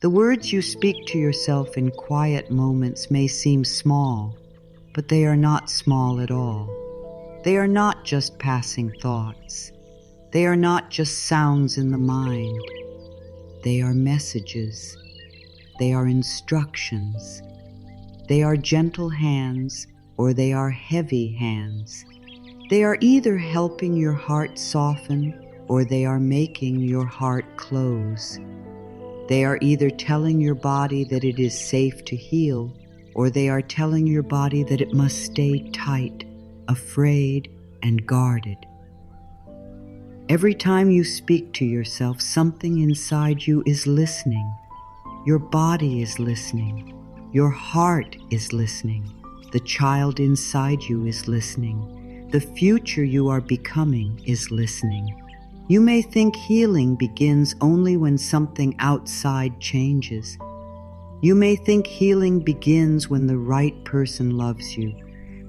The words you speak to yourself in quiet moments may seem small, but they are not small at all. They are not just passing thoughts. They are not just sounds in the mind. They are messages. They are instructions. They are gentle hands or they are heavy hands. They are either helping your heart soften or they are making your heart close. They are either telling your body that it is safe to heal or they are telling your body that it must stay tight, afraid, and guarded. Every time you speak to yourself, something inside you is listening. Your body is listening. Your heart is listening. The child inside you is listening. The future you are becoming is listening. You may think healing begins only when something outside changes. You may think healing begins when the right person loves you,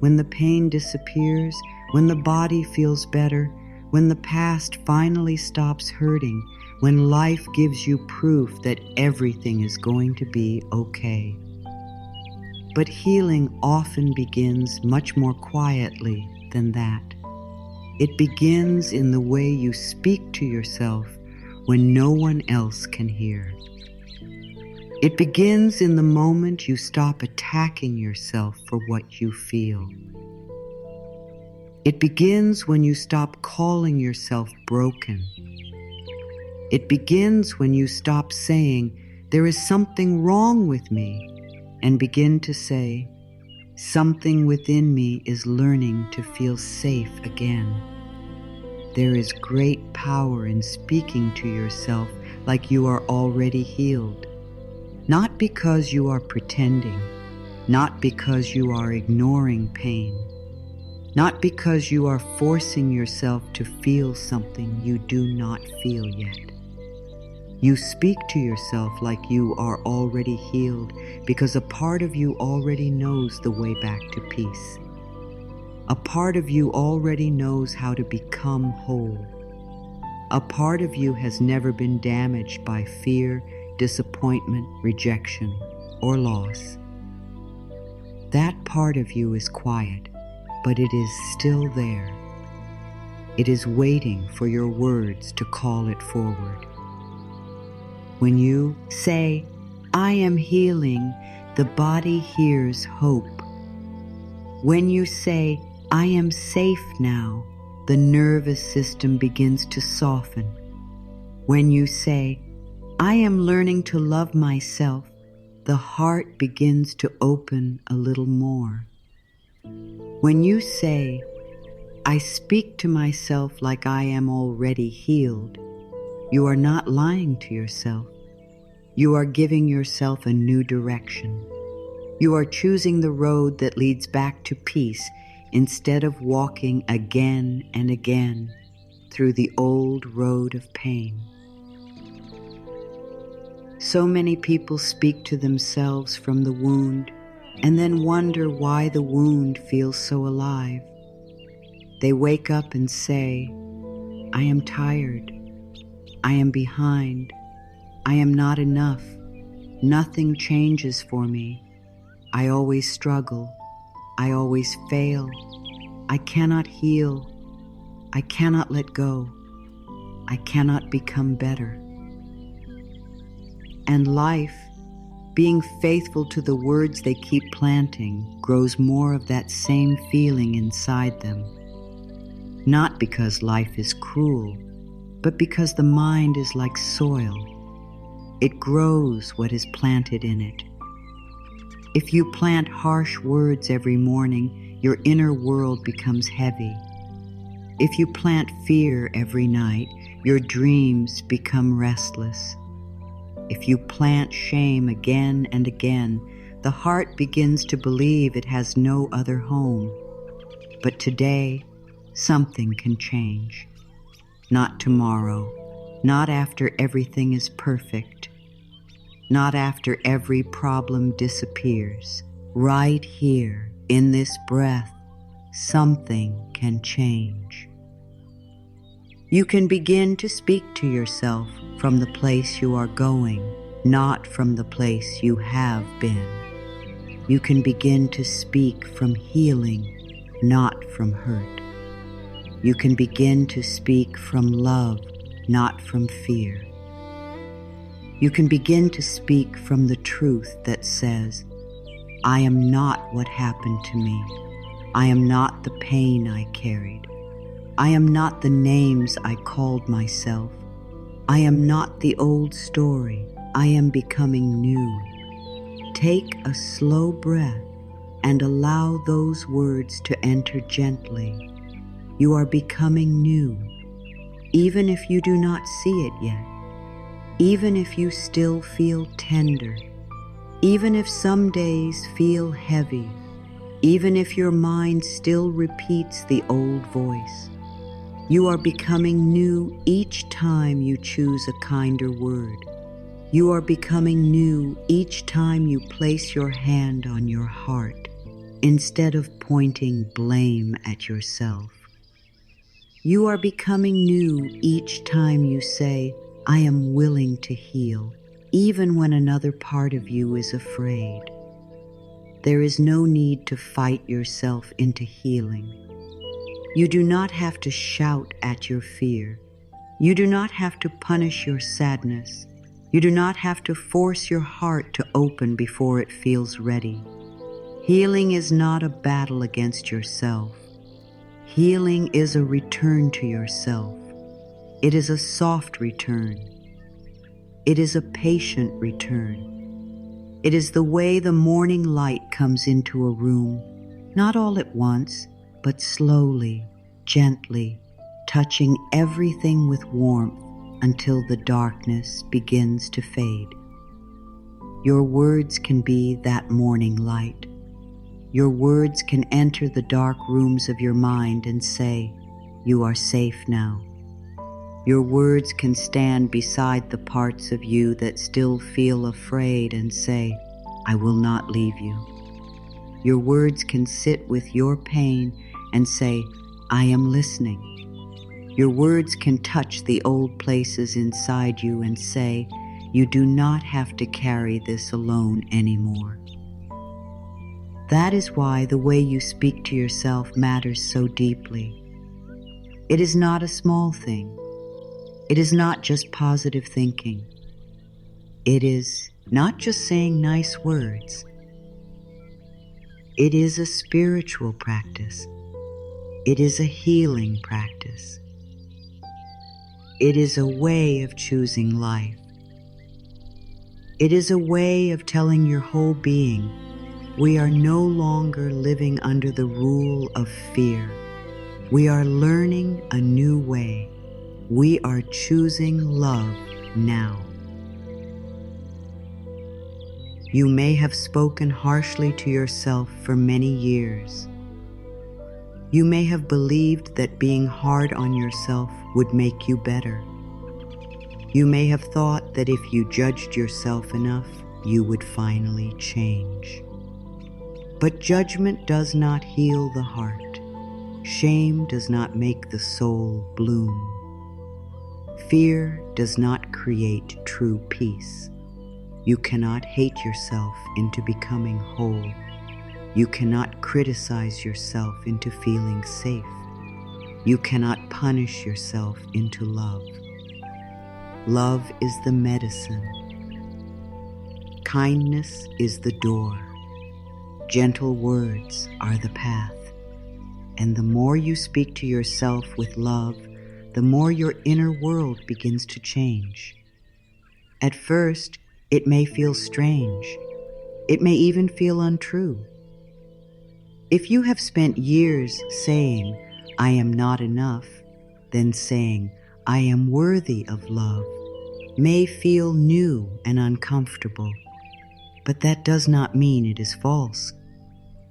when the pain disappears, when the body feels better, when the past finally stops hurting, when life gives you proof that everything is going to be okay. But healing often begins much more quietly than that. It begins in the way you speak to yourself when no one else can hear. It begins in the moment you stop attacking yourself for what you feel. It begins when you stop calling yourself broken. It begins when you stop saying, "There is something wrong with me," and begin to say, "Something within me is learning to feel safe again." There is great power in speaking to yourself like you are already healed. Not because you are pretending, not because you are ignoring pain, not because you are forcing yourself to feel something you do not feel yet. You speak to yourself like you are already healed because a part of you already knows the way back to peace. A part of you already knows how to become whole. A part of you has never been damaged by fear, disappointment, rejection, or loss. That part of you is quiet, but it is still there. It is waiting for your words to call it forward. When you say, "I am healing," the body hears hope. When you say, "I am safe now," the nervous system begins to soften. When you say, "I am learning to love myself," the heart begins to open a little more. When you say, "I speak to myself like I am already healed," you are not lying to yourself. You are giving yourself a new direction. You are choosing the road that leads back to peace instead of walking again and again through the old road of pain. So many people speak to themselves from the wound and then wonder why the wound feels so alive. They wake up and say, "I am tired. I am behind. I am not enough. Nothing changes for me. I always struggle. I always fail. I cannot heal. I cannot let go. I cannot become better." And life, being faithful to the words they keep planting, grows more of that same feeling inside them. Not because life is cruel, but because the mind is like soil. It grows what is planted in it. If you plant harsh words every morning, your inner world becomes heavy. If you plant fear every night, your dreams become restless. If you plant shame again and again, the heart begins to believe it has no other home. But today, something can change. Not tomorrow, not after everything is perfect, not after every problem disappears. Right here, in this breath, something can change. You can begin to speak to yourself from the place you are going, not from the place you have been. You can begin to speak from healing, not from hurt. You can begin to speak from love, not from fear. You can begin to speak from the truth that says, I am not what happened to me. I am not the pain I carried. I am not the names I called myself. I am not the old story. I am becoming new. Take a slow breath and allow those words to enter gently. You are becoming new, even if you do not see it yet, even if you still feel tender, even if some days feel heavy, even if your mind still repeats the old voice. You are becoming new each time you choose a kinder word. You are becoming new each time you place your hand on your heart instead of pointing blame at yourself. You are becoming new each time you say, I am willing to heal, even when another part of you is afraid. There is no need to fight yourself into healing. You do not have to shout at your fear. You do not have to punish your sadness. You do not have to force your heart to open before it feels ready. Healing is not a battle against yourself. Healing is a return to yourself. It is a soft return. It is a patient return. It is the way the morning light comes into a room, not all at once, but slowly, gently, touching everything with warmth until the darkness begins to fade. Your words can be that morning light. Your words can enter the dark rooms of your mind and say, you are safe now. Your words can stand beside the parts of you that still feel afraid and say, I will not leave you. Your words can sit with your pain and say, I am listening. Your words can touch the old places inside you and say, you do not have to carry this alone anymore. That is why the way you speak to yourself matters so deeply. It is not a small thing. It is not just positive thinking. It is not just saying nice words. It is a spiritual practice. It is a healing practice. It is a way of choosing life. It is a way of telling your whole being, we are no longer living under the rule of fear. We are learning a new way. We are choosing love now. You may have spoken harshly to yourself for many years. You may have believed that being hard on yourself would make you better. You may have thought that if you judged yourself enough, you would finally change. But judgment does not heal the heart. Shame does not make the soul bloom. Fear does not create true peace. You cannot hate yourself into becoming whole. You cannot criticize yourself into feeling safe. You cannot punish yourself into love. Love is the medicine. Kindness is the door. Gentle words are the path. And the more you speak to yourself with love, the more your inner world begins to change. At first, it may feel strange. It may even feel untrue. If you have spent years saying, I am not enough, then saying, I am worthy of love, may feel new and uncomfortable. But that does not mean it is false.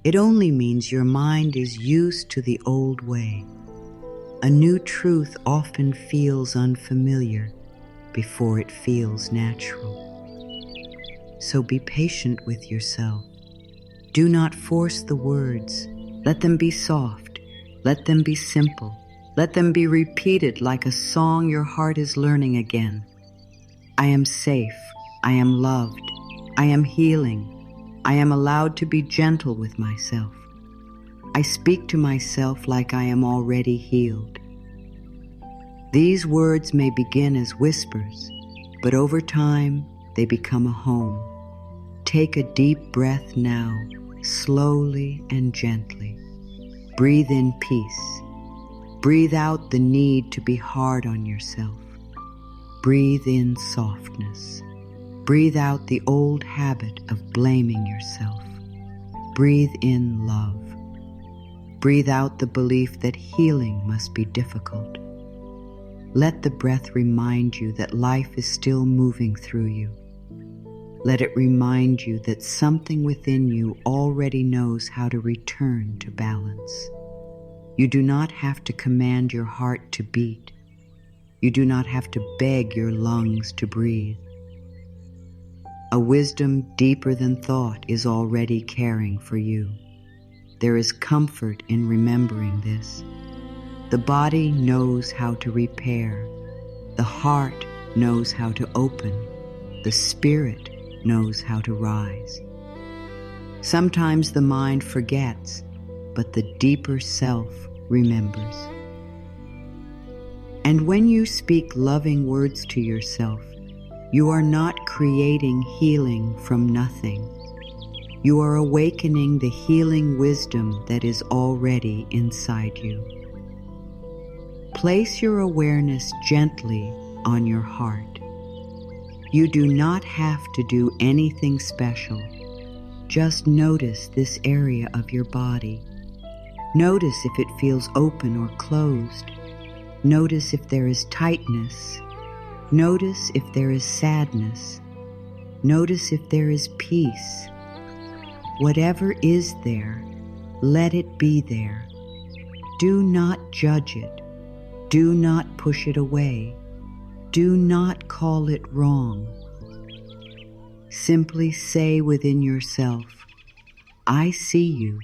It only means your mind is used to the old way. A new truth often feels unfamiliar before it feels natural. So be patient with yourself. Do not force the words. Let them be soft. Let them be simple. Let them be repeated like a song your heart is learning again. I am safe. I am loved. I am healing. I am allowed to be gentle with myself. I speak to myself like I am already healed. These words may begin as whispers, but over time they become a home. Take a deep breath now, slowly and gently. Breathe in peace. Breathe out the need to be hard on yourself. Breathe in softness. Breathe out the old habit of blaming yourself. Breathe in love. Breathe out the belief that healing must be difficult. Let the breath remind you that life is still moving through you. Let it remind you that something within you already knows how to return to balance. You do not have to command your heart to beat. You do not have to beg your lungs to breathe. A wisdom deeper than thought is already caring for you. There is comfort in remembering this. The body knows how to repair. The heart knows how to open. The spirit knows how to rise. Sometimes the mind forgets, but the deeper self remembers. And when you speak loving words to yourself, you are not creating healing from nothing. You are awakening the healing wisdom that is already inside you. Place your awareness gently on your heart. You do not have to do anything special. Just notice this area of your body. Notice if it feels open or closed. Notice if there is tightness. Notice if there is sadness. Notice if there is peace. Whatever is there, let it be there. Do not judge it. Do not push it away. Do not call it wrong. Simply say within yourself, I see you.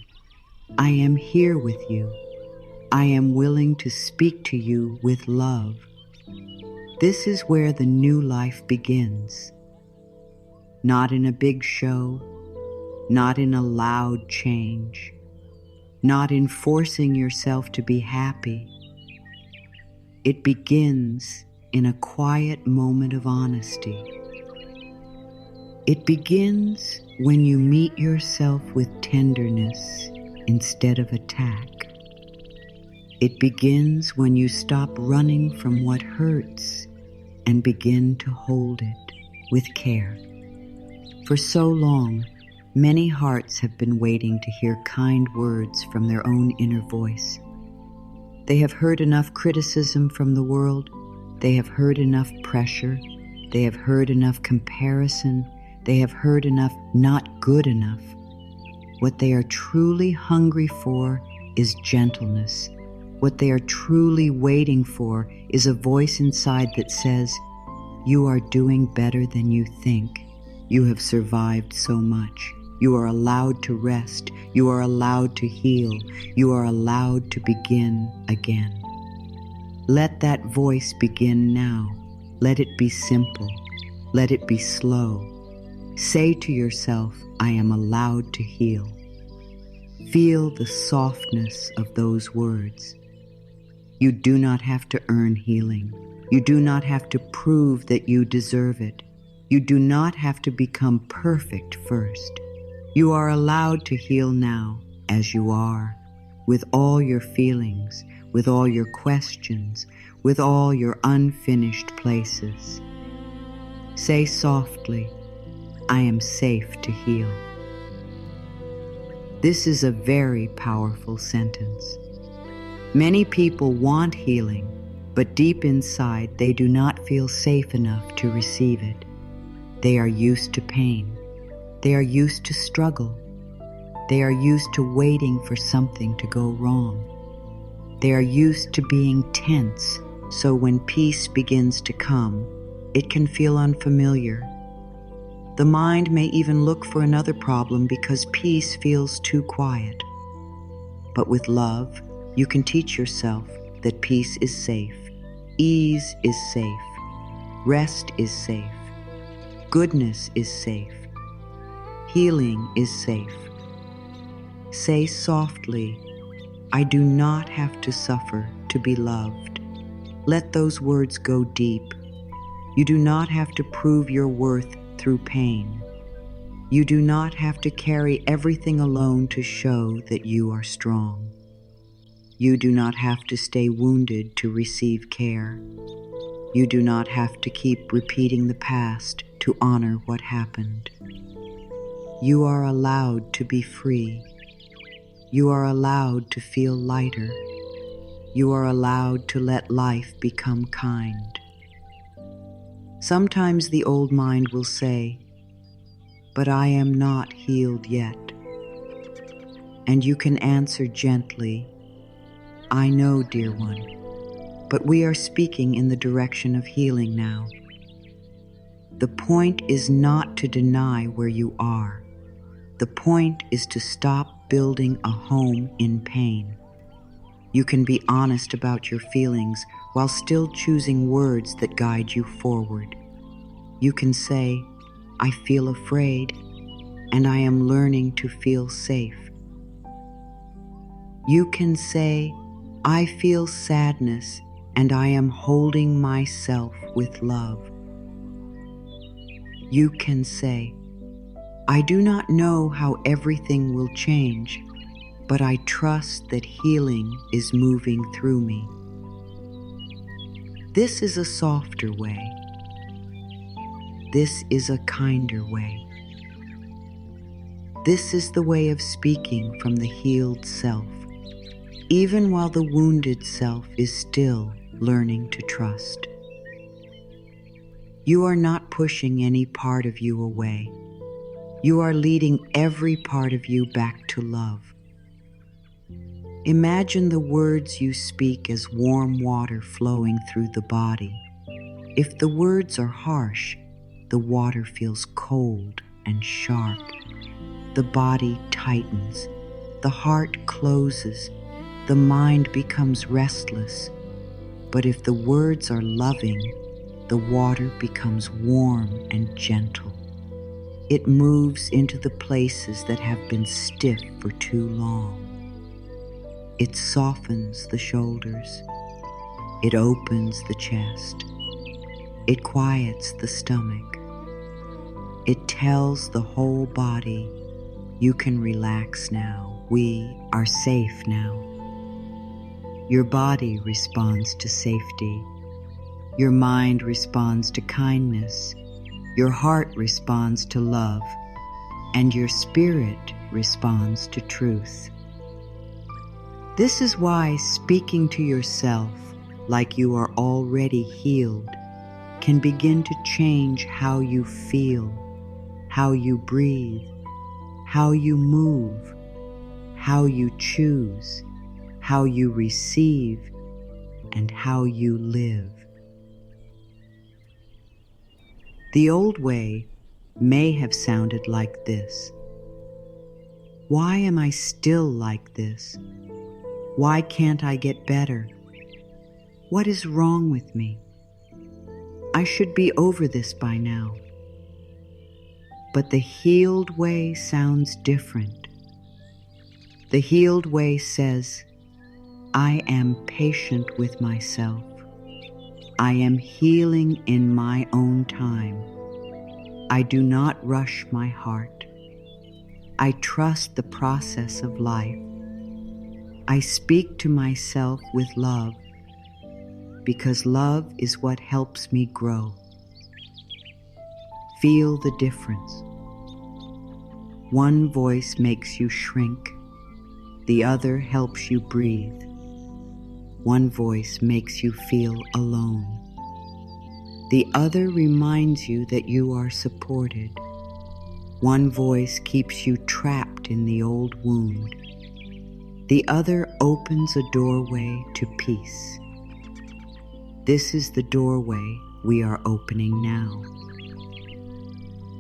I am here with you. I am willing to speak to you with love. This is where the new life begins. Not in a big show, not in a loud change, not in forcing yourself to be happy. It begins in a quiet moment of honesty. It begins when you meet yourself with tenderness instead of attack. It begins when you stop running from what hurts and begin to hold it with care. For so long, many hearts have been waiting to hear kind words from their own inner voice. They have heard enough criticism from the world. They have heard enough pressure. They have heard enough comparison. They have heard enough not good enough. What they are truly hungry for is gentleness. What they are truly waiting for is a voice inside that says, you are doing better than you think. You have survived so much. You are allowed to rest. You are allowed to heal. You are allowed to begin again. Let that voice begin now. Let it be simple. Let it be slow. Say to yourself, I am allowed to heal. Feel the softness of those words. You do not have to earn healing. You do not have to prove that you deserve it. You do not have to become perfect first. You are allowed to heal now as you are, with all your feelings, with all your questions, with all your unfinished places. Say softly, I am safe to heal. This is a very powerful sentence. Many people want healing, but deep inside they do not feel safe enough to receive it. They are used to pain. They are used to struggle. They are used to waiting for something to go wrong. They are used to being tense, so when peace begins to come, it can feel unfamiliar. The mind may even look for another problem because peace feels too quiet. But with love, you can teach yourself that peace is safe, ease is safe, rest is safe, Goodness is safe. Healing is safe. Say softly, I do not have to suffer to be loved. Let those words go deep. You do not have to prove your worth through pain. You do not have to carry everything alone to show that you are strong. You do not have to stay wounded to receive care. You do not have to keep repeating the past to honor what happened. You are allowed to be free. You are allowed to feel lighter. You are allowed to let life become kind. Sometimes the old mind will say, but I am not healed yet. And you can answer gently, I know, dear one, but we are speaking in the direction of healing now. The point is not to deny where you are. The point is to stop building a home in pain. You can be honest about your feelings while still choosing words that guide you forward. You can say, I feel afraid, and I am learning to feel safe. You can say, I feel sadness, and I am holding myself with love. You can say, I do not know how everything will change, but I trust that healing is moving through me. This is a softer way. This is a kinder way. This is the way of speaking from the healed self, even while the wounded self is still learning to trust. You are not pushing any part of you away. You are leading every part of you back to love. Imagine the words you speak as warm water flowing through the body. If the words are harsh, the water feels cold and sharp. The body tightens, the heart closes, the mind becomes restless. But if the words are loving, the water becomes warm and gentle. It moves into the places that have been stiff for too long. It softens the shoulders. It opens the chest. It quiets the stomach. It tells the whole body, you can relax now. We are safe now. Your body responds to safety. Your mind responds to kindness. Your heart responds to love. And your spirit responds to truth. This is why speaking to yourself like you are already healed can begin to change how you feel, how you breathe, how you move, how you choose, how you receive, and how you live. The old way may have sounded like this. Why am I still like this? Why can't I get better? What is wrong with me? I should be over this by now. But the healed way sounds different. The healed way says, I am patient with myself. I am healing in my own time. I do not rush my heart. I trust the process of life. I speak to myself with love, because love is what helps me grow. Feel the difference. One voice makes you shrink. The other helps you breathe. One voice makes you feel alone. The other reminds you that you are supported. One voice keeps you trapped in the old wound. The other opens a doorway to peace. This is the doorway we are opening now.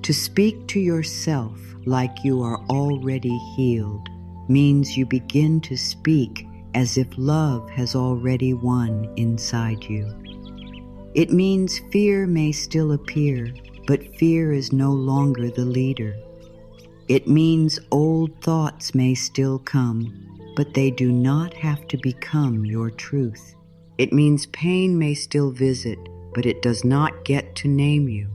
To speak to yourself like you are already healed means you begin to speak as if love has already won inside you. It means fear may still appear, but fear is no longer the leader. It means old thoughts may still come, but they do not have to become your truth. It means pain may still visit, but it does not get to name you.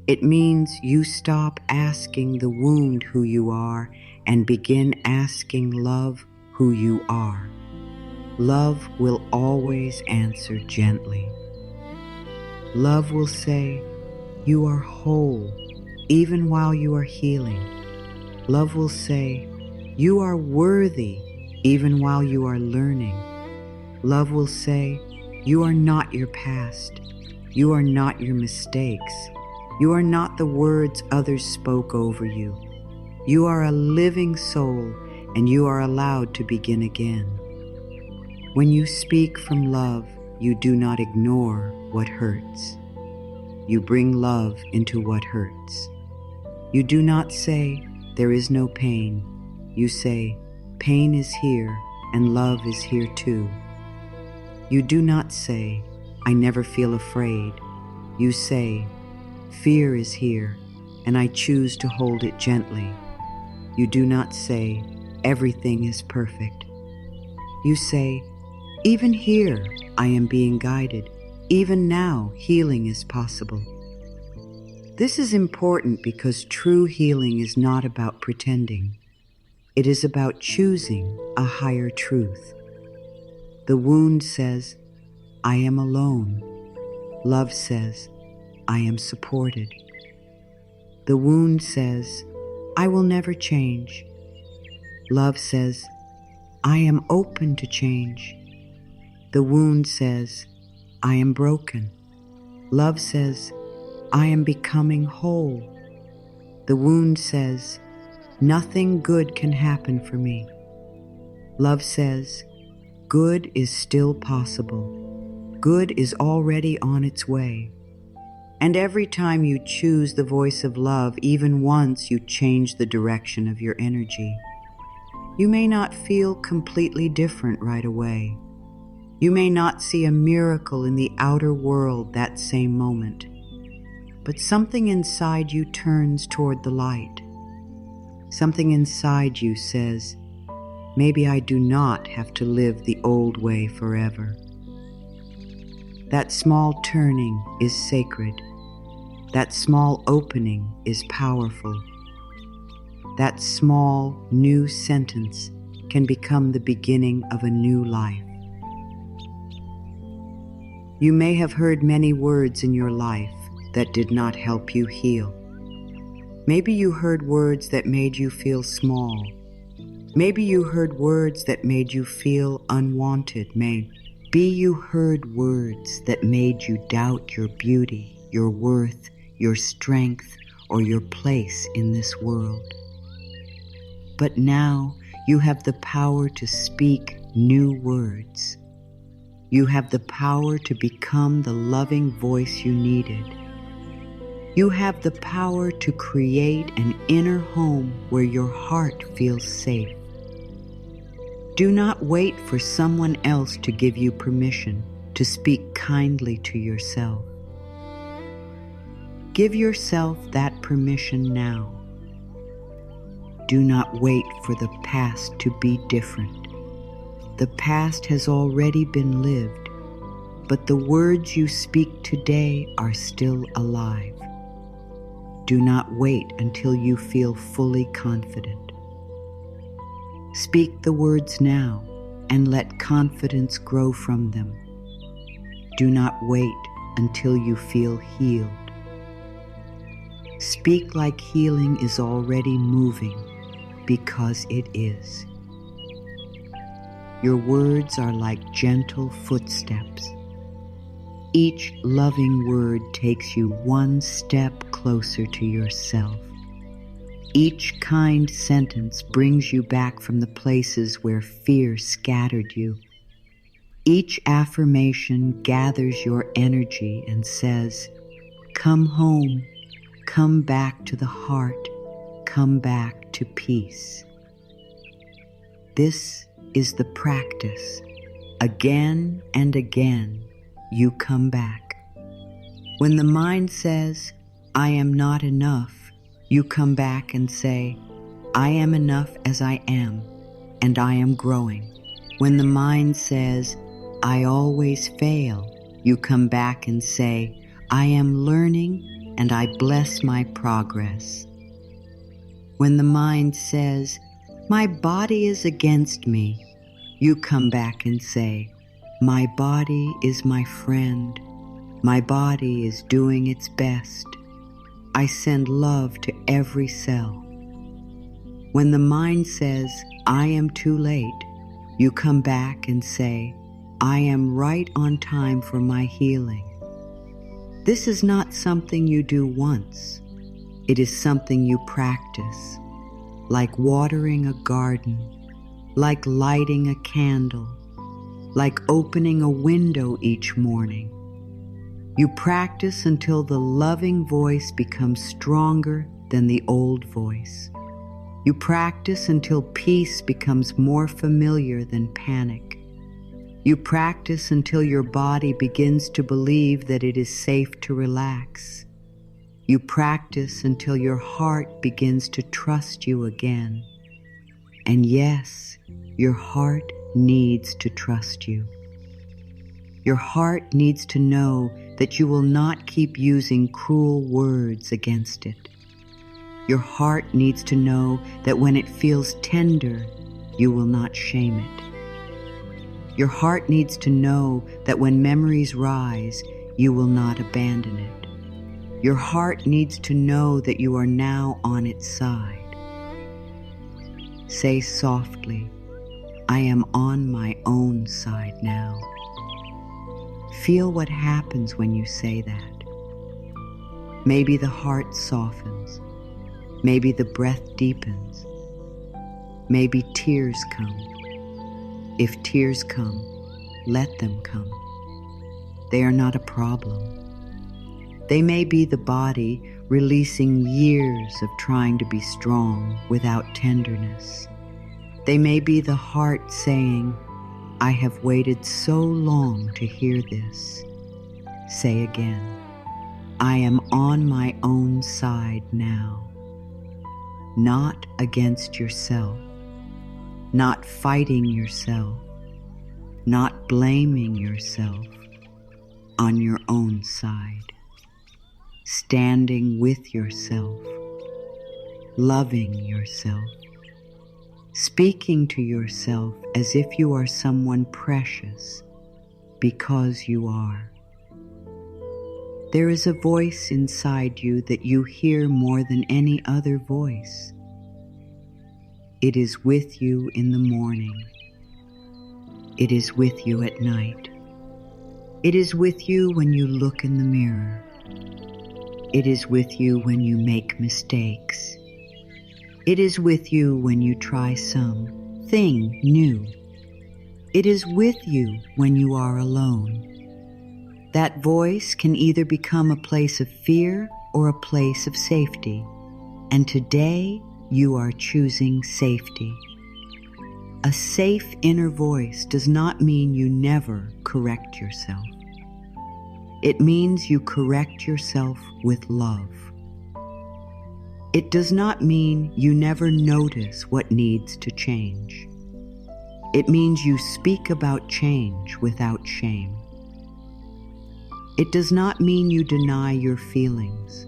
It means you stop asking the wound who you are and begin asking love who you are. Love will always answer gently. Love will say, you are whole, even while you are healing. Love will say, you are worthy, even while you are learning. Love will say, you are not your past. You are not your mistakes. You are not the words others spoke over you. You are a living soul, and you are allowed to begin again. When you speak from love, you do not ignore what hurts. You bring love into what hurts. You do not say, there is no pain. You say, pain is here, and love is here too. You do not say, I never feel afraid. You say, fear is here, and I choose to hold it gently. You do not say, everything is perfect. You say, even here I am being guided. Even now healing is possible. This is important because true healing is not about pretending. It is about choosing a higher truth. The wound says, I am alone. Love says, I am supported. The wound says, I will never change. Love says, I am open to change. The wound says, I am broken. Love says, I am becoming whole. The wound says, nothing good can happen for me. Love says, good is still possible. Good is already on its way. And every time you choose the voice of love, even once, you change the direction of your energy. You may not feel completely different right away. You may not see a miracle in the outer world that same moment. But something inside you turns toward the light. Something inside you says, maybe I do not have to live the old way forever. That small turning is sacred. That small opening is powerful. That small new sentence can become the beginning of a new life. You may have heard many words in your life that did not help you heal. Maybe you heard words that made you feel small. Maybe you heard words that made you feel unwanted. Maybe you heard words that made you doubt your beauty, your worth, your strength, or your place in this world. But now you have the power to speak new words. You have the power to become the loving voice you needed. You have the power to create an inner home where your heart feels safe. Do not wait for someone else to give you permission to speak kindly to yourself. Give yourself that permission now. Do not wait for the past to be different. The past has already been lived, but the words you speak today are still alive. Do not wait until you feel fully confident. Speak the words now and let confidence grow from them. Do not wait until you feel healed. Speak like healing is already moving, because it is. Your words are like gentle footsteps. Each loving word takes you one step closer to yourself. Each kind sentence brings you back from the places where fear scattered you. Each affirmation gathers your energy and says, come home, come back to the heart, come back to peace. This is the practice. Again and again, you come back. When the mind says, I am not enough, you come back and say, I am enough as I am, and I am growing. When the mind says, I always fail, you come back and say, I am learning and I bless my progress. When the mind says, my body is against me, you come back and say, my body is my friend. My body is doing its best. I send love to every cell. When the mind says, I am too late, you come back and say, I am right on time for my healing. This is not something you do once. It is something you practice, like watering a garden, like lighting a candle, like opening a window each morning. You practice until the loving voice becomes stronger than the old voice. You practice until peace becomes more familiar than panic. You practice until your body begins to believe that it is safe to relax. You practice until your heart begins to trust you again. And yes, your heart needs to trust you. Your heart needs to know that you will not keep using cruel words against it. Your heart needs to know that when it feels tender, you will not shame it. Your heart needs to know that when memories rise, you will not abandon it. Your heart needs to know that you are now on its side. Say softly, I am on my own side now. Feel what happens when you say that. Maybe the heart softens. Maybe the breath deepens. Maybe tears come. If tears come, let them come. They are not a problem. They may be the body releasing years of trying to be strong without tenderness. They may be the heart saying, I have waited so long to hear this. Say again, I am on my own side now. Not against yourself, not fighting yourself, not blaming yourself, on your own side. Standing with yourself, loving yourself, speaking to yourself as if you are someone precious, because you are. There is a voice inside you that you hear more than any other voice. It is with you in the morning. It is with you at night. It is with you when you look in the mirror. It is with you when you make mistakes. It is with you when you try something new. It is with you when you are alone. That voice can either become a place of fear or a place of safety. And today you are choosing safety. A safe inner voice does not mean you never correct yourself. It means you correct yourself with love. It does not mean you never notice what needs to change. It means you speak about change without shame. It does not mean you deny your feelings.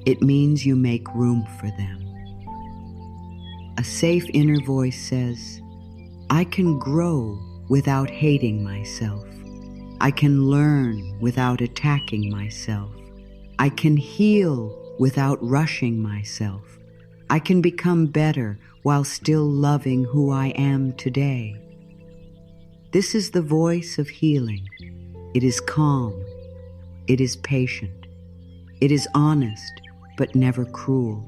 It means you make room for them. A safe inner voice says, I can grow without hating myself. I can learn without attacking myself. I can heal without rushing myself. I can become better while still loving who I am today. This is the voice of healing. It is calm. It is patient. It is honest, but never cruel.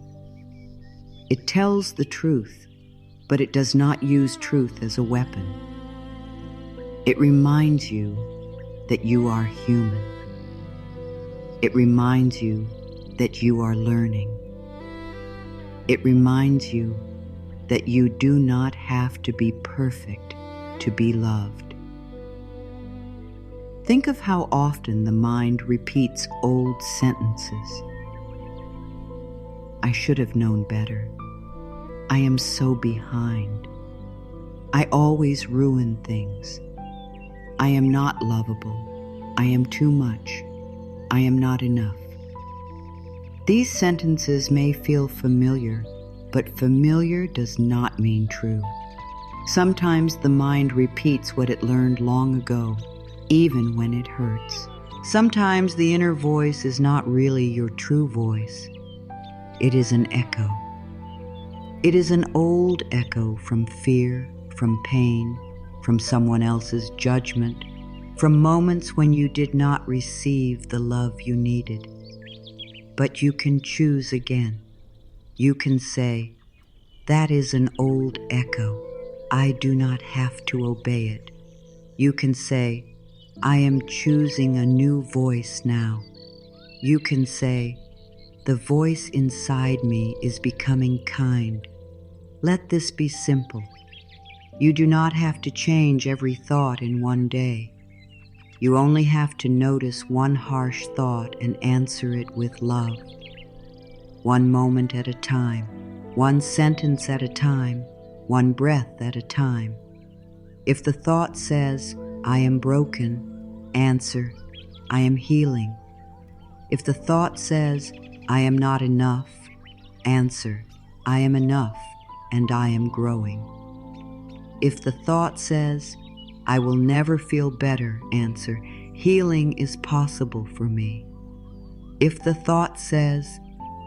It tells the truth, but it does not use truth as a weapon. It reminds you that you are human. It reminds you that you are learning. It reminds you that you do not have to be perfect to be loved. Think of how often the mind repeats old sentences. I should have known better. I am so behind. I always ruin things. I am not lovable. I am too much. I am not enough. These sentences may feel familiar, but familiar does not mean true. Sometimes the mind repeats what it learned long ago, even when it hurts. Sometimes the inner voice is not really your true voice. It is an echo. It is an old echo from fear, from pain, from someone else's judgment, from moments when you did not receive the love you needed. But you can choose again. You can say, that is an old echo. I do not have to obey it. You can say, I am choosing a new voice now. You can say, the voice inside me is becoming kind. Let this be simple. You do not have to change every thought in one day. You only have to notice one harsh thought and answer it with love. One moment at a time, one sentence at a time, one breath at a time. If the thought says, I am broken, answer, I am healing. If the thought says, I am not enough, answer, I am enough and I am growing. If the thought says, I will never feel better, answer, healing is possible for me. If the thought says,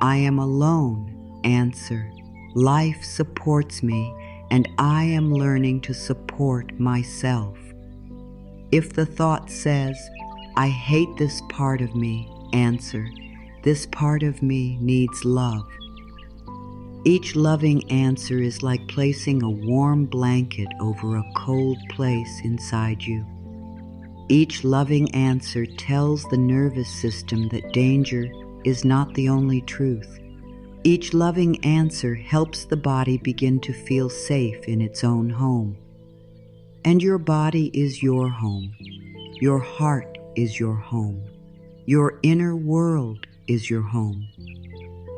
I am alone, answer, life supports me and I am learning to support myself. If the thought says, I hate this part of me, answer, this part of me needs love. Each loving answer is like placing a warm blanket over a cold place inside you. Each loving answer tells the nervous system that danger is not the only truth. Each loving answer helps the body begin to feel safe in its own home. And your body is your home. Your heart is your home. Your inner world is your home.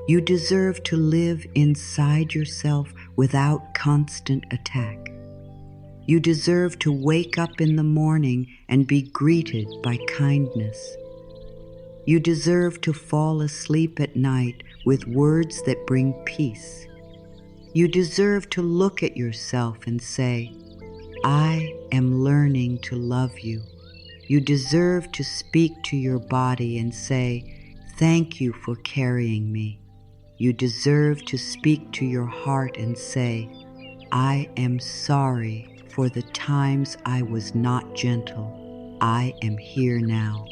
You deserve to live inside yourself without constant attack. You deserve to wake up in the morning and be greeted by kindness. You deserve to fall asleep at night with words that bring peace. You deserve to look at yourself and say, I am learning to love you. You deserve to speak to your body and say, thank you for carrying me. You deserve to speak to your heart and say, I am sorry for the times I was not gentle. I am here now.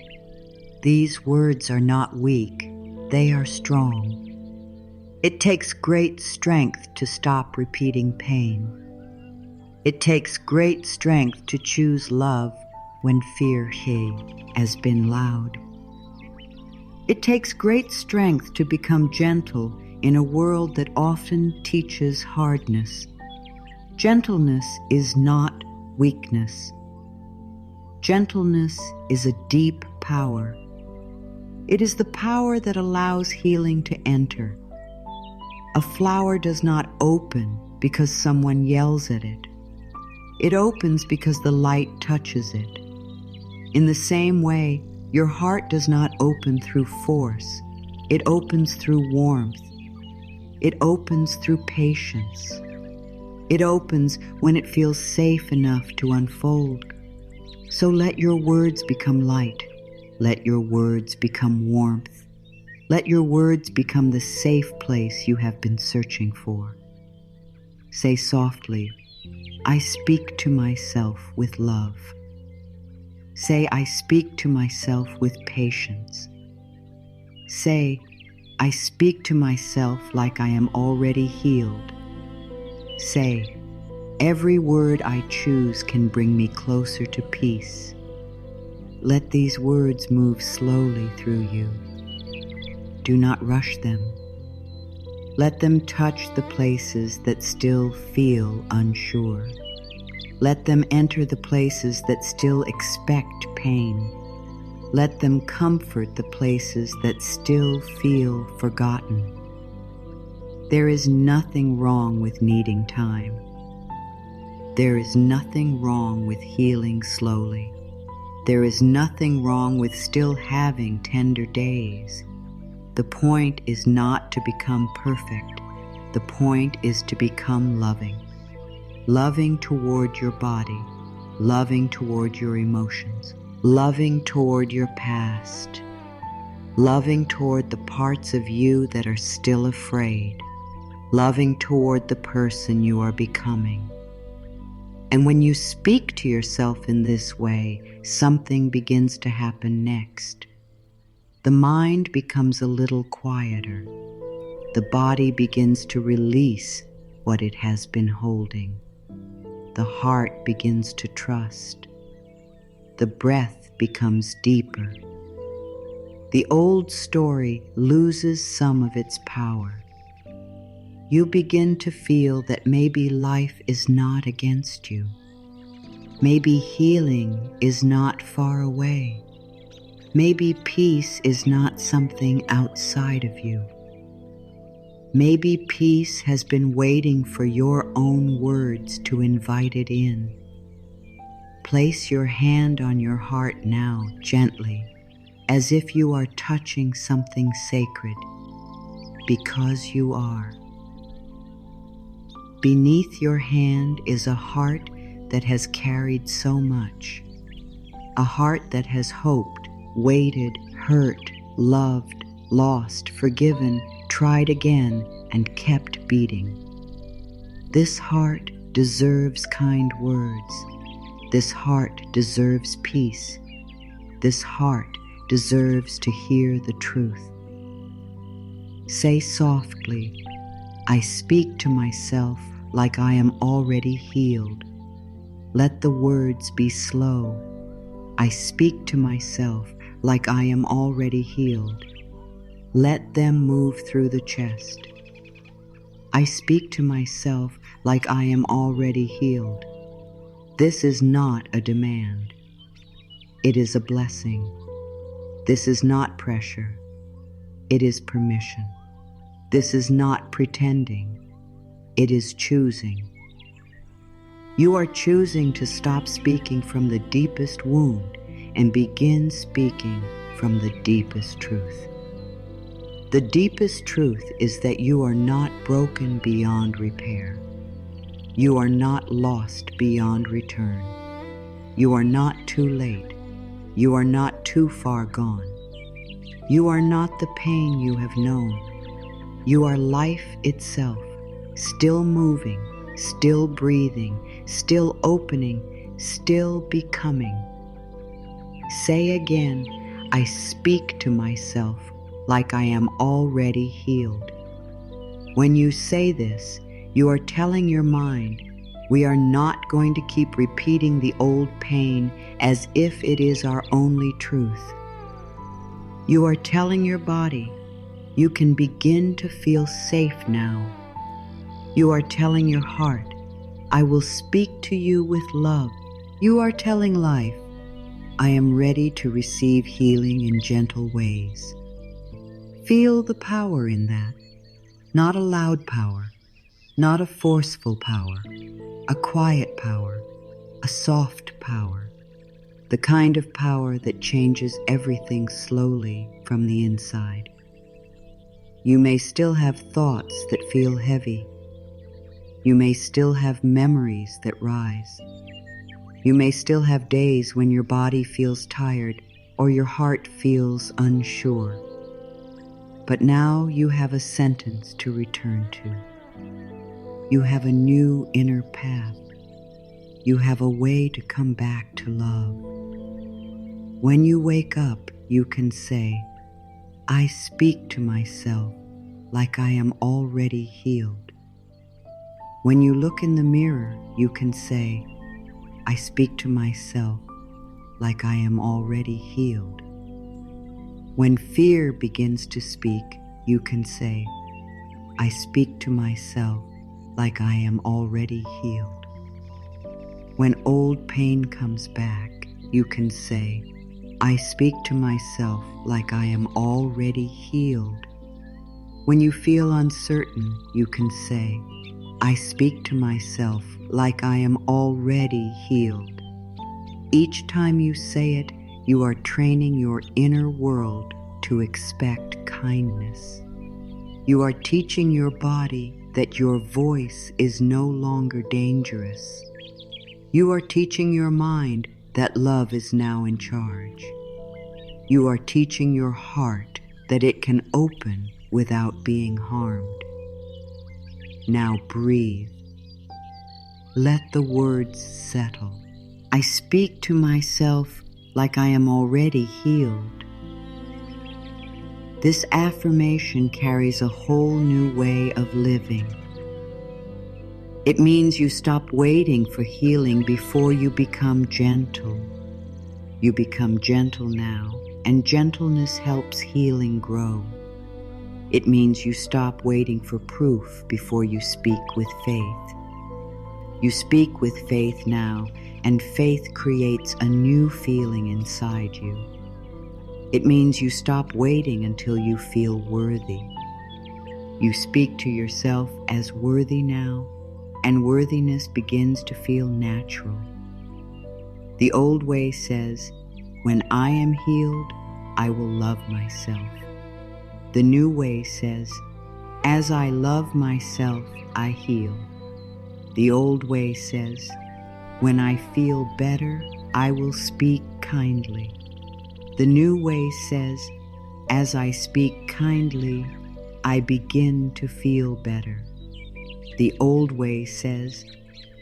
These words are not weak, they are strong. It takes great strength to stop repeating pain. It takes great strength to choose love when fear has been loud. It takes great strength to become gentle in a world that often teaches hardness. Gentleness is not weakness. Gentleness is a deep power. It is the power that allows healing to enter. A flower does not open because someone yells at it. It opens because the light touches it. In the same way, your heart does not open through force. It opens through warmth. It opens through patience. It opens when it feels safe enough to unfold. So let your words become light. Let your words become warmth. Let your words become the safe place you have been searching for. Say softly, I speak to myself with love. Say, I speak to myself with patience. Say, I speak to myself like I am already healed. Say, every word I choose can bring me closer to peace. Let these words move slowly through you. Do not rush them. Let them touch the places that still feel unsure. Let them enter the places that still expect pain. Let them comfort the places that still feel forgotten. There is nothing wrong with needing time. There is nothing wrong with healing slowly. There is nothing wrong with still having tender days. The point is not to become perfect. The point is to become loving. Loving toward your body, loving toward your emotions, loving toward your past, loving toward the parts of you that are still afraid, loving toward the person you are becoming. And when you speak to yourself in this way, something begins to happen next. The mind becomes a little quieter. The body begins to release what it has been holding. The heart begins to trust. The breath becomes deeper. The old story loses some of its power. You begin to feel that maybe life is not against you. Maybe healing is not far away. Maybe peace is not something outside of you. Maybe peace has been waiting for your own words to invite it in. Place your hand on your heart now, gently, as if you are touching something sacred, because you are. Beneath your hand is a heart that has carried so much, a heart that has hoped, waited, hurt, loved, lost, forgiven, tried again, and kept beating. This heart deserves kind words. This heart deserves peace. This heart deserves to hear the truth. Say softly, I speak to myself like I am already healed. Let the words be slow. I speak to myself like I am already healed. Let them move through the chest. I speak to myself like I am already healed. This is not a demand. It is a blessing. This is not pressure. It is permission. This is not pretending. It is choosing. You are choosing to stop speaking from the deepest wound and begin speaking from the deepest truth. The deepest truth is that you are not broken beyond repair. You are not lost beyond return. You are not too late. You are not too far gone. You are not the pain you have known. You are life itself, still moving, still breathing, still opening, still becoming. Say again, I speak to myself like I am already healed. When you say this, you are telling your mind, we are not going to keep repeating the old pain as if it is our only truth. You are telling your body, you can begin to feel safe now. You are telling your heart, I will speak to you with love. You are telling life, I am ready to receive healing in gentle ways. Feel the power in that. Not a loud power, not a forceful power, a quiet power, a soft power, the kind of power that changes everything slowly from the inside. You may still have thoughts that feel heavy. You may still have memories that rise. You may still have days when your body feels tired or your heart feels unsure. But now you have a sentence to return to. You have a new inner path. You have a way to come back to love. When you wake up, you can say, I speak to myself like I am already healed. When you look in the mirror, you can say, I speak to myself like I am already healed. When fear begins to speak, you can say, I speak to myself like I am already healed. When old pain comes back, you can say, I speak to myself like I am already healed. When you feel uncertain, you can say, I speak to myself like I am already healed. Each time you say it, you are training your inner world to expect kindness. You are teaching your body that your voice is no longer dangerous. You are teaching your mind that love is now in charge. You are teaching your heart that it can open without being harmed. Now breathe. Let the words settle. I speak to myself like I am already healed. This affirmation carries a whole new way of living. It means you stop waiting for healing before you become gentle. You become gentle now, and gentleness helps healing grow. It means you stop waiting for proof before you speak with faith. You speak with faith now, and faith creates a new feeling inside you. It means you stop waiting until you feel worthy. You speak to yourself as worthy now, and worthiness begins to feel natural. The old way says, when I am healed, I will love myself. The new way says, as I love myself, I heal. The old way says, when I feel better, I will speak kindly. The new way says, as I speak kindly, I begin to feel better. The old way says,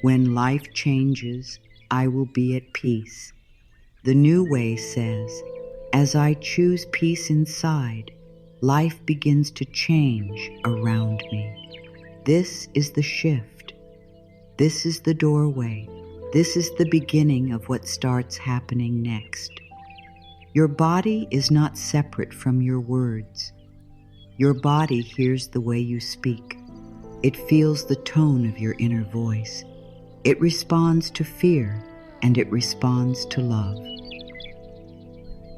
when life changes, I will be at peace. The new way says, as I choose peace inside, life begins to change around me. This is the shift. This is the doorway. This is the beginning of what starts happening next. Your body is not separate from your words. Your body hears the way you speak. It feels the tone of your inner voice. It responds to fear, and it responds to love.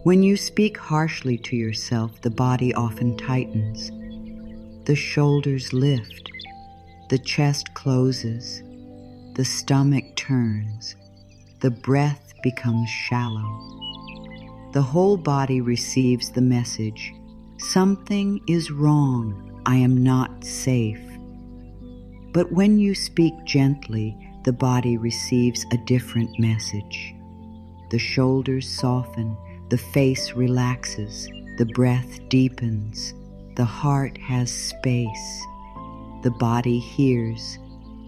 When you speak harshly to yourself, the body often tightens. The shoulders lift. The chest closes. The stomach turns. The breath becomes shallow. The whole body receives the message, something is wrong, I am not safe. But when you speak gently, the body receives a different message. The shoulders soften, the face relaxes, the breath deepens, the heart has space. The body hears,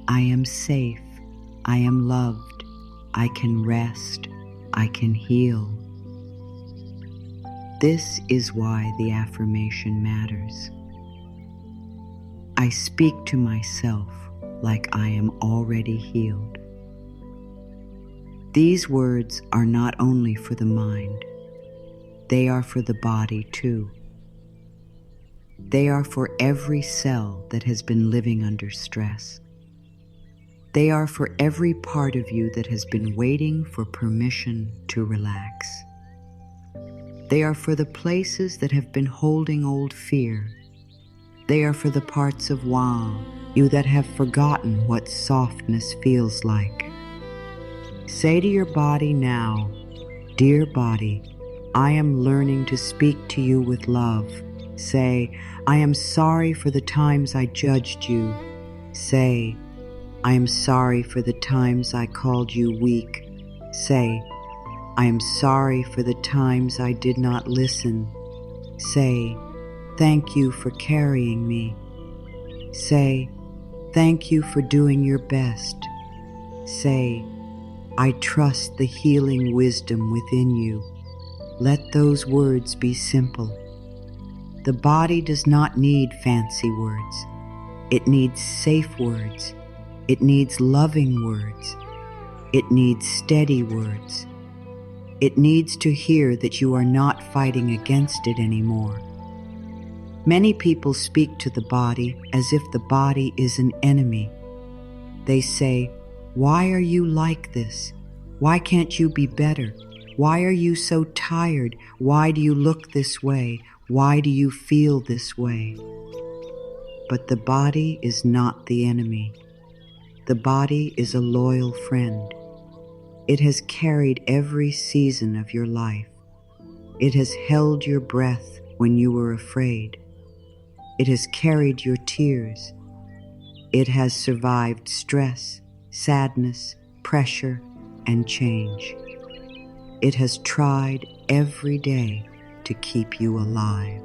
I am safe, I am loved, I can rest, I can heal. This is why the affirmation matters. I speak to myself like I am already healed. These words are not only for the mind, they are for the body too. They are for every cell that has been living under stress. They are for every part of you that has been waiting for permission to relax. They are for the places that have been holding old fear. They are for the parts of you that have forgotten what softness feels like. Say to your body now, dear body, I am learning to speak to you with love. Say, I am sorry for the times I judged you. Say, I am sorry for the times I called you weak. Say, I am sorry for the times I did not listen. Say, thank you for carrying me. Say, thank you for doing your best. Say, I trust the healing wisdom within you. Let those words be simple. The body does not need fancy words. It needs safe words. It needs loving words. It needs steady words. It needs to hear that you are not fighting against it anymore. Many people speak to the body as if the body is an enemy. They say, Why are you like this? Why can't you be better? Why are you so tired? Why do you look this way? Why do you feel this way? But the body is not the enemy. The body is a loyal friend. It has carried every season of your life. It has held your breath when you were afraid. It has carried your tears. It has survived stress, sadness, pressure, and change. It has tried every day to keep you alive.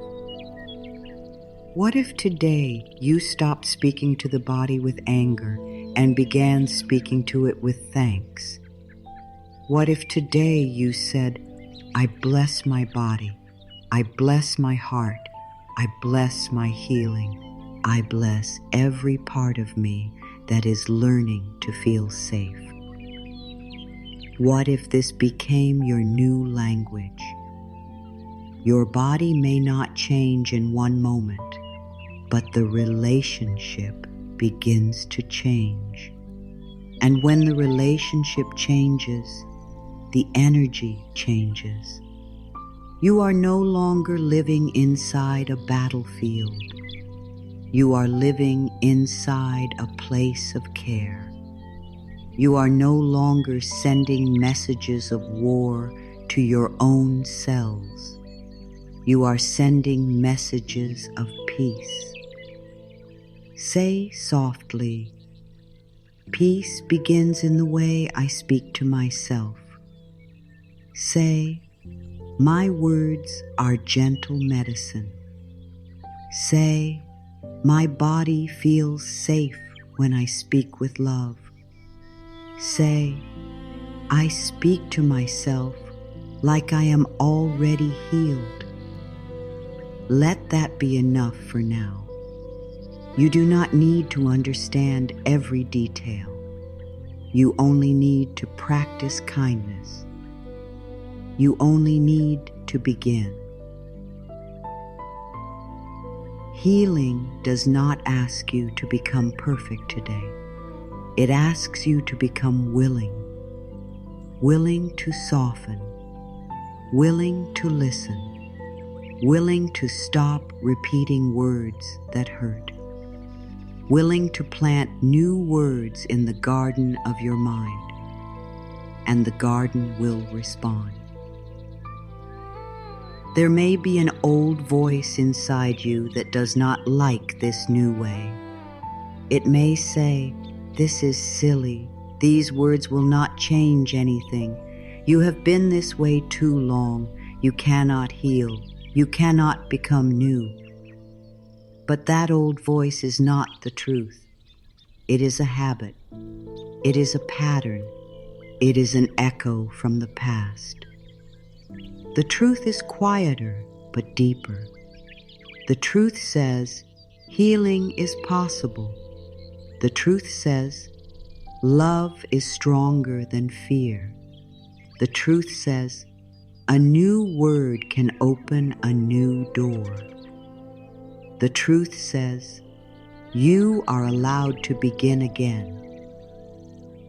What if today you stopped speaking to the body with anger and began speaking to it with thanks? What if today you said, I bless my body, I bless my heart, I bless my healing, I bless every part of me that is learning to feel safe? What if this became your new language? Your body may not change in one moment, but the relationship begins to change. And when the relationship changes, the energy changes. You are no longer living inside a battlefield. You are living inside a place of care. You are no longer sending messages of war to your own cells. You are sending messages of peace. Say softly, peace begins in the way I speak to myself. Say, my words are gentle medicine. Say, my body feels safe when I speak with love. Say, I speak to myself like I am already healed. Let that be enough for now. You do not need to understand every detail. You only need to practice kindness. You only need to begin. Healing does not ask you to become perfect today. It asks you to become willing to soften, willing to listen, willing to stop repeating words that hurt, willing to plant new words in the garden of your mind, and the garden will respond. There may be an old voice inside you that does not like this new way. It may say, this is silly. These words will not change anything. You have been this way too long. You cannot heal. You cannot become new. But that old voice is not the truth. It is a habit. It is a pattern. It is an echo from the past. The truth is quieter but deeper. The truth says healing is possible. The truth says love is stronger than fear. The truth says a new word can open a new door. The truth says you are allowed to begin again.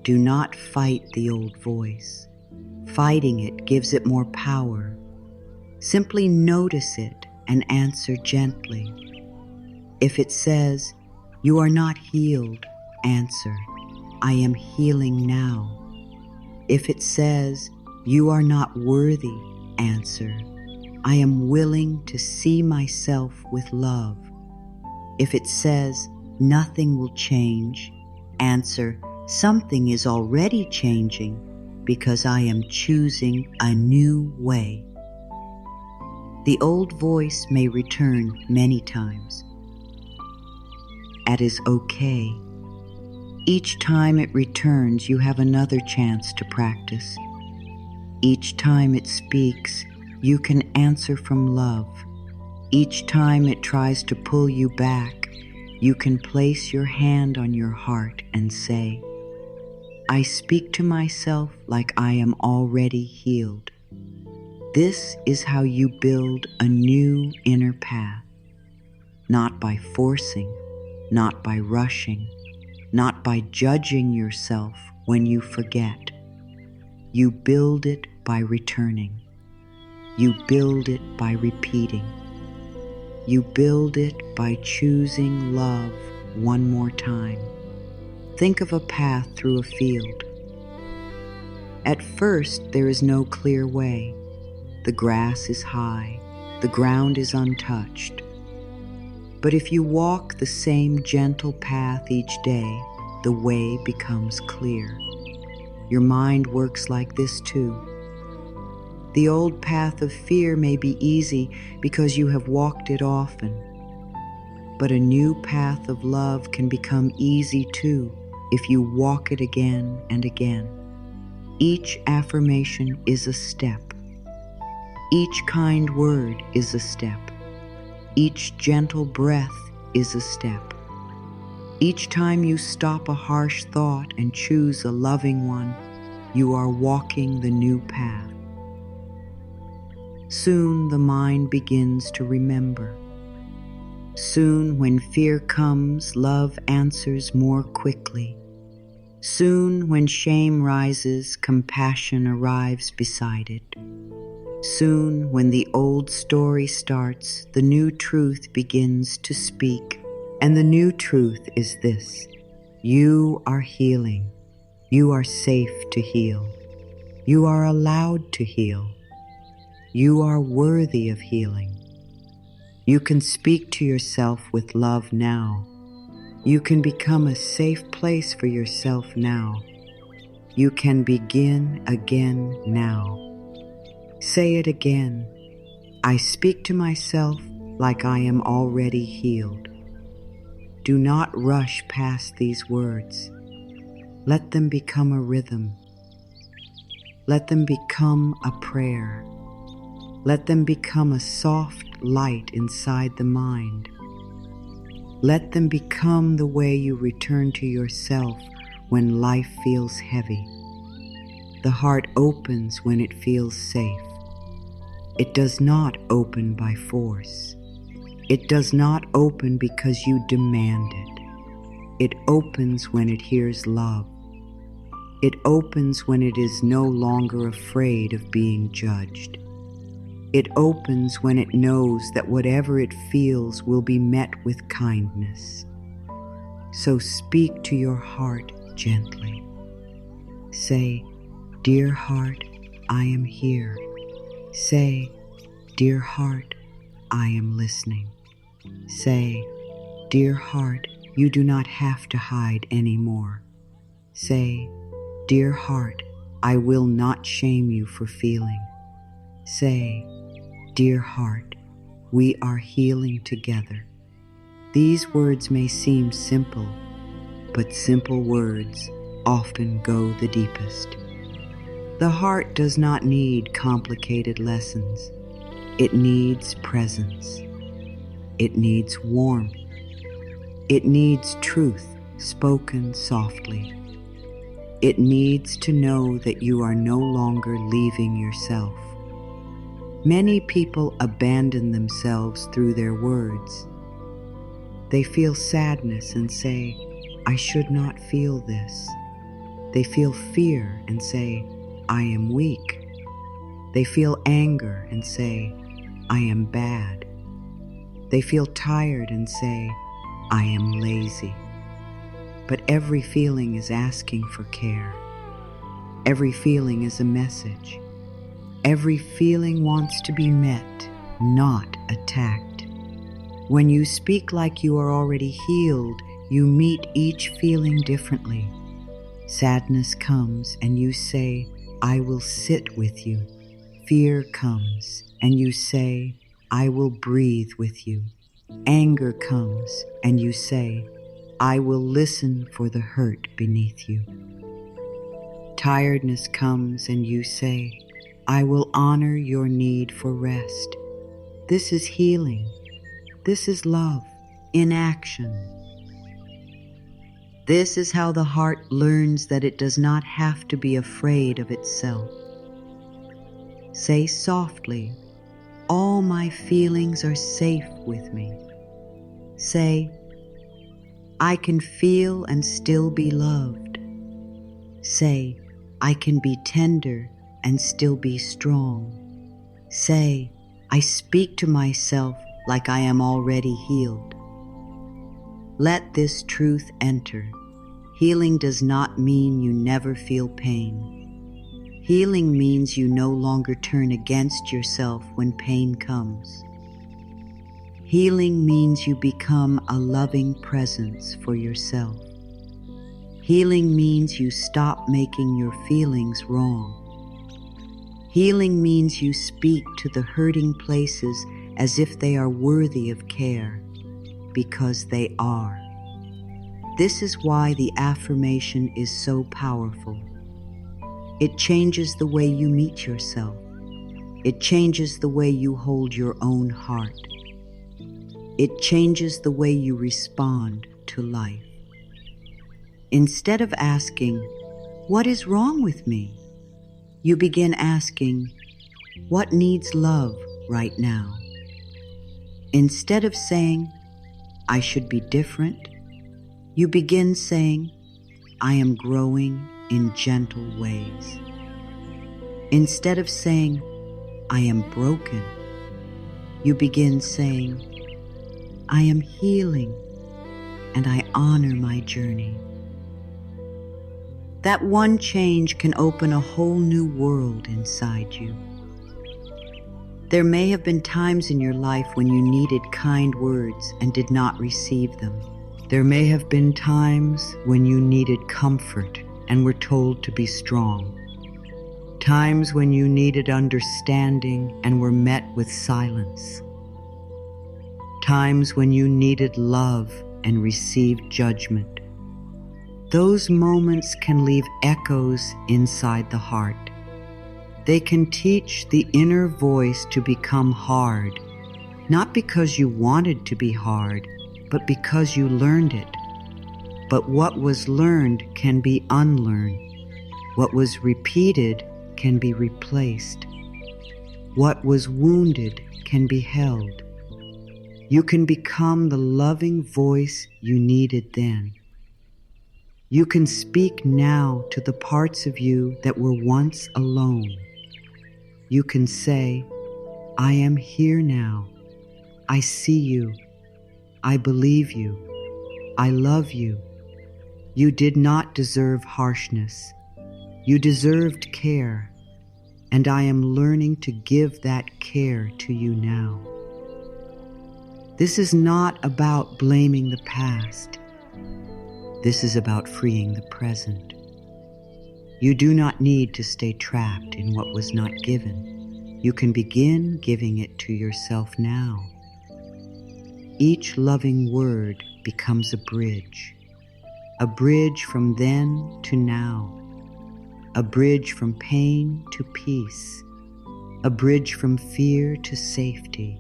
Do not fight the old voice. Fighting it gives it more power. Simply notice it and answer gently. If it says, you are not healed, answer, I am healing now. If it says, you are not worthy, answer, I am willing to see myself with love. If it says, nothing will change, answer, something is already changing because I am choosing a new way. The old voice may return many times. That is okay. Each time it returns, you have another chance to practice. Each time it speaks, you can answer from love. Each time it tries to pull you back, you can place your hand on your heart and say, I speak to myself like I am already healed. This is how you build a new inner path, not by forcing, not by rushing, not by judging yourself when you forget. You build it by returning. You build it by repeating. You build it by choosing love one more time. Think of a path through a field. At first, there is no clear way. The grass is high. The ground is untouched. But if you walk the same gentle path each day, the way becomes clear. Your mind works like this too. The old path of fear may be easy because you have walked it often. But a new path of love can become easy too if you walk it again and again. Each affirmation is a step. Each kind word is a step. Each gentle breath is a step. Each time you stop a harsh thought and choose a loving one, you are walking the new path. Soon the mind begins to remember. Soon when fear comes, love answers more quickly. Soon when shame rises, compassion arrives beside it. Soon when the old story starts, the new truth begins to speak. And the new truth is this: you are healing. You are safe to heal. You are allowed to heal. You are worthy of healing. You can speak to yourself with love now. You can become a safe place for yourself now. You can begin again now. Say it again. I speak to myself like I am already healed. Do not rush past these words. Let them become a rhythm. Let them become a prayer. Let them become a soft light inside the mind. Let them become the way you return to yourself when life feels heavy. The heart opens when it feels safe. It does not open by force. It does not open because you demand it. It opens when it hears love. It opens when it is no longer afraid of being judged. It opens when it knows that whatever it feels will be met with kindness. So speak to your heart gently. Say, "Dear heart, I am here." Say, "Dear heart, I am listening." Say, "Dear heart, you do not have to hide anymore." Say, "Dear heart, I will not shame you for feeling." Say, "Dear heart, we are healing together." These words may seem simple, but simple words often go the deepest. The heart does not need complicated lessons. It needs presence. It needs warmth. It needs truth spoken softly. It needs to know that you are no longer leaving yourself. Many people abandon themselves through their words. They feel sadness and say, "I should not feel this." They feel fear and say, "I am weak." They feel anger and say, "I am bad." They feel tired and say, "I am lazy." But every feeling is asking for care. Every feeling is a message. Every feeling wants to be met, not attacked. When you speak like you are already healed, you meet each feeling differently. Sadness comes and you say, "I will sit with you." Fear comes and you say, "I will breathe with you." Anger comes and you say, "I will listen for the hurt beneath you." Tiredness comes and you say, "I will honor your need for rest." This is healing. This is love in action. This is how the heart learns that it does not have to be afraid of itself. Say softly, "All my feelings are safe with me." Say, "I can feel and still be loved." Say, I can be tender and still be strong. Say, I speak to myself like I am already healed. Let this truth enter. Healing does not mean you never feel pain. Healing means you no longer turn against yourself when pain comes. Healing means you become a loving presence for yourself. Healing means you stop making your feelings wrong. Healing means you speak to the hurting places as if they are worthy of care, because they are. This is why the affirmation is so powerful. It changes the way you meet yourself. It changes the way you hold your own heart. It changes the way you respond to life. Instead of asking, "What is wrong with me?" you begin asking, "What needs love right now?" Instead of saying, "I should be different," you begin saying, "I am growing in gentle ways." Instead of saying, "I am broken," you begin saying, "I am healing and I honor my journey." That one change can open a whole new world inside you. There may have been times in your life when you needed kind words and did not receive them. There may have been times when you needed comfort and were told to be strong. Times when you needed understanding and were met with silence. Times when you needed love and received judgment. Those moments can leave echoes inside the heart. They can teach the inner voice to become hard, not because you wanted to be hard, but because you learned it. But what was learned can be unlearned. What was repeated can be replaced. What was wounded can be held. You can become the loving voice you needed then. You can speak now to the parts of you that were once alone. You can say, "I am here now. I see you. I believe you. I love you. You did not deserve harshness. You deserved care, and I am learning to give that care to you now." This is not about blaming the past. This is about freeing the present. You do not need to stay trapped in what was not given. You can begin giving it to yourself now. Each loving word becomes a bridge from then to now, a bridge from pain to peace, a bridge from fear to safety,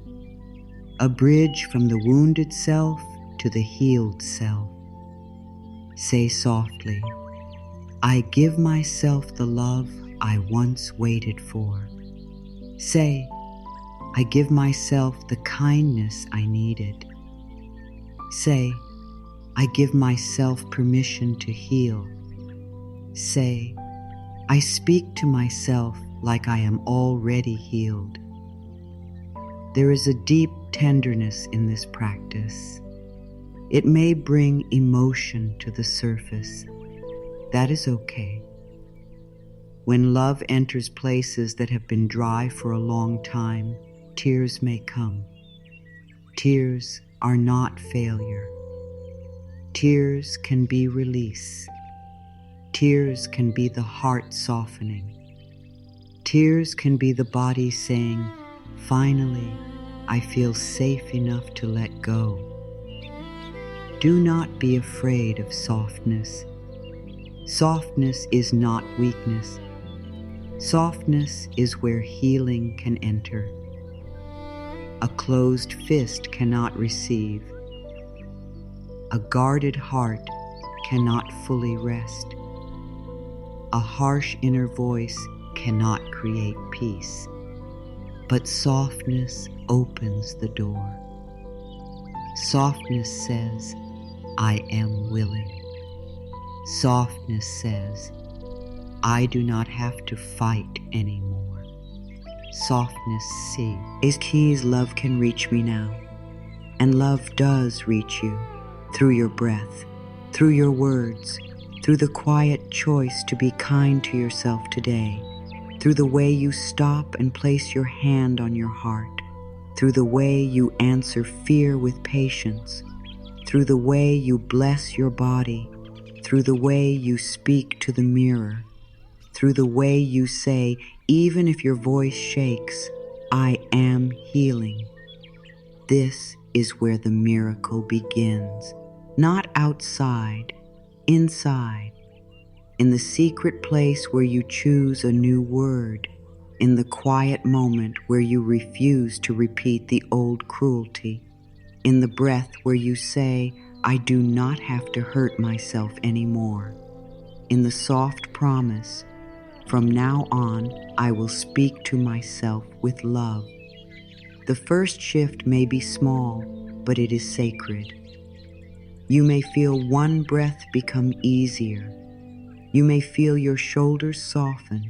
a bridge from the wounded self to the healed self. Say softly, "I give myself the love I once waited for." Say, "I give myself the kindness I needed." Say, "I give myself permission to heal." Say, "I speak to myself like I am already healed." There is a deep tenderness in this practice. It may bring emotion to the surface. That is okay. When love enters places that have been dry for a long time, tears may come. Tears are not failure. Tears can be release. Tears can be the heart softening. Tears can be the body saying, "Finally, I feel safe enough to let go." Do not be afraid of softness. Softness is not weakness. Softness is where healing can enter. A closed fist cannot receive. A guarded heart cannot fully rest. A harsh inner voice cannot create peace. But softness opens the door. Softness says, "I am willing." Softness says, I do not have to fight anymore. Softness C. Is keys love can reach me now. And love does reach you through your breath, through your words, through the quiet choice to be kind to yourself today, through the way you stop and place your hand on your heart, through the way you answer fear with patience, through the way you bless your body, through the way you speak to the mirror, through the way you say, even if your voice shakes, I am healing. This is where the miracle begins, not outside, inside, in the secret place where you choose a new word, in the quiet moment where you refuse to repeat the old cruelty, in the breath where you say, I do not have to hurt myself anymore, in the soft promise, from now on I will speak to myself with love. The first shift may be small, but it is sacred. You may feel one breath become easier. You may feel your shoulders soften.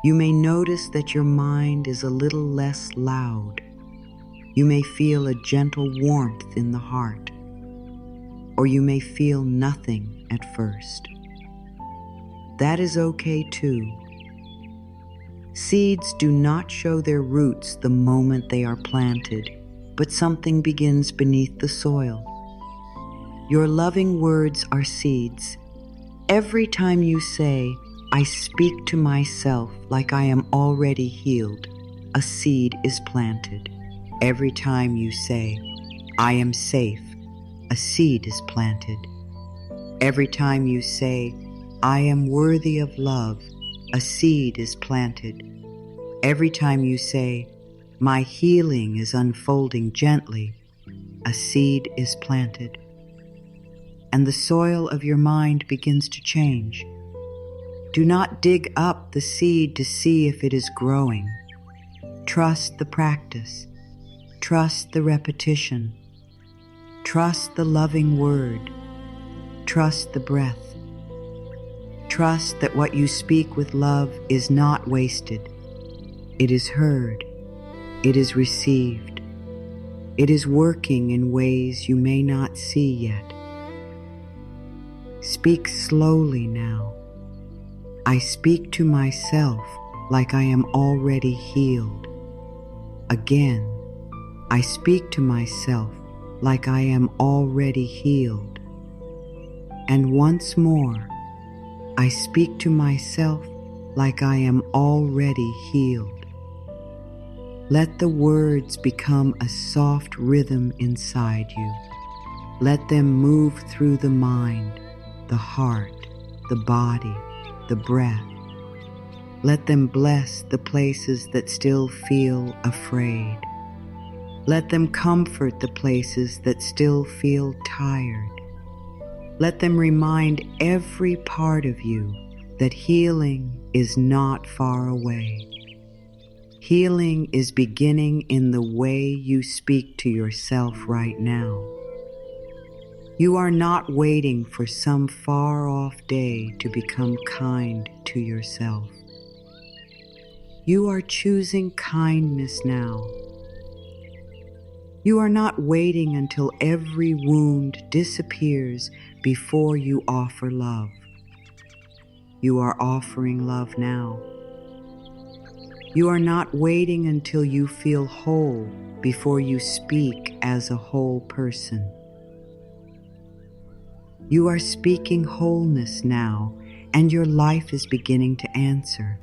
You may notice that your mind is a little less loud. You may feel a gentle warmth in the heart. Or you may feel nothing at first. That is okay too. Seeds do not show their roots the moment they are planted, but something begins beneath the soil. Your loving words are seeds. Every time you say, I speak to myself like I am already healed, a seed is planted. Every time you say, I am safe, a seed is planted. Every time you say, I am worthy of love, a seed is planted. Every time you say, my healing is unfolding gently, a seed is planted. And the soil of your mind begins to change. Do not dig up the seed to see if it is growing. Trust the practice. Trust the repetition. Trust the loving word. Trust the breath. Trust that what you speak with love is not wasted. It is heard. It is received. It is working in ways you may not see yet. Speak slowly now. I speak to myself like I am already healed. Again, I speak to myself like I am already healed. And once more, I speak to myself like I am already healed. Let the words become a soft rhythm inside you. Let them move through the mind, the heart, the body, the breath. Let them bless the places that still feel afraid. Let them comfort the places that still feel tired. Let them remind every part of you that healing is not far away. Healing is beginning in the way you speak to yourself right now. You are not waiting for some far-off day to become kind to yourself. You are choosing kindness now. You are not waiting until every wound disappears before you offer love. You are offering love now. You are not waiting until you feel whole before you speak as a whole person. You are speaking wholeness now, and your life is beginning to answer.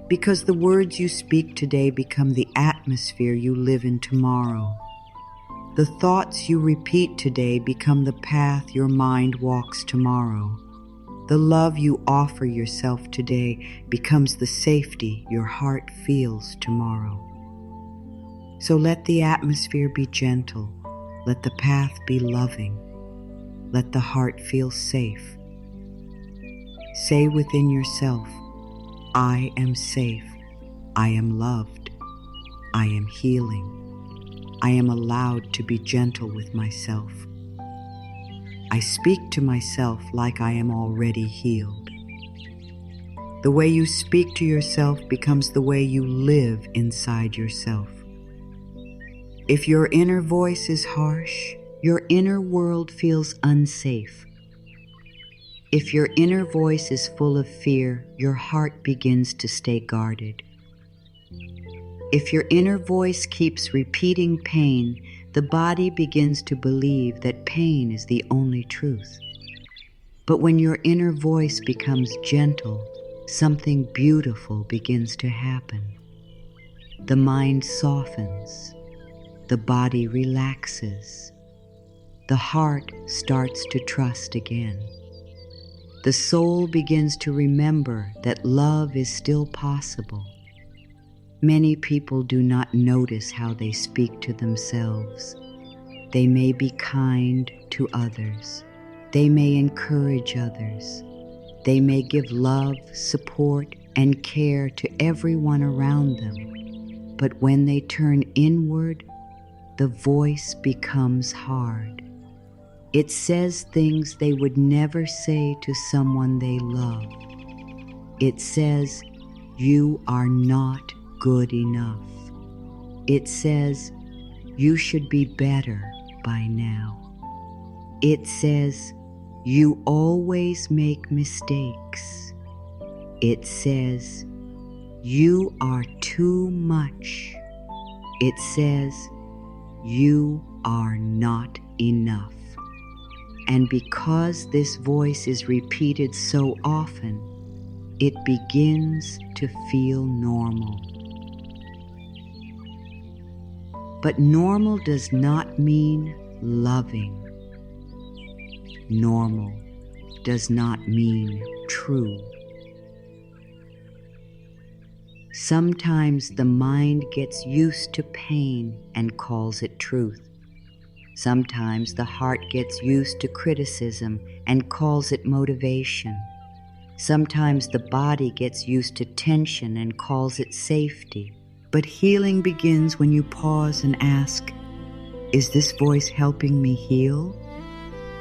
Because the words you speak today become the atmosphere you live in tomorrow. The thoughts you repeat today become the path your mind walks tomorrow. The love you offer yourself today becomes the safety your heart feels tomorrow. So let the atmosphere be gentle. Let the path be loving. Let the heart feel safe. Say within yourself, I am safe. I am loved. I am healing. I am allowed to be gentle with myself. I speak to myself like I am already healed. The way you speak to yourself becomes the way you live inside yourself. If your inner voice is harsh, your inner world feels unsafe. If your inner voice is full of fear, your heart begins to stay guarded. If your inner voice keeps repeating pain, the body begins to believe that pain is the only truth. But when your inner voice becomes gentle, something beautiful begins to happen. The mind softens, the body relaxes, the heart starts to trust again. The soul begins to remember that love is still possible. Many people do not notice how they speak to themselves. They may be kind to others. They may encourage others. They may give love, support, and care to everyone around them. But when they turn inward, the voice becomes hard. It says things they would never say to someone they love. It says, "You are not good enough." It says, "You should be better by now." It says, "You always make mistakes." It says, "You are too much." It says, "You are not enough." And because this voice is repeated so often, it begins to feel normal. But normal does not mean loving. Normal does not mean true. Sometimes the mind gets used to pain and calls it truth. Sometimes the heart gets used to criticism and calls it motivation. Sometimes the body gets used to tension and calls it safety. But healing begins when you pause and ask, is this voice helping me heal,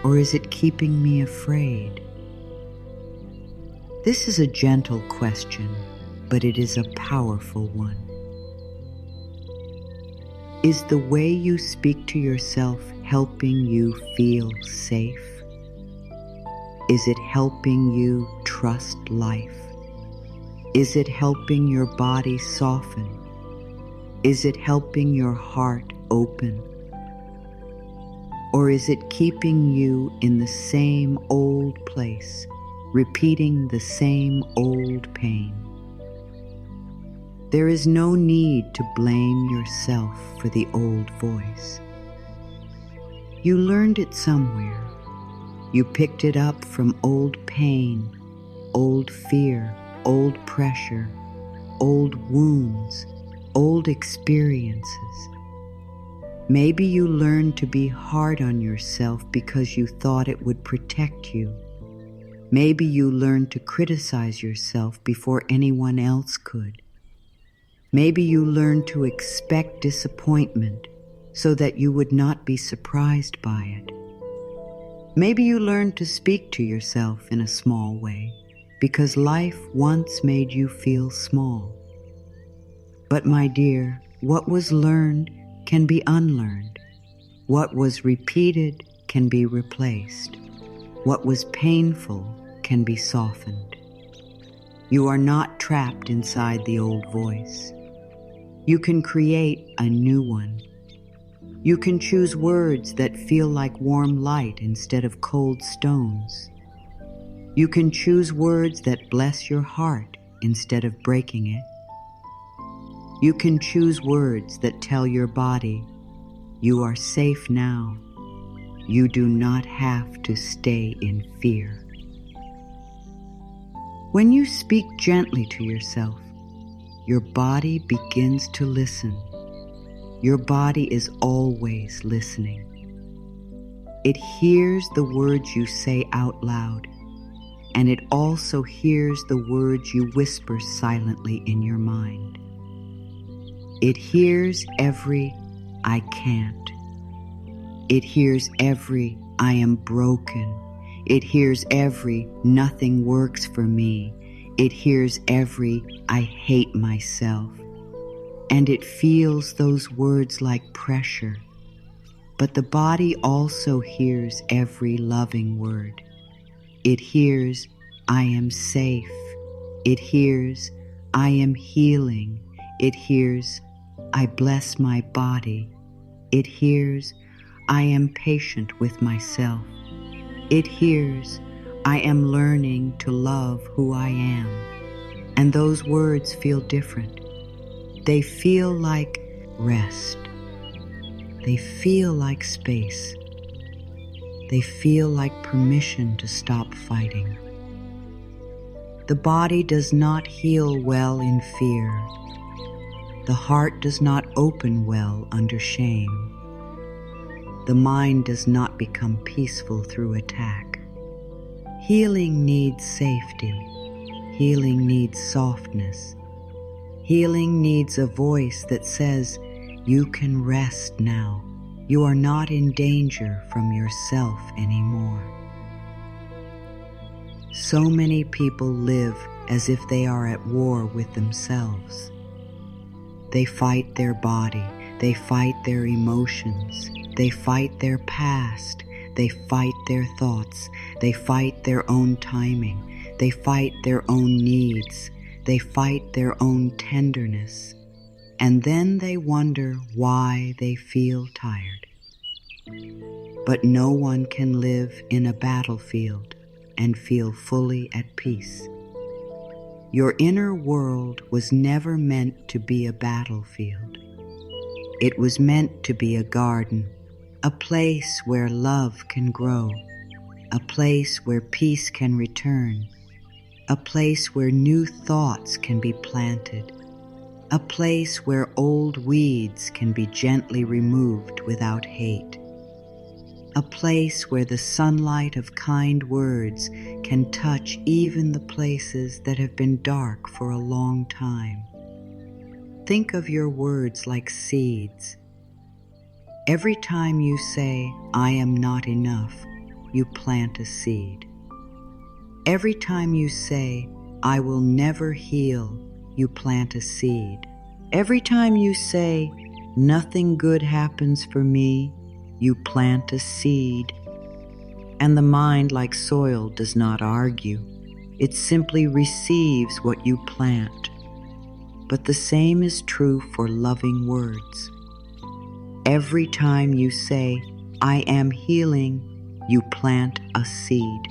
or is it keeping me afraid? This is a gentle question, but it is a powerful one. Is the way you speak to yourself helping you feel safe? Is it helping you trust life? Is it helping your body soften? Is it helping your heart open? Or is it keeping you in the same old place, repeating the same old pain? There is no need to blame yourself for the old voice. You learned it somewhere. You picked it up from old pain, old fear, old pressure, old wounds, old experiences. Maybe you learned to be hard on yourself because you thought it would protect you. Maybe you learned to criticize yourself before anyone else could. Maybe you learned to expect disappointment so that you would not be surprised by it. Maybe you learned to speak to yourself in a small way because life once made you feel small. But my dear, what was learned can be unlearned. What was repeated can be replaced. What was painful can be softened. You are not trapped inside the old voice. You can create a new one. You can choose words that feel like warm light instead of cold stones. You can choose words that bless your heart instead of breaking it. You can choose words that tell your body, you are safe now. You do not have to stay in fear. When you speak gently to yourself, your body begins to listen. Your body is always listening. It hears the words you say out loud, and it also hears the words you whisper silently in your mind. It hears every "I can't." It hears every "I am broken." It hears every "nothing works for me." It hears every "I hate myself," and it feels those words like pressure. But the body also hears every loving word. It hears, "I am safe." It hears, "I am healing." It hears, "I bless my body." It hears, "I am patient with myself." It hears, "I am learning to love who I am." And those words feel different. They feel like rest. They feel like space. They feel like permission to stop fighting. The body does not heal well in fear. The heart does not open well under shame. The mind does not become peaceful through attack. Healing needs safety. Healing needs softness. Healing needs a voice that says, "You can rest now. You are not in danger from yourself anymore." So many people live as if they are at war with themselves. They fight their body. They fight their emotions. They fight their past. They fight their thoughts. They fight their own timing. They fight their own needs. They fight their own tenderness. And then they wonder why they feel tired. But no one can live in a battlefield and feel fully at peace. Your inner world was never meant to be a battlefield. It was meant to be a garden, a place where love can grow, a place where peace can return, a place where new thoughts can be planted, a place where old weeds can be gently removed without hate, a place where the sunlight of kind words can touch even the places that have been dark for a long time. Think of your words like seeds. Every time you say, "I am not enough," you plant a seed. Every time you say, "I will never heal," you plant a seed. Every time you say, "Nothing good happens for me," you plant a seed. And the mind, like soil, does not argue. It simply receives what you plant. But the same is true for loving words. Every time you say, "I am healing," you plant a seed.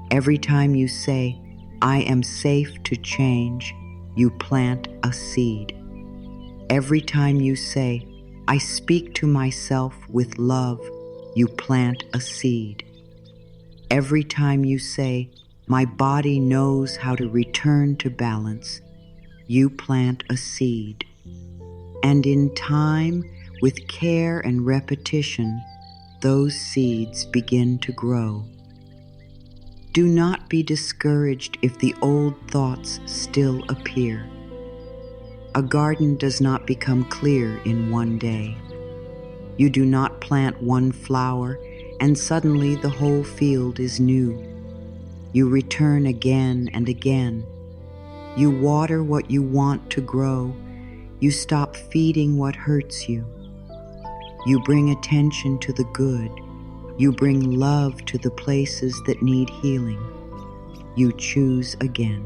Every time you say, "I am safe to change," you plant a seed. Every time you say, "I speak to myself with love," you plant a seed. Every time you say, "My body knows how to return to balance," you plant a seed. And in time, with care and repetition, those seeds begin to grow. Do not be discouraged if the old thoughts still appear. A garden does not become clear in one day. You do not plant one flower and suddenly the whole field is new. You return again and again. You water what you want to grow. You stop feeding what hurts you. You bring attention to the good. You bring love to the places that need healing. You choose again.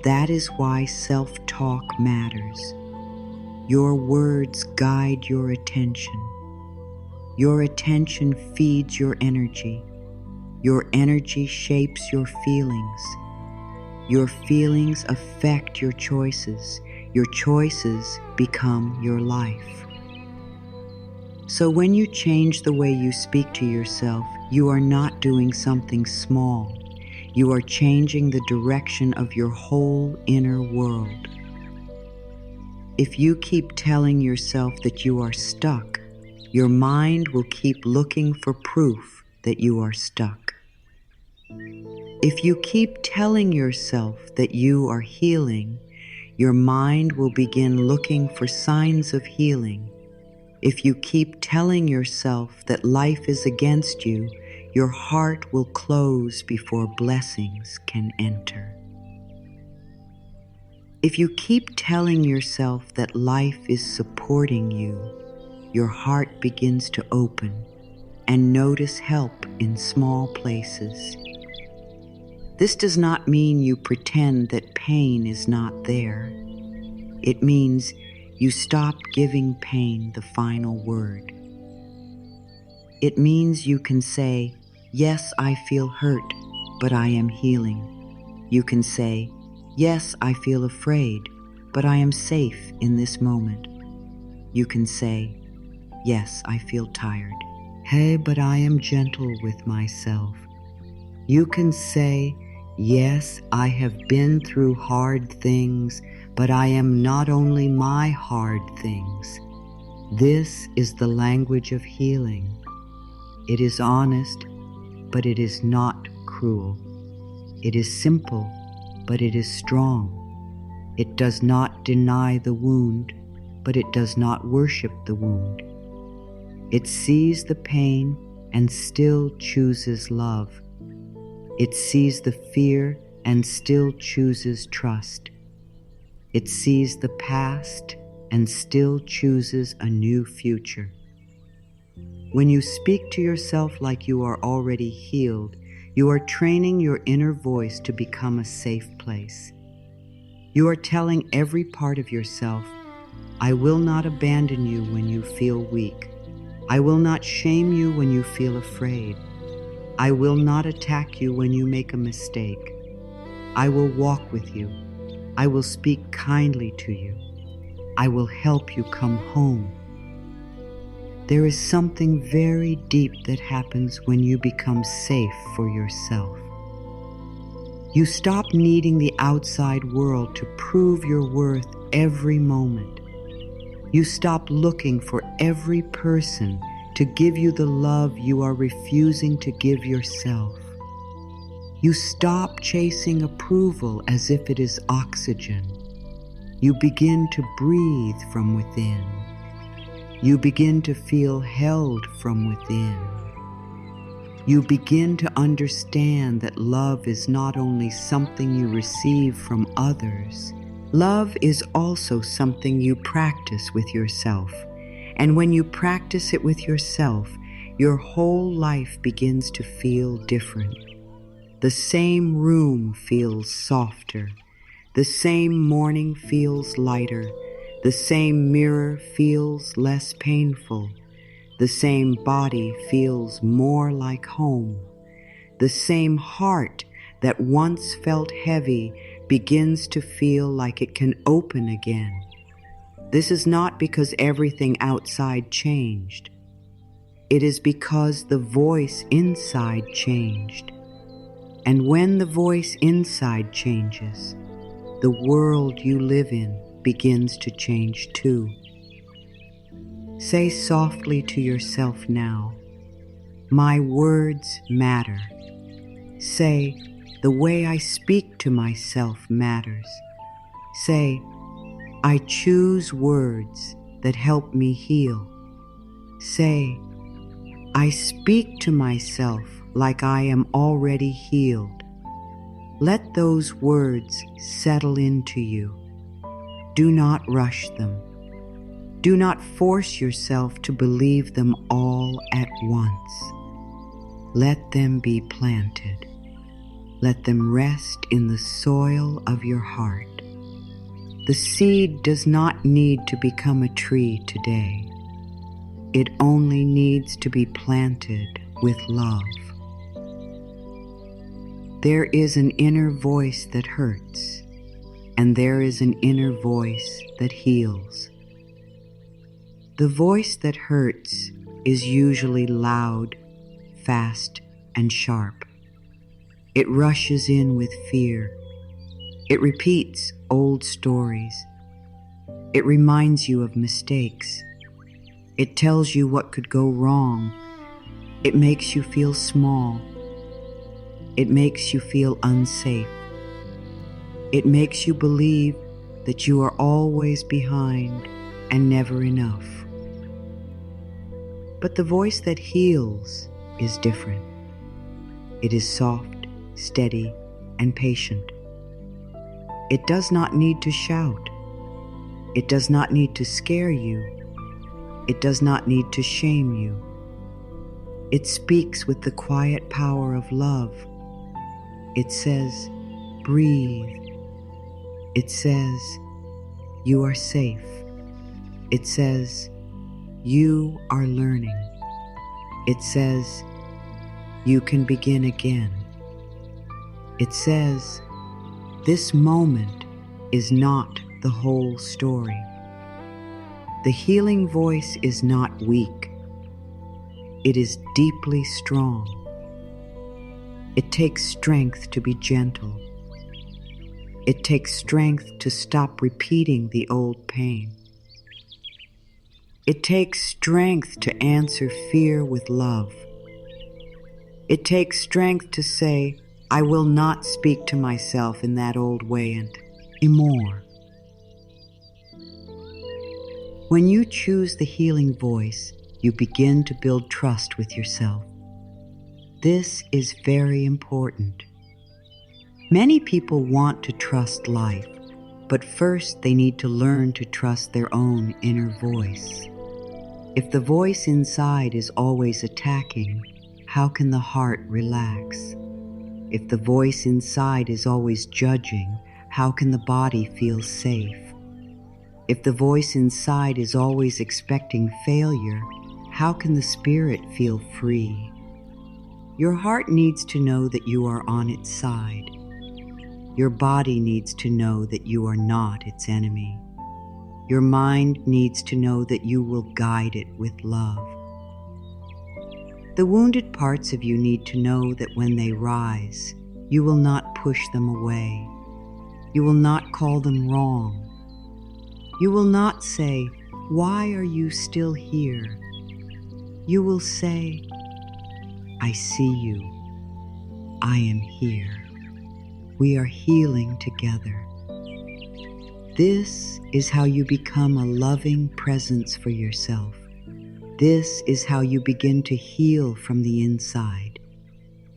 That is why self-talk matters. Your words guide your attention. Your attention feeds your energy. Your energy shapes your feelings. Your feelings affect your choices. Your choices become your life. So when you change the way you speak to yourself, you are not doing something small. You are changing the direction of your whole inner world. If you keep telling yourself that you are stuck, your mind will keep looking for proof that you are stuck. If you keep telling yourself that you are healing, your mind will begin looking for signs of healing. If you keep telling yourself that life is against you, your heart will close before blessings can enter. If you keep telling yourself that life is supporting you, your heart begins to open and notice help in small places. This does not mean you pretend that pain is not there. It means you stop giving pain the final word. It means you can say, "Yes, I feel hurt, but I am healing." You can say, "Yes, I feel afraid, but I am safe in this moment." You can say, "Yes, I feel tired. Hey, but I am gentle with myself." You can say, "Yes, I have been through hard things, but I am not only my hard things." This is the language of healing. It is honest, but it is not cruel. It is simple, but it is strong. It does not deny the wound, but it does not worship the wound. It sees the pain and still chooses love. It sees the fear and still chooses trust. It sees the past and still chooses a new future. When you speak to yourself like you are already healed, you are training your inner voice to become a safe place. You are telling every part of yourself, "I will not abandon you when you feel weak. I will not shame you when you feel afraid. I will not attack you when you make a mistake. I will walk with you. I will speak kindly to you. I will help you come home." There is something very deep that happens when you become safe for yourself. You stop needing the outside world to prove your worth every moment. You stop looking for every person to give you the love you are refusing to give yourself. You stop chasing approval as if it is oxygen. You begin to breathe from within. You begin to feel held from within. You begin to understand that love is not only something you receive from others. Love is also something you practice with yourself. And when you practice it with yourself, your whole life begins to feel different. The same room feels softer. The same morning feels lighter. The same mirror feels less painful. The same body feels more like home. The same heart that once felt heavy begins to feel like it can open again. This is not because everything outside changed. It is because the voice inside changed. And when the voice inside changes, the world you live in begins to change too. Say softly to yourself now, "My words matter." Say, "The way I speak to myself matters." Say, "I choose words that help me heal." Say, "I speak to myself like I am already healed." Let those words settle into you. Do not rush them. Do not force yourself to believe them all at once. Let them be planted. Let them rest in the soil of your heart. The seed does not need to become a tree today. It only needs to be planted with love. There is an inner voice that hurts, and there is an inner voice that heals. The voice that hurts is usually loud, fast, and sharp. It rushes in with fear. It repeats old stories. It reminds you of mistakes. It tells you what could go wrong. It makes you feel small. It makes you feel unsafe. It makes you believe that you are always behind and never enough. But the voice that heals is different. It is soft, steady, and patient. It does not need to shout. It does not need to scare you. It does not need to shame you. It speaks with the quiet power of love. It says, breathe. It says, you are safe. It says, you are learning. It says, you can begin again. It says, this moment is not the whole story. The healing voice is not weak. It is deeply strong. It takes strength to be gentle. It takes strength to stop repeating the old pain. It takes strength to answer fear with love. It takes strength to say, I will not speak to myself in that old way anymore. When you choose the healing voice, you begin to build trust with yourself. This is very important. Many people want to trust life, but first they need to learn to trust their own inner voice. If the voice inside is always attacking, how can the heart relax? If the voice inside is always judging, how can the body feel safe? If the voice inside is always expecting failure, how can the spirit feel free? Your heart needs to know that you are on its side. Your body needs to know that you are not its enemy. Your mind needs to know that you will guide it with love. The wounded parts of you need to know that when they rise, you will not push them away. You will not call them wrong. You will not say, why are you still here? You will say, I see you. I am here. We are healing together. This is how you become a loving presence for yourself. This is how you begin to heal from the inside.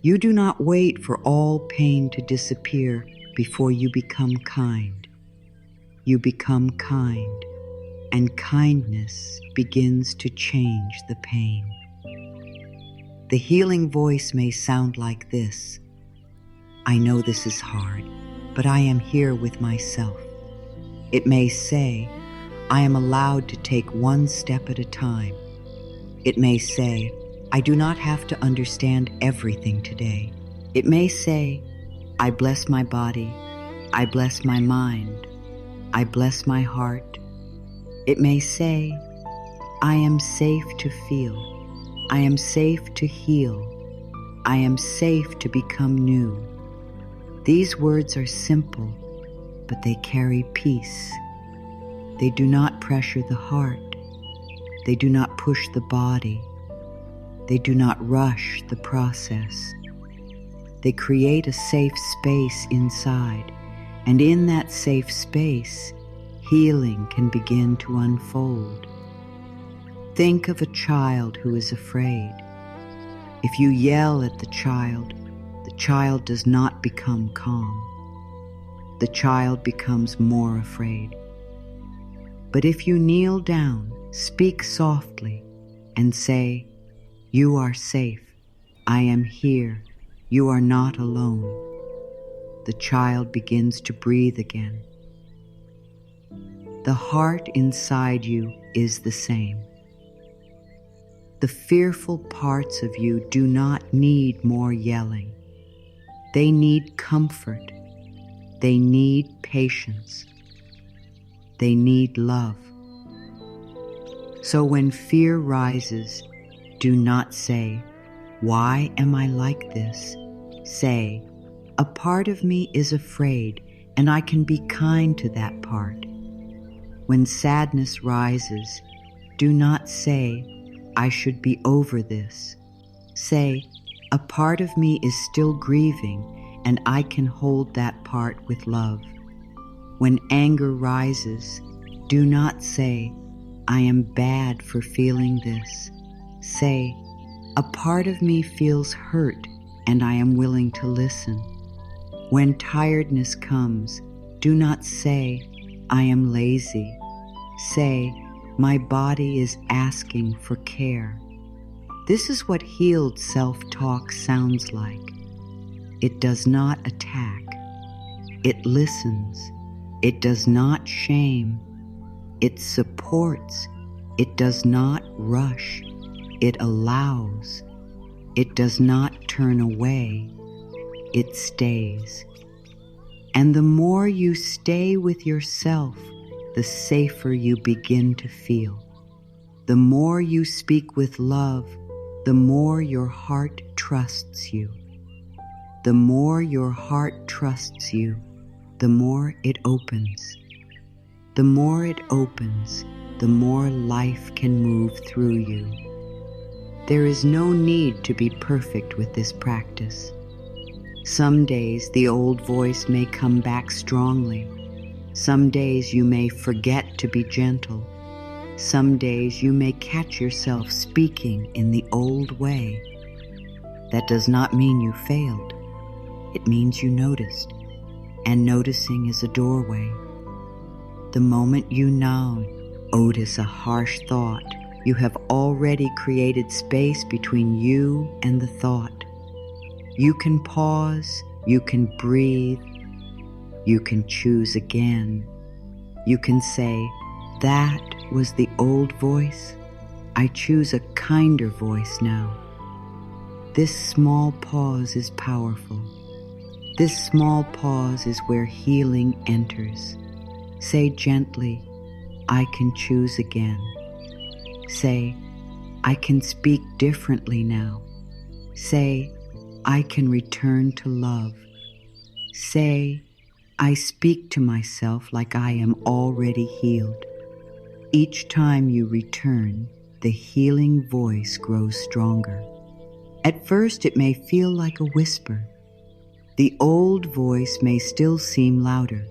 You do not wait for all pain to disappear before you become kind. You become kind, and kindness begins to change the pain. The healing voice may sound like this. I know this is hard, but I am here with myself. It may say, I am allowed to take one step at a time. It may say, I do not have to understand everything today. It may say, I bless my body. I bless my mind. I bless my heart. It may say, I am safe to feel. I am safe to heal. I am safe to become new. These words are simple, but they carry peace. They do not pressure the heart. They do not push the body. They do not rush the process. They create a safe space inside, and in that safe space, healing can begin to unfold. Think of a child who is afraid. If you yell at the child does not become calm. The child becomes more afraid. But if you kneel down, speak softly, and say, you are safe. I am here. You are not alone. The child begins to breathe again. The heart inside you is the same. The fearful parts of you do not need more yelling. They need comfort. They need patience. They need love. So when fear rises, do not say, why am I like this? Say, a part of me is afraid, and I can be kind to that part. When sadness rises, do not say, I should be over this. Say, a part of me is still grieving, and I can hold that part with love. When anger rises, do not say, I am bad for feeling this. Say, a part of me feels hurt, and I am willing to listen. When tiredness comes, do not say, I am lazy. Say, my body is asking for care. This is what healed self-talk sounds like. It does not attack. It listens. It does not shame. It supports. It does not rush. It allows. It does not turn away. It stays. And the more you stay with yourself, the safer you begin to feel. The more you speak with love, the more your heart trusts you. The more your heart trusts you, the more it opens. The more it opens, the more life can move through you. There is no need to be perfect with this practice. Some days the old voice may come back strongly. Some days you may forget to be gentle. Some days you may catch yourself speaking in the old way. That does not mean you failed. It means you noticed, and noticing is a doorway. The moment you now notice a harsh thought, you have already created space between you and the thought. You can pause, you can breathe, you can choose again. You can say, that was the old voice. I choose a kinder voice now. This small pause is powerful. This small pause is where healing enters. Say gently, I can choose again. Say, I can speak differently now. Say, I can return to love. Say, I speak to myself like I am already healed. Each time you return, the healing voice grows stronger. At first, it may feel like a whisper. The old voice may still seem louder,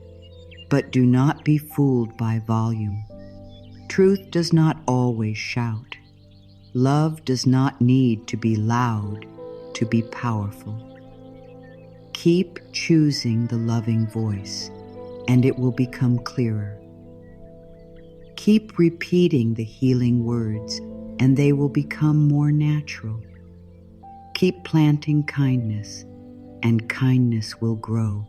but do not be fooled by volume. Truth does not always shout. Love does not need to be loud to be powerful. Keep choosing the loving voice, and it will become clearer. Keep repeating the healing words, and they will become more natural. Keep planting kindness, and kindness will grow.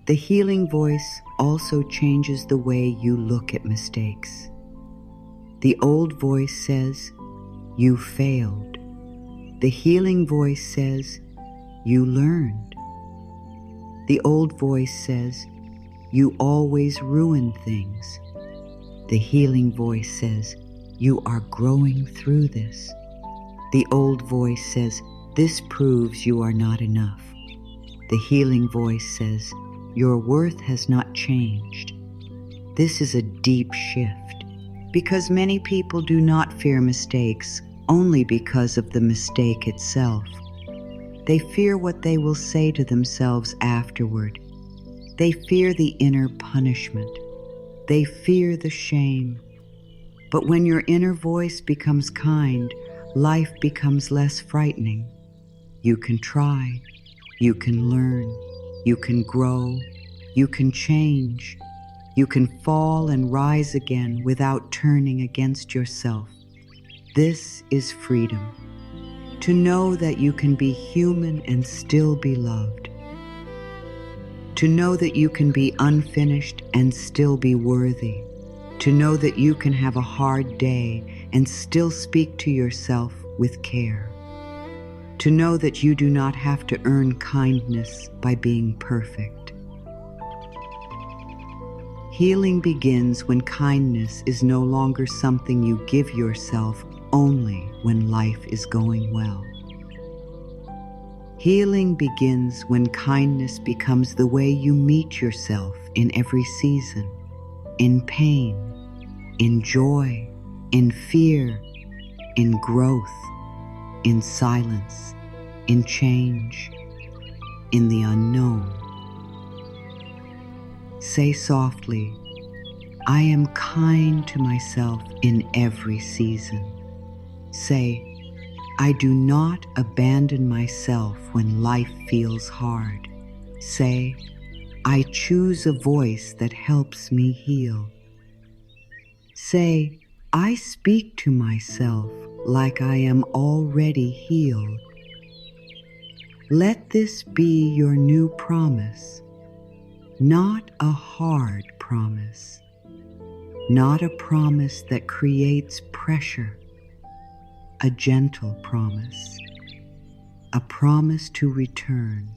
The healing voice also changes the way you look at mistakes. The old voice says, you failed. The healing voice says, you learned. The old voice says, you always ruin things. The healing voice says, you are growing through this. The old voice says, this proves you are not enough. The healing voice says, your worth has not changed. This is a deep shift, because many people do not fear mistakes only because of the mistake itself. They fear what they will say to themselves afterward. They fear the inner punishment. They fear the shame. But when your inner voice becomes kind, life becomes less frightening. You can try, you can learn, you can grow, you can change, you can fall and rise again without turning against yourself. This is freedom. To know that you can be human and still be loved. To know that you can be unfinished and still be worthy. To know that you can have a hard day and still speak to yourself with care. To know that you do not have to earn kindness by being perfect. Healing begins when kindness is no longer something you give yourself only when life is going well. Healing begins when kindness becomes the way you meet yourself in every season, in pain, in joy, in fear, in growth, in silence, in change, in the unknown. Say softly, I am kind to myself in every season. Say, I do not abandon myself when life feels hard. Say, I choose a voice that helps me heal. Say, I speak to myself like I am already healed. Let this be your new promise, not a hard promise, not a promise that creates pressure, a gentle promise, a promise to return,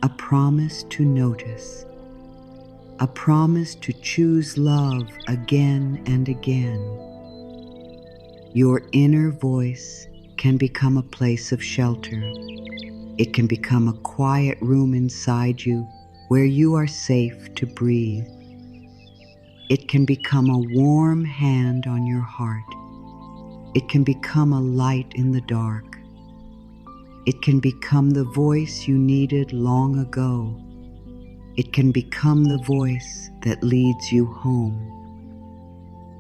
a promise to notice, a promise to choose love again and again. Your inner voice can become a place of shelter. It can become a quiet room inside you where you are safe to breathe. It can become a warm hand on your heart. It can become a light in the dark. It can become the voice you needed long ago. It can become the voice that leads you home.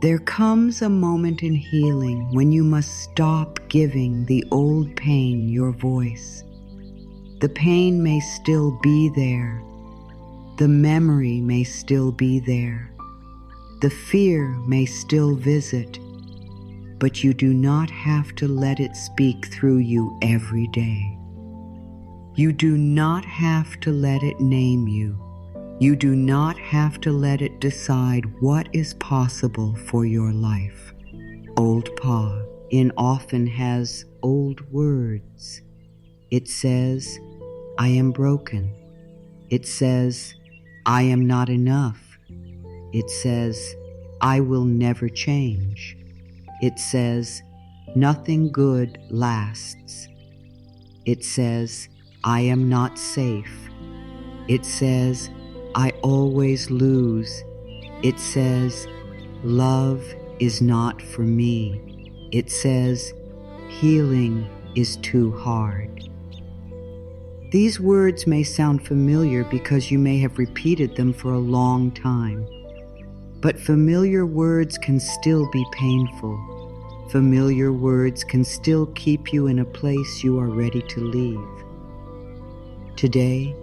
There comes a moment in healing when you must stop giving the old pain your voice. The pain may still be there. The memory may still be there. The fear may still visit, but you do not have to let it speak through you every day. You do not have to let it name you. You do not have to let it decide what is possible for your life. Old Pa often has old words. It says, I am broken. It says, I am not enough. It says, I will never change. It says, nothing good lasts. It says, I am not safe. It says, I always lose. It says, love is not for me. It says, healing is too hard. These words may sound familiar because you may have repeated them for a long time. But familiar words can still be painful. Familiar words can still keep you in a place you are ready to leave. Today,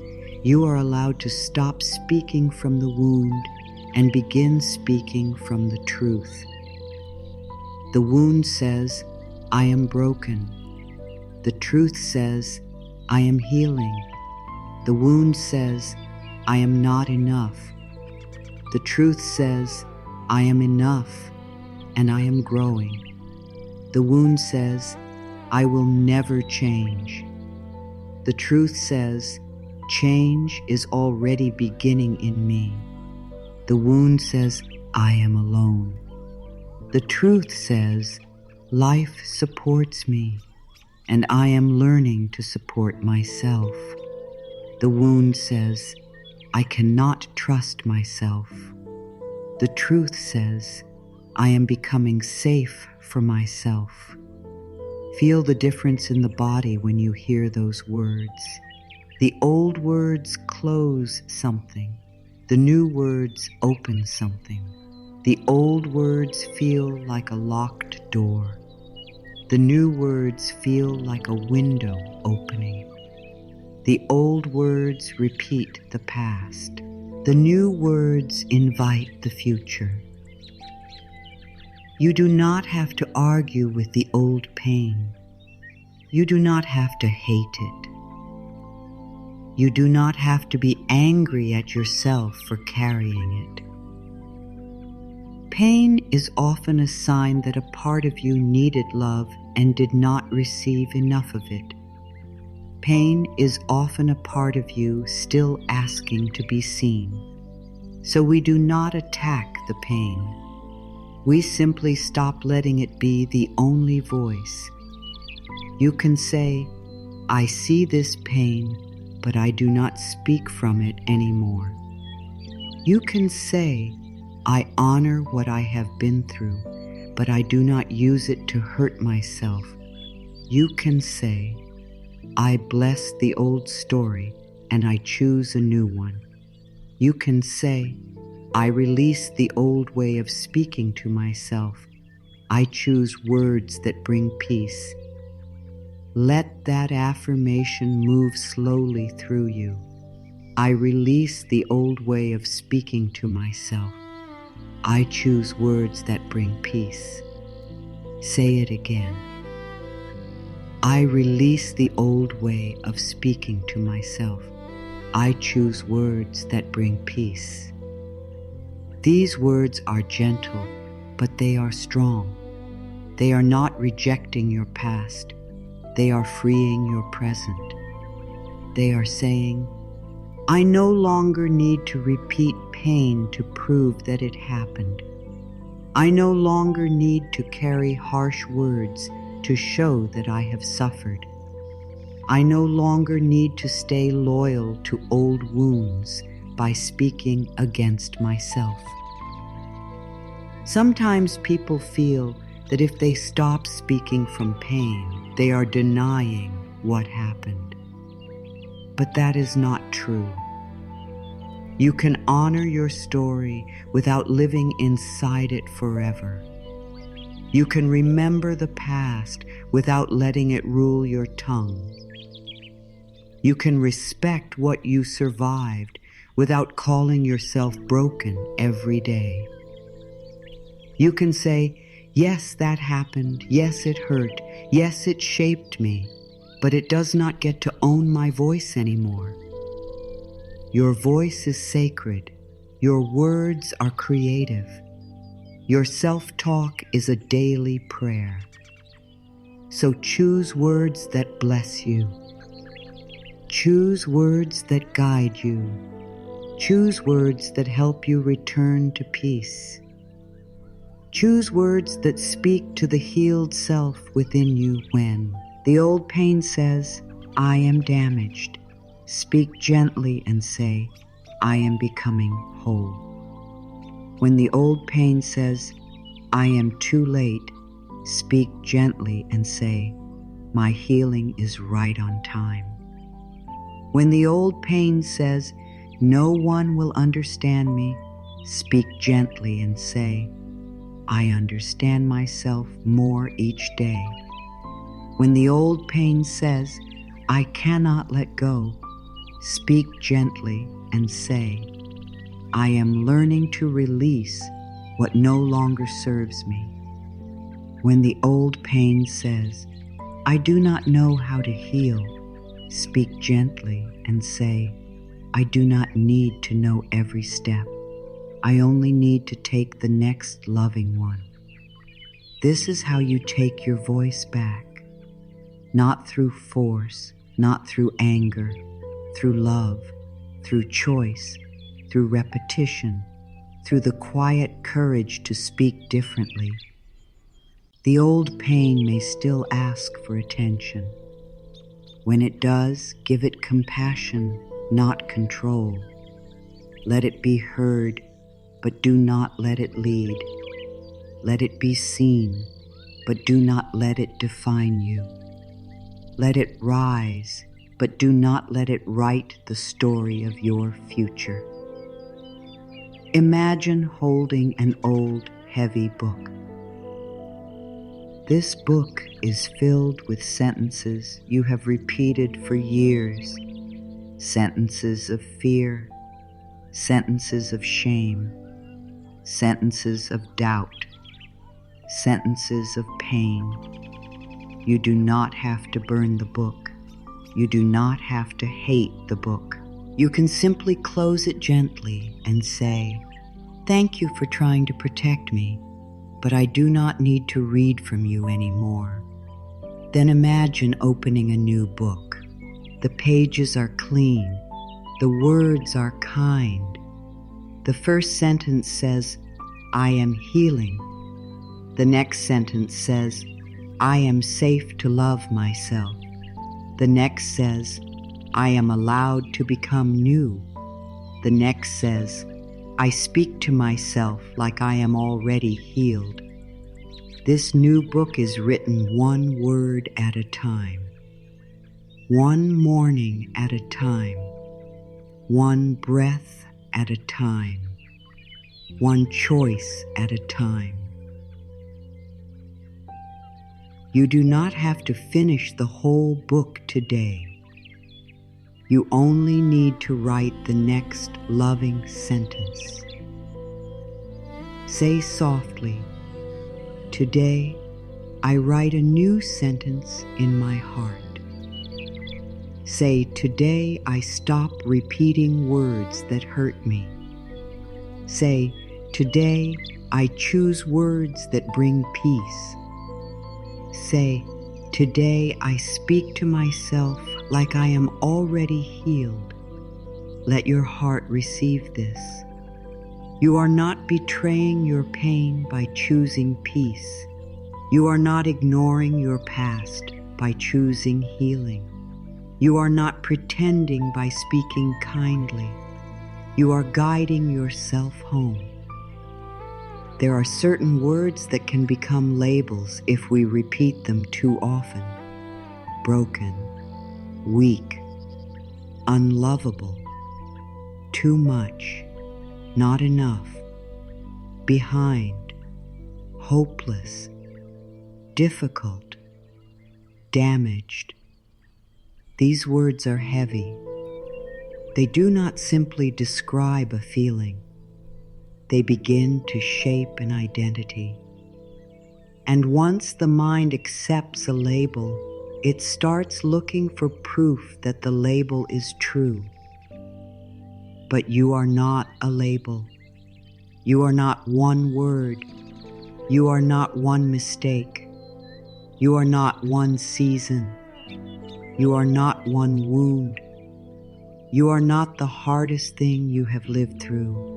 you are allowed to stop speaking from the wound and begin speaking from the truth. The wound says, I am broken. The truth says, I am healing. The wound says, I am not enough. The truth says, I am enough and I am growing. The wound says, I will never change. The truth says, change is already beginning in me. The wound says, I am alone. The truth says, life supports me and I am learning to support myself. The wound says, I cannot trust myself. The truth says, I am becoming safe for myself. Feel the difference in the body when you hear those words. The old words close something. The new words open something. The old words feel like a locked door. The new words feel like a window opening. The old words repeat the past. The new words invite the future. You do not have to argue with the old pain. You do not have to hate it. You do not have to be angry at yourself for carrying it. Pain is often a sign that a part of you needed love and did not receive enough of it. Pain is often a part of you still asking to be seen. So we do not attack the pain. We simply stop letting it be the only voice. You can say, I see this pain, but I do not speak from it anymore. You can say, I honor what I have been through, but I do not use it to hurt myself. You can say, I bless the old story and I choose a new one. You can say, I release the old way of speaking to myself. I choose words that bring peace. Let that affirmation move slowly through you. I release the old way of speaking to myself. I choose words that bring peace. Say it again. I release the old way of speaking to myself. I choose words that bring peace. These words are gentle, but they are strong. They are not rejecting your past. They are freeing your present. They are saying, I no longer need to repeat pain to prove that it happened. I no longer need to carry harsh words to show that I have suffered. I no longer need to stay loyal to old wounds by speaking against myself. Sometimes people feel that if they stop speaking from pain, they are denying what happened. But that is not true. You can honor your story without living inside it forever. You can remember the past without letting it rule your tongue. You can respect what you survived without calling yourself broken every day. You can say, yes, that happened. Yes, it hurt. Yes, it shaped me. But it does not get to own my voice anymore. Your voice is sacred. Your words are creative. Your self-talk is a daily prayer. So choose words that bless you. Choose words that guide you. Choose words that help you return to peace. Choose words that speak to the healed self within you when the old pain says, I am damaged. Speak gently and say, I am becoming whole. When the old pain says, I am too late, speak gently and say, my healing is right on time. When the old pain says, no one will understand me, speak gently and say, I understand myself more each day. When the old pain says, I cannot let go, speak gently and say, I am learning to release what no longer serves me. When the old pain says, I do not know how to heal, speak gently and say, I do not need to know every step. I only need to take the next loving one. This is how you take your voice back. Not through force, not through anger, through love, through choice, through repetition, through the quiet courage to speak differently. The old pain may still ask for attention. When it does, give it compassion, not control. Let it be heard, but do not let it lead. Let it be seen, but do not let it define you. Let it rise, but do not let it write the story of your future. Imagine holding an old, heavy book. This book is filled with sentences you have repeated for years. Sentences of fear, sentences of shame, sentences of doubt, sentences of pain. You do not have to burn the book. You do not have to hate the book. You can simply close it gently and say, thank you for trying to protect me, but I do not need to read from you anymore. Then imagine opening a new book. The pages are clean. The words are kind. The first sentence says, I am healing. The next sentence says, I am safe to love myself. The next says, I am allowed to become new. The next says, I speak to myself like I am already healed. This new book is written one word at a time, one morning at a time, one breath at a time, one choice at a time. You do not have to finish the whole book today. You only need to write the next loving sentence. Say softly, "Today, I write a new sentence in my heart." Say, "Today, I stop repeating words that hurt me." Say, "Today, I choose words that bring peace." Say, "Today, I speak to myself like I am already healed." Let your heart receive this. You are not betraying your pain by choosing peace. You are not ignoring your past by choosing healing. You are not pretending by speaking kindly. You are guiding yourself home. There are certain words that can become labels if we repeat them too often. Broken, weak, unlovable, too much, not enough, behind, hopeless, difficult, damaged. These words are heavy. They do not simply describe a feeling. They begin to shape an identity. And once the mind accepts a label, it starts looking for proof that the label is true. But you are not a label. You are not one word. You are not one mistake. You are not one season. You are not one wound. You are not the hardest thing you have lived through.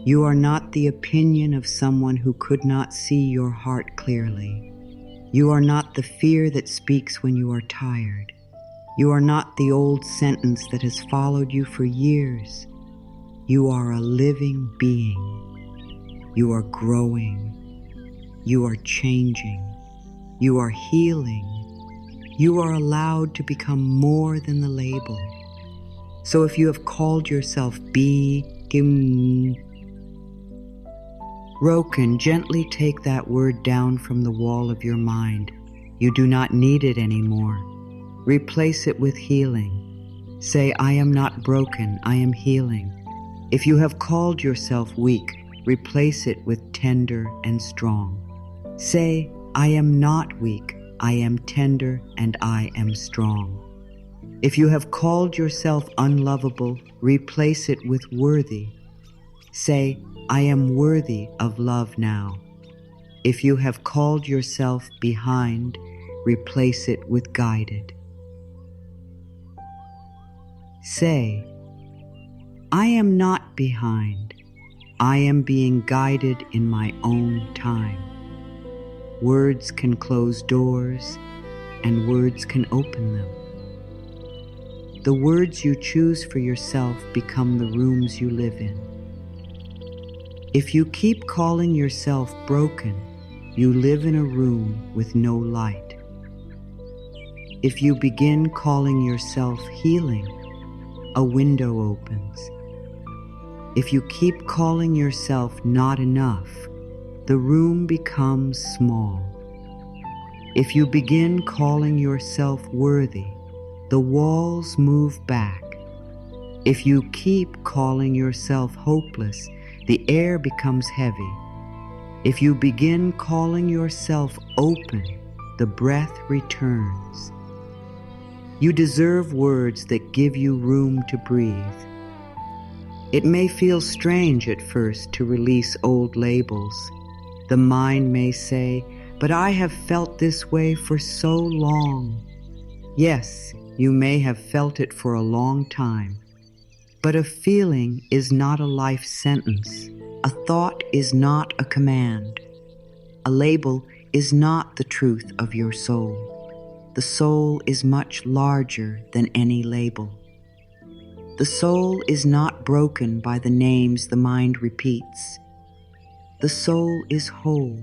You are not the opinion of someone who could not see your heart clearly. You are not the fear that speaks when you are tired. You are not the old sentence that has followed you for years. You are a living being. You are growing. You are changing. You are healing. You are allowed to become more than the label. So if you have called yourself broken, gently take that word down from the wall of your mind. You do not need it anymore. Replace it with healing. Say, "I am not broken, I am healing." If you have called yourself weak, replace it with tender and strong. Say, "I am not weak, I am tender and I am strong." If you have called yourself unlovable, replace it with worthy. Say, "I am worthy of love now." If you have called yourself behind, replace it with guided. Say, "I am not behind. I am being guided in my own time." Words can close doors, and words can open them. The words you choose for yourself become the rooms you live in. If you keep calling yourself broken, you live in a room with no light. If you begin calling yourself healing, a window opens. If you keep calling yourself not enough, the room becomes small. If you begin calling yourself worthy, the walls move back. If you keep calling yourself hopeless, the air becomes heavy. If you begin calling yourself open, the breath returns. You deserve words that give you room to breathe. It may feel strange at first to release old labels. The mind may say, "But I have felt this way for so long." Yes, you may have felt it for a long time. But a feeling is not a life sentence. A thought is not a command. A label is not the truth of your soul. The soul is much larger than any label. The soul is not broken by the names the mind repeats. The soul is whole,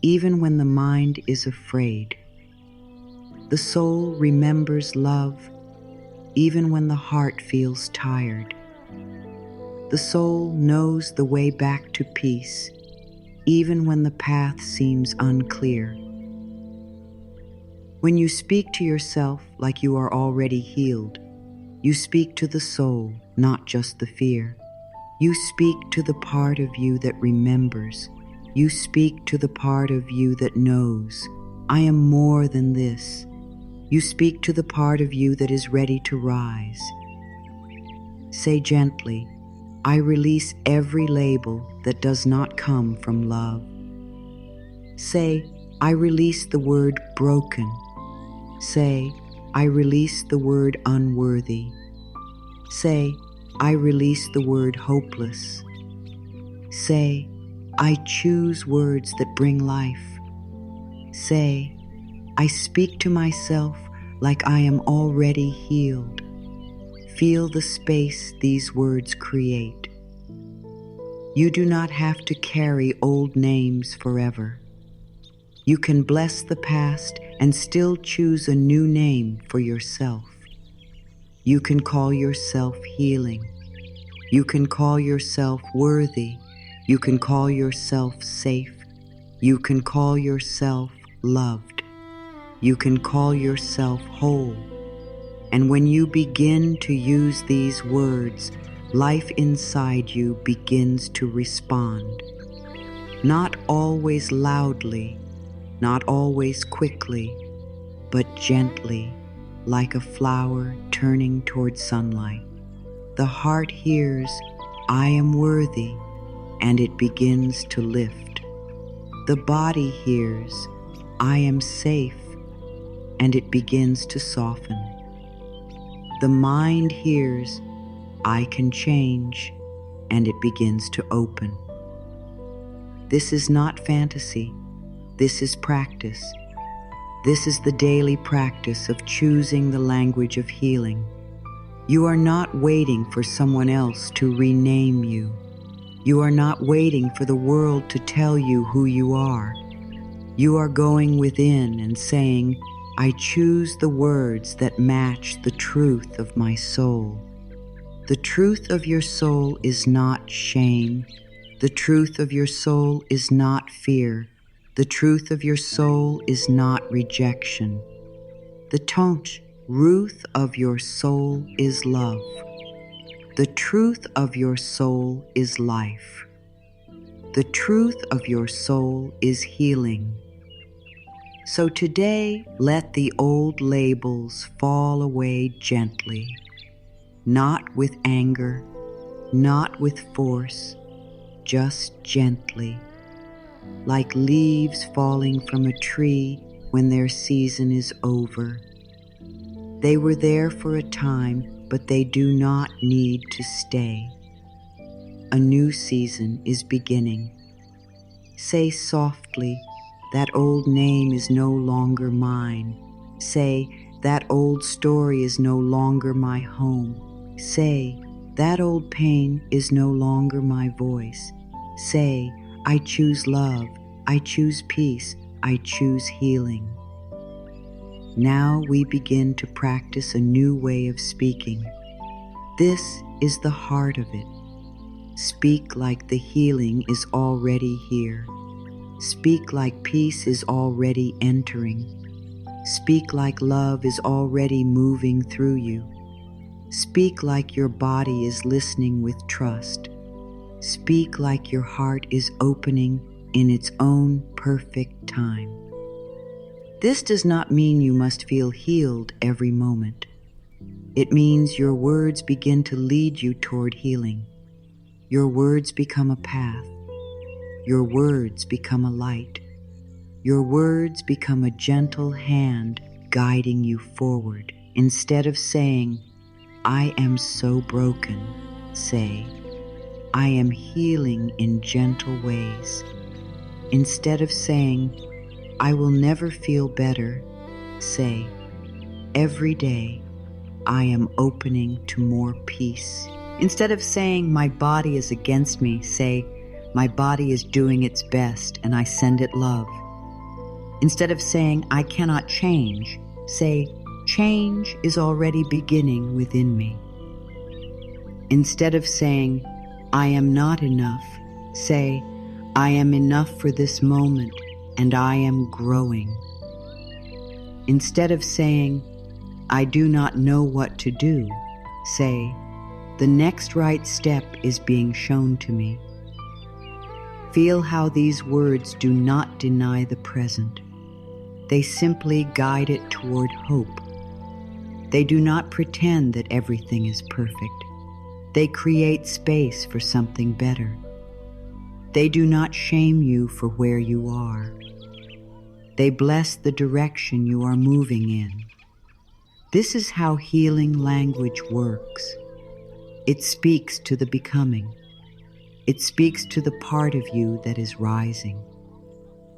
even when the mind is afraid. The soul remembers love, even when the heart feels tired. The soul knows the way back to peace, even when the path seems unclear. When you speak to yourself like you are already healed, you speak to the soul, not just the fear. You speak to the part of you that remembers. You speak to the part of you that knows, I am more than this. You speak to the part of you that is ready to rise. Say gently, I release every label that does not come from love. Say, I release the word broken. Say, I release the word unworthy. Say, I release the word hopeless. Say, I choose words that bring life. Say, I speak to myself like I am already healed. Feel the space these words create. You do not have to carry old names forever. You can bless the past and still choose a new name for yourself. You can call yourself healing. You can call yourself worthy. You can call yourself safe. You can call yourself loved. You can call yourself whole. And when you begin to use these words, life inside you begins to respond. Not always loudly, not always quickly, but gently, like a flower turning toward sunlight. The heart hears, I am worthy, and it begins to lift. The body hears, I am safe, and it begins to soften. The mind hears, I can change, and it begins to open. This is not fantasy. This is practice. This is the daily practice of choosing the language of healing. You are not waiting for someone else to rename you. You are not waiting for the world to tell you who you are. You are going within and saying, I choose the words that match the truth of my soul. The truth of your soul is not shame. The truth of your soul is not fear. The truth of your soul is not rejection. The truth of your soul is love. The truth of your soul is life. The truth of your soul is healing. So today, let the old labels fall away gently, not with anger, not with force, just gently, like leaves falling from a tree when their season is over. They were there for a time, but they do not need to stay. A new season is beginning. Say softly, that old name is no longer mine. Say, that old story is no longer my home. Say, that old pain is no longer my voice. Say, I choose love, I choose peace, I choose healing. Now we begin to practice a new way of speaking. This is the heart of it. Speak like the healing is already here. Speak like peace is already entering. Speak like love is already moving through you. Speak like your body is listening with trust. Speak like your heart is opening in its own perfect time. This does not mean you must feel healed every moment. It means your words begin to lead you toward healing. Your words become a path. Your words become a light. Your words become a gentle hand guiding you forward. Instead of saying, I am so broken, say, I am healing in gentle ways. Instead of saying, I will never feel better, say, every day I am opening to more peace. Instead of saying, my body is against me, say, my body is doing its best and I send it love. Instead of saying, I cannot change, say, change is already beginning within me. Instead of saying, I am not enough, say, I am enough for this moment and I am growing. Instead of saying, I do not know what to do, say, the next right step is being shown to me. Feel how these words do not deny the present. They simply guide it toward hope. They do not pretend that everything is perfect. They create space for something better. They do not shame you for where you are. They bless the direction you are moving in. This is how healing language works. It speaks to the becoming. It speaks to the part of you that is rising.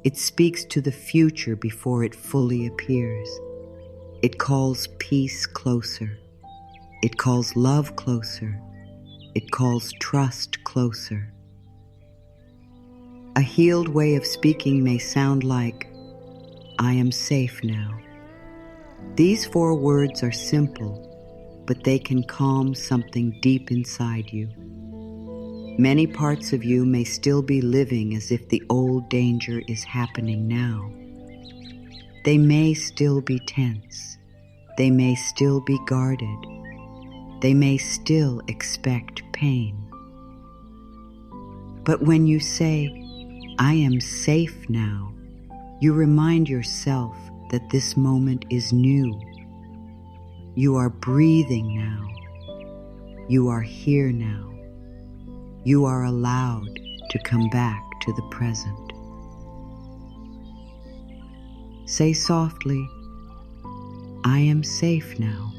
It speaks to the future before it fully appears. It calls peace closer. It calls love closer. It calls trust closer. A healed way of speaking may sound like, I am safe now. These 4 words are simple, but they can calm something deep inside you. Many parts of you may still be living as if the old danger is happening now. They may still be tense. They may still be guarded. They may still expect pain. But when you say, I am safe now, you remind yourself that this moment is new. You are breathing now. You are here now. You are allowed to come back to the present. Say softly, I am safe now.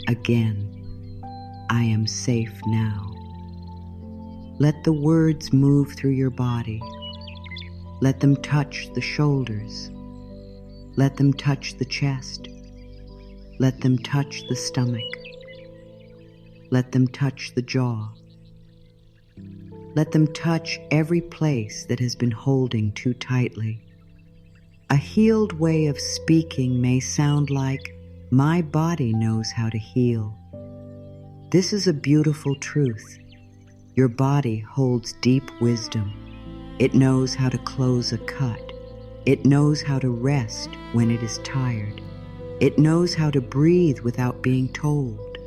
Again, I am safe now. Let the words move through your body. Let them touch the shoulders. Let them touch the chest. Let them touch the stomach. Let them touch the jaw. Let them touch every place that has been holding too tightly. A healed way of speaking may sound like, my body knows how to heal. This is a beautiful truth. Your body holds deep wisdom. It knows how to close a cut. It knows how to rest when it is tired. It knows how to breathe without being told.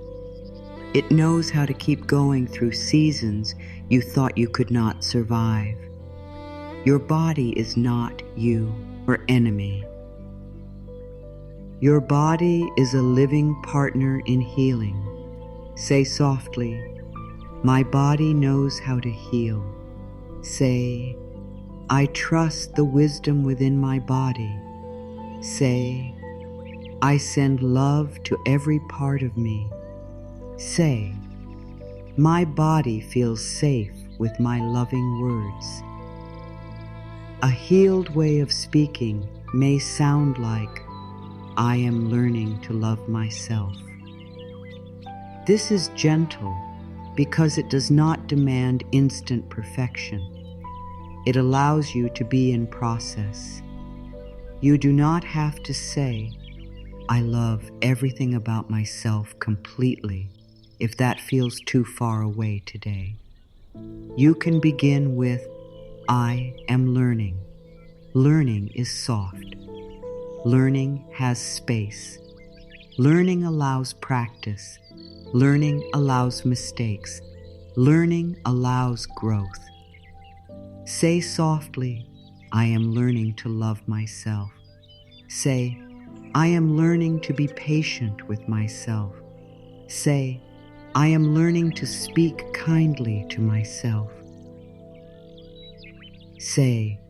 It knows how to keep going through seasons you thought you could not survive. Your body is not you or enemy. Your body is a living partner in healing. Say softly, my body knows how to heal. Say, I trust the wisdom within my body. Say, I send love to every part of me. Say, my body feels safe with my loving words. A healed way of speaking may sound like, I am learning to love myself. This is gentle because it does not demand instant perfection. It allows you to be in process. You do not have to say, I love everything about myself completely, if that feels too far away today. You can begin with, I am learning. Learning is soft. Learning has space. Learning allows practice. Learning allows mistakes. Learning allows growth. Say softly, I am learning to love myself. Say, I am learning to be patient with myself. Say, I am learning to speak kindly to myself. Say,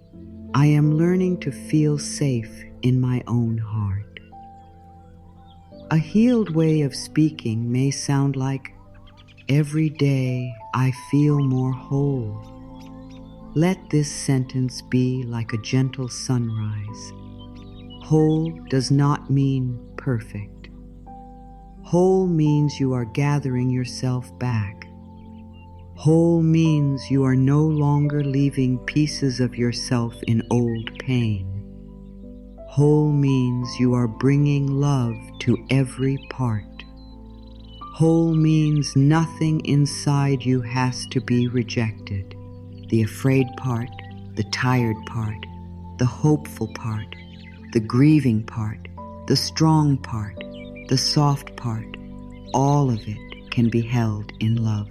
I am learning to feel safe in my own heart. A healed way of speaking may sound like, every day I feel more whole. Let this sentence be like a gentle sunrise. Whole does not mean perfect. Whole means you are gathering yourself back. Whole means you are no longer leaving pieces of yourself in old pain. Whole means you are bringing love to every part. Whole means nothing inside you has to be rejected. The afraid part, the tired part, the hopeful part, the grieving part, The strong part, the soft part, all of it can be held in love.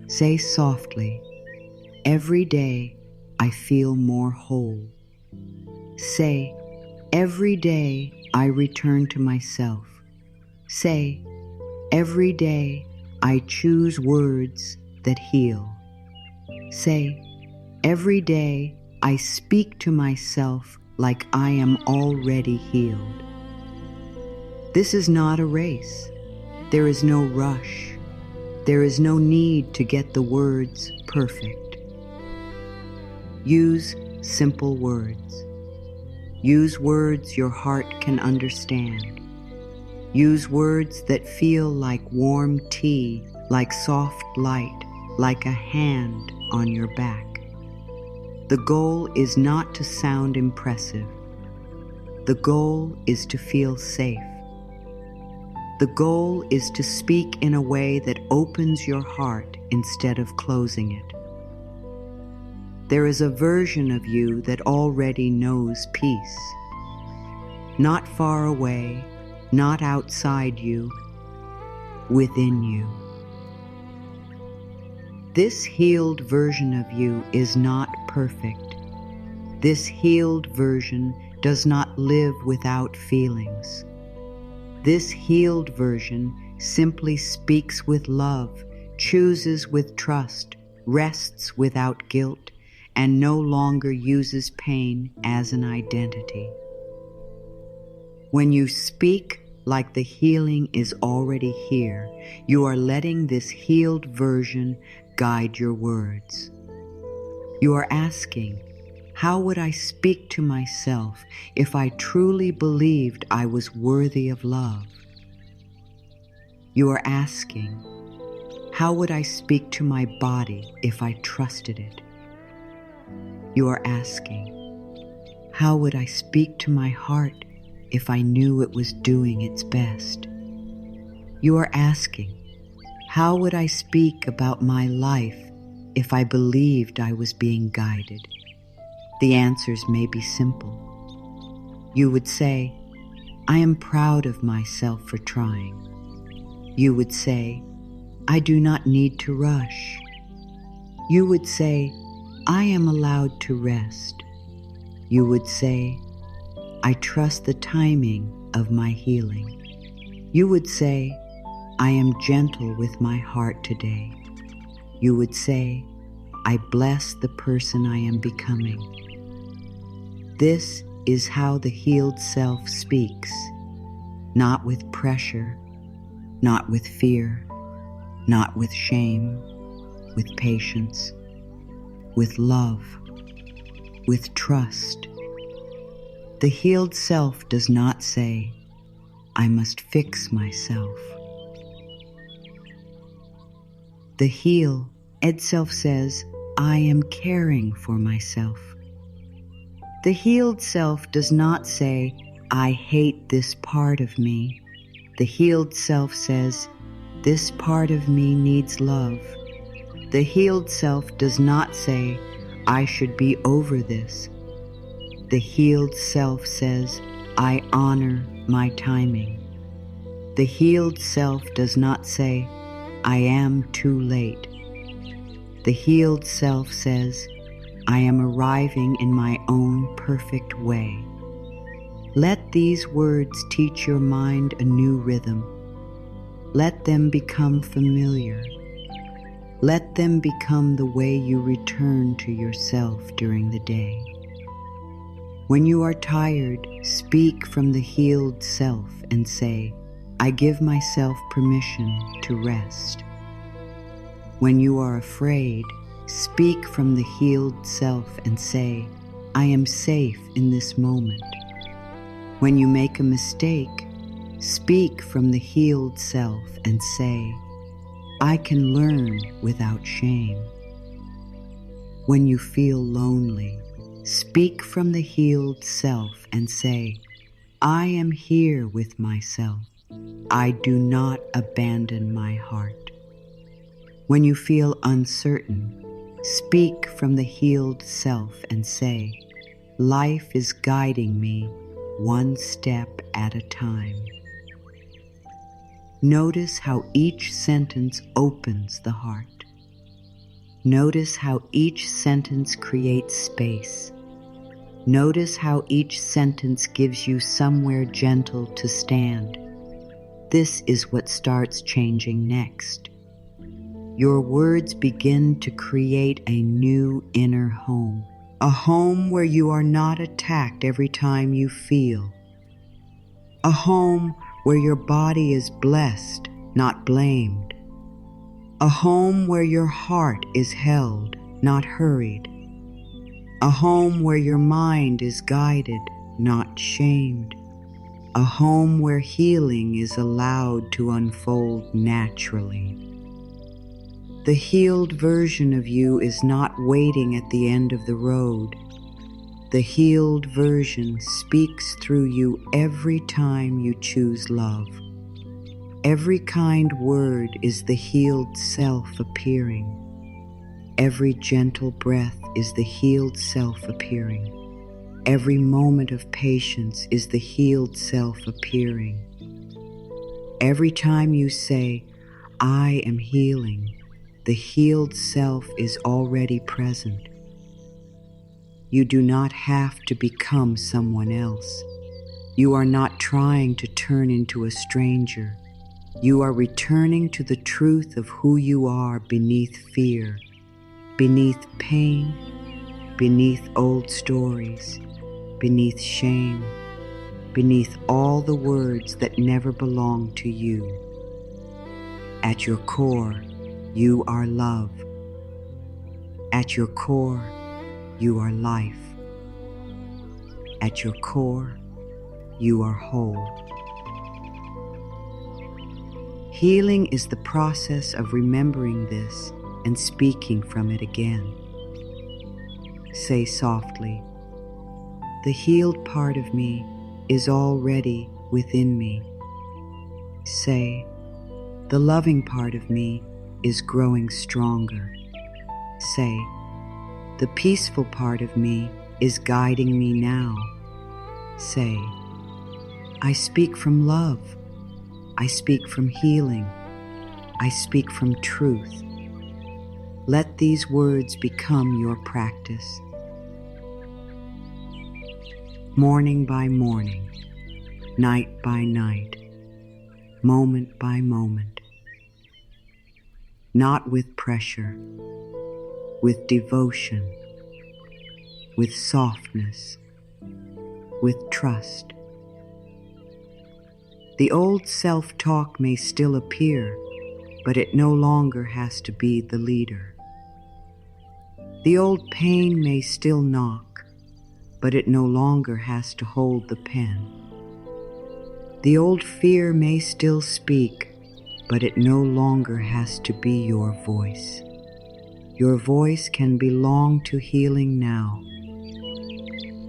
Say softly, every day I feel more whole. Say, every day I return to myself. Say, every day I choose words that heal. Say, every day I speak to myself like I am already healed. This is not a race. There is no rush. There is no need to get the words perfect. Use simple words. Use words your heart can understand. Use words that feel like warm tea, like soft light, like a hand on your back. The goal is not to sound impressive. The goal is to feel safe. The goal is to speak in a way that opens your heart instead of closing it. There is a version of you that already knows peace. Not far away, not outside you, within you. This healed version of you is not perfect. This healed version does not live without feelings. This healed version simply speaks with love, chooses with trust, rests without guilt, and no longer uses pain as an identity. When you speak like the healing is already here, you are letting this healed version guide your words. You are asking, how would I speak to myself if I truly believed I was worthy of love? You are asking, how would I speak to my body if I trusted it? You are asking, how would I speak to my heart if I knew it was doing its best? You are asking, how would I speak about my life if I believed I was being guided? The answers may be simple. You would say, I am proud of myself for trying. You would say, I do not need to rush. You would say, I am allowed to rest. You would say, I trust the timing of my healing. You would say, I am gentle with my heart today. You would say, I bless the person I am becoming. This is how the healed self speaks, not with pressure, not with fear, not with shame, with patience, with love, with trust. The healed self does not say, I must fix myself. The healed self says, I am caring for myself. The healed self does not say, I hate this part of me. The healed self says, this part of me needs love. The healed self does not say, I should be over this. The healed self says, I honor my timing. The healed self does not say, I am too late. The healed self says, I am arriving in my own perfect way. Let these words teach your mind a new rhythm. Let them become familiar. Let them become the way you return to yourself during the day. When you are tired, speak from the healed self and say, I give myself permission to rest. When you are afraid, speak from the healed self and say, I am safe in this moment. When you make a mistake, speak from the healed self and say, I can learn without shame. When you feel lonely, speak from the healed self and say, I am here with myself. I do not abandon my heart. When you feel uncertain, speak from the healed self and say, life is guiding me. one step at a time. Notice how each sentence opens the heart. Notice how each sentence creates space. Notice how each sentence gives you somewhere gentle to stand. This is what starts changing next. Your words begin to create a new inner home. A home where you are not attacked every time you feel. A home where your body is blessed, not blamed. A home where your heart is held, not hurried. A home where your mind is guided, not shamed. A home where healing is allowed to unfold naturally. The healed version of you is not waiting at the end of the road. The healed version speaks through you every time you choose love. Every kind word is the healed self appearing. Every gentle breath is the healed self appearing. Every moment of patience is the healed self appearing. Every time you say, "I am healing," the healed self is already present. You do not have to become someone else. You are not trying to turn into a stranger. You are returning to the truth of who you are beneath fear, beneath pain, beneath old stories, beneath shame, beneath all the words that never belonged to you. At your core, you are love. At your core, you are life. At your core, you are whole. Healing is the process of remembering this and speaking from it again. Say softly, "The healed part of me is already within me." Say, "The loving part of me is growing stronger." Say, "The peaceful part of me is guiding me now." Say, "I speak from love. I speak from healing. I speak from truth." Let these words become your practice. Morning by morning, night by night, moment by moment. Not with pressure, with devotion, with softness, with trust. The old self-talk may still appear, but it no longer has to be the leader. The old pain may still knock, but it no longer has to hold the pen. The old fear may still speak, but it no longer has to be your voice. Your voice can belong to healing now.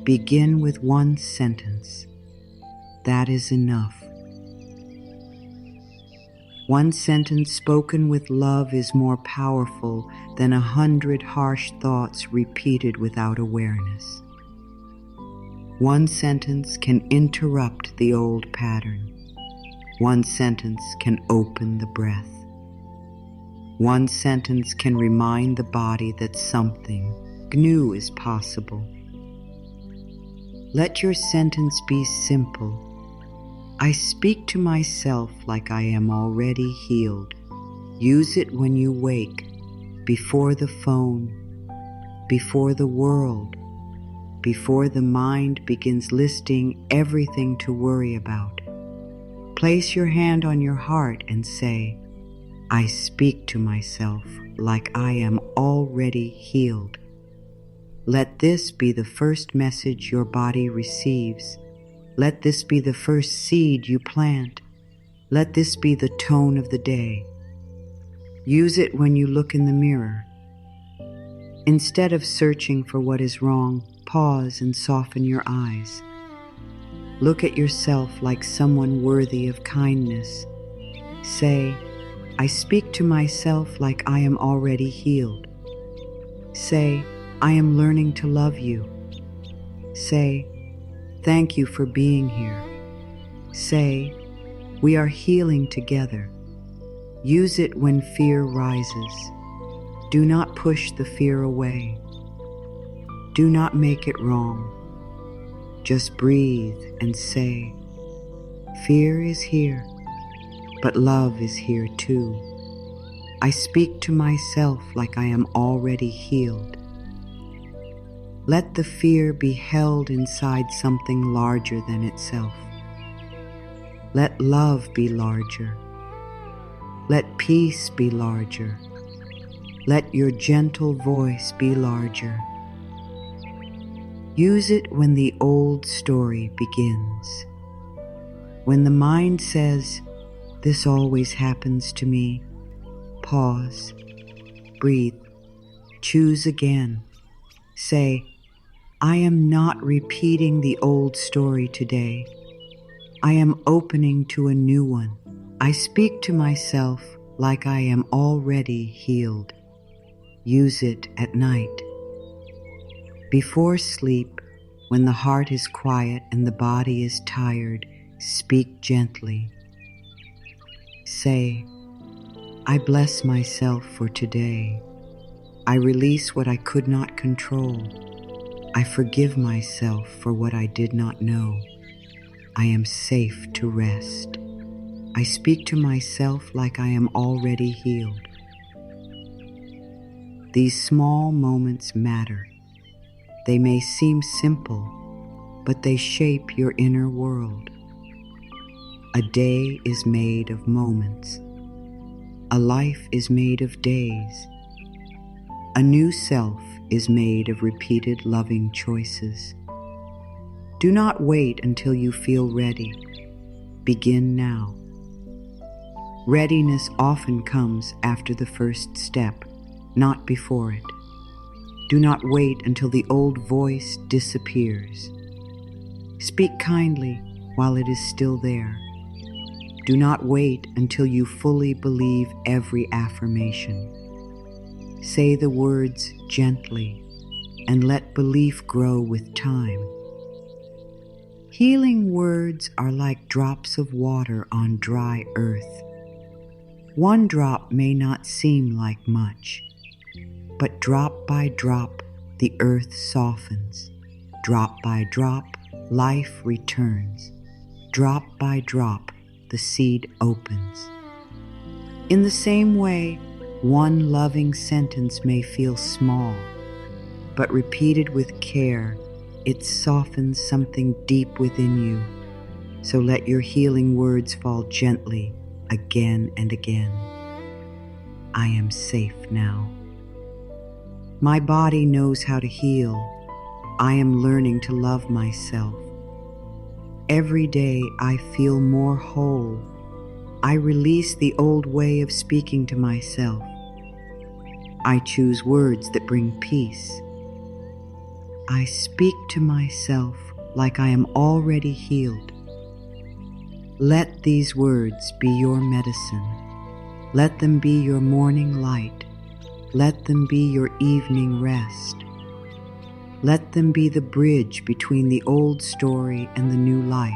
Begin with one sentence. That is enough. One sentence spoken with love is more powerful than 100 harsh thoughts repeated without awareness. One sentence can interrupt the old pattern. One sentence can open the breath. One sentence can remind the body that something new is possible. Let your sentence be simple. I speak to myself like I am already healed. Use it when you wake, before the phone, before the world, before the mind begins listing everything to worry about. Place your hand on your heart and say, "I speak to myself like I am already healed." Let this be the first message your body receives. Let this be the first seed you plant. Let this be the tone of the day. Use it when you look in the mirror. Instead of searching for what is wrong, pause and soften your eyes. Look at yourself like someone worthy of kindness. Say, "I speak to myself like I am already healed." Say, "I am learning to love you." Say, Thank you for being here. Say, we are healing together. Use it when fear rises. Do not push the fear away. Do not make it wrong. Just breathe and say, fear is here, but love is here too. I speak to myself like I am already healed. Let the fear be held inside something larger than itself. Let love be larger. Let peace be larger. Let your gentle voice be larger. Use it when the old story begins. When the mind says, this always happens to me, pause, breathe, choose again. Say, I am not repeating the old story today. I am opening to a new one. I speak to myself like I am already healed. Use it at night. Before sleep, when the heart is quiet and the body is tired, speak gently. Say, I bless myself for today. I release what I could not control. I forgive myself for what I did not know. I am safe to rest. I speak to myself like I am already healed. These small moments matter. They may seem simple, but they shape your inner world. A day is made of moments. A life is made of days. A new self is made of repeated loving choices. Do not wait until you feel ready. Begin now. Readiness often comes after the first step, not before it. Do not wait until the old voice disappears. Speak kindly while it is still there. Do not wait until you fully believe every affirmation. Say the words gently and let belief grow with time. Healing words are like drops of water on dry earth. One drop may not seem like much, but drop by drop, the earth softens. Drop by drop, life returns. Drop by drop, the seed opens. In the same way, one loving sentence may feel small, but repeated with care, it softens something deep within you. So let your healing words fall gently, again and again. I am safe now. My body knows how to heal. I am learning to love myself. Every day I feel more whole. I release the old way of speaking to myself. I choose words that bring peace. I speak to myself like I am already healed. Let these words be your medicine. Let them be your morning light. Let them be your evening rest. Let them be the bridge between the old story and the new life.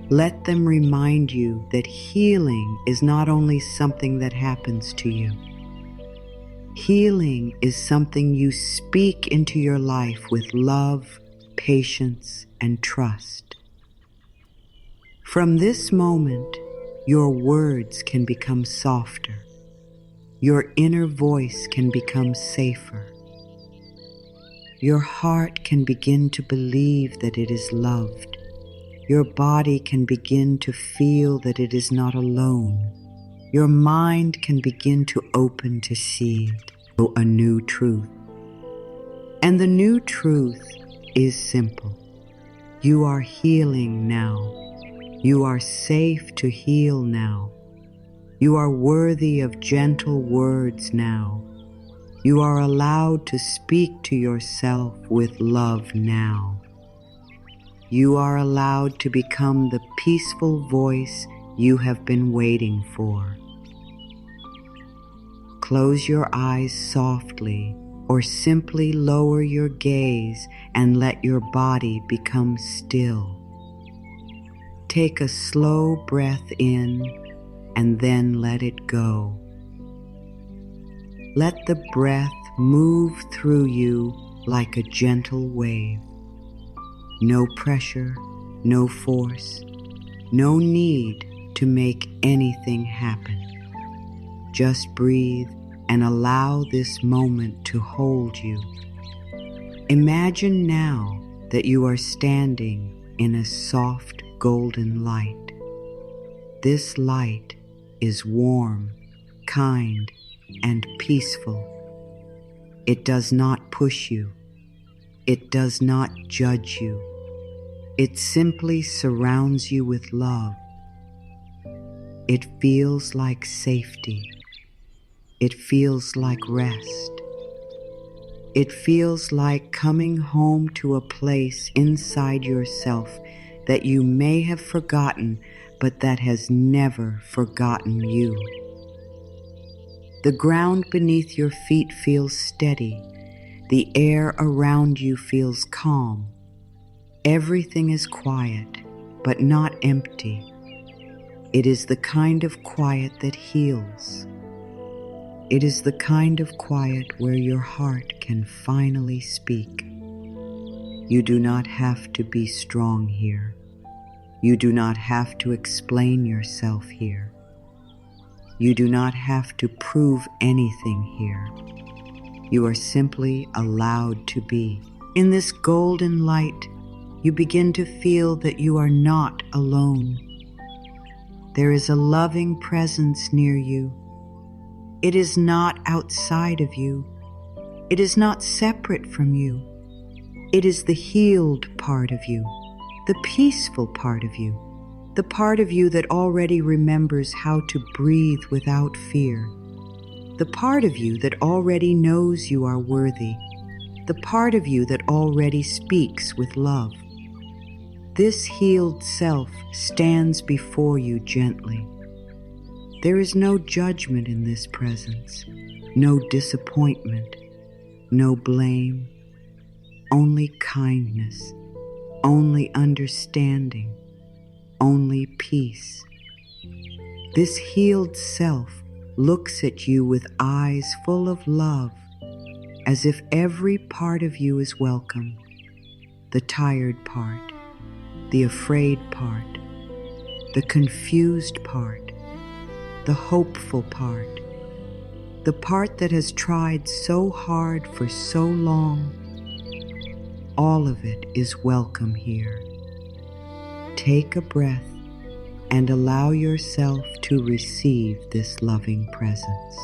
Let them remind you that healing is not only something that happens to you. Healing is something you speak into your life with love, patience, and trust. From this moment, your words can become softer. Your inner voice can become safer. Your heart can begin to believe that it is loved. Your body can begin to feel that it is not alone. Your mind can begin to open to see a new truth. And the new truth is simple. You are healing now. You are safe to heal now. You are worthy of gentle words now. You are allowed to speak to yourself with love now. You are allowed to become the peaceful voice you have been waiting for. Close your eyes softly or simply lower your gaze and let your body become still. Take a slow breath in and then let it go. Let the breath move through you like a gentle wave. No pressure, no force, no need to make anything happen. Just breathe and allow this moment to hold you. Imagine now that you are standing in a soft golden light. This light is warm, kind, and peaceful. It does not push you. It does not judge you. It simply surrounds you with love. It feels like safety. It feels like rest. It feels like coming home to a place inside yourself that you may have forgotten, but that has never forgotten you. The ground beneath your feet feels steady. The air around you feels calm. Everything is quiet, but not empty. It is the kind of quiet that heals. It is the kind of quiet where your heart can finally speak. You do not have to be strong here. You do not have to explain yourself here. You do not have to prove anything here. You are simply allowed to be. In this golden light, you begin to feel that you are not alone. There is a loving presence near you. It is not outside of you. It is not separate from you. It is the healed part of you, the peaceful part of you, the part of you that already remembers how to breathe without fear, the part of you that already knows you are worthy, the part of you that already speaks with love. This healed self stands before you gently. There is no judgment in this presence, no disappointment, no blame, only kindness, only understanding, only peace. This healed self looks at you with eyes full of love, as if every part of you is welcome. The tired part, the afraid part, the confused part, the hopeful part, the part that has tried so hard for so long. All of it is welcome here. Take a breath and allow yourself to receive this loving presence.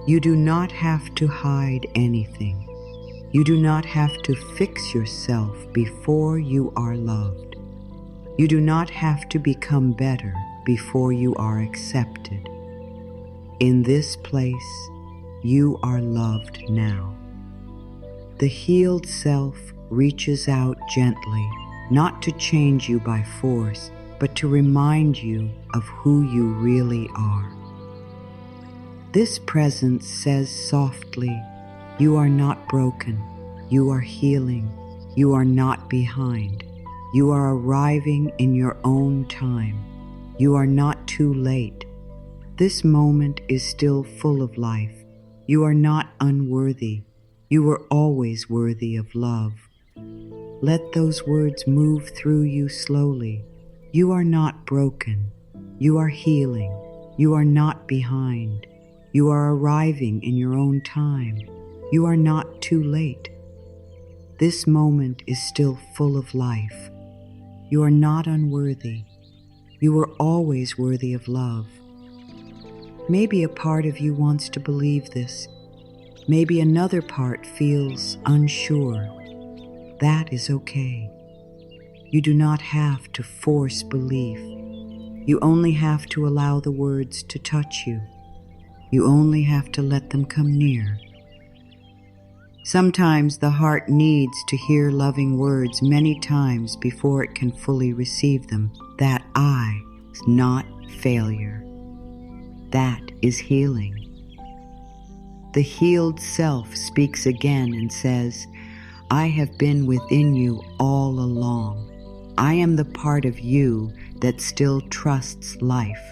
You do not have to hide anything. You do not have to fix yourself before you are loved. You do not have to become better before you are accepted. In this place, you are loved now. The healed self reaches out gently, not to change you by force, but to remind you of who you really are. This presence says softly, you are not broken, you are healing, you are not behind, you are arriving in your own time. You are not too late. This moment is still full of life. You are not unworthy. You were always worthy of love. Let those words move through you slowly. You are not broken. You are healing. You are not behind. You are arriving in your own time. You are not too late. This moment is still full of life. You are not unworthy. You were always worthy of love. Maybe a part of you wants to believe this. Maybe another part feels unsure. That is okay. You do not have to force belief. You only have to allow the words to touch you. You only have to let them come near. Sometimes the heart needs to hear loving words many times before it can fully receive them. That I is not failure. That is healing. The healed self speaks again and says, I have been within you all along. I am the part of you that still trusts life.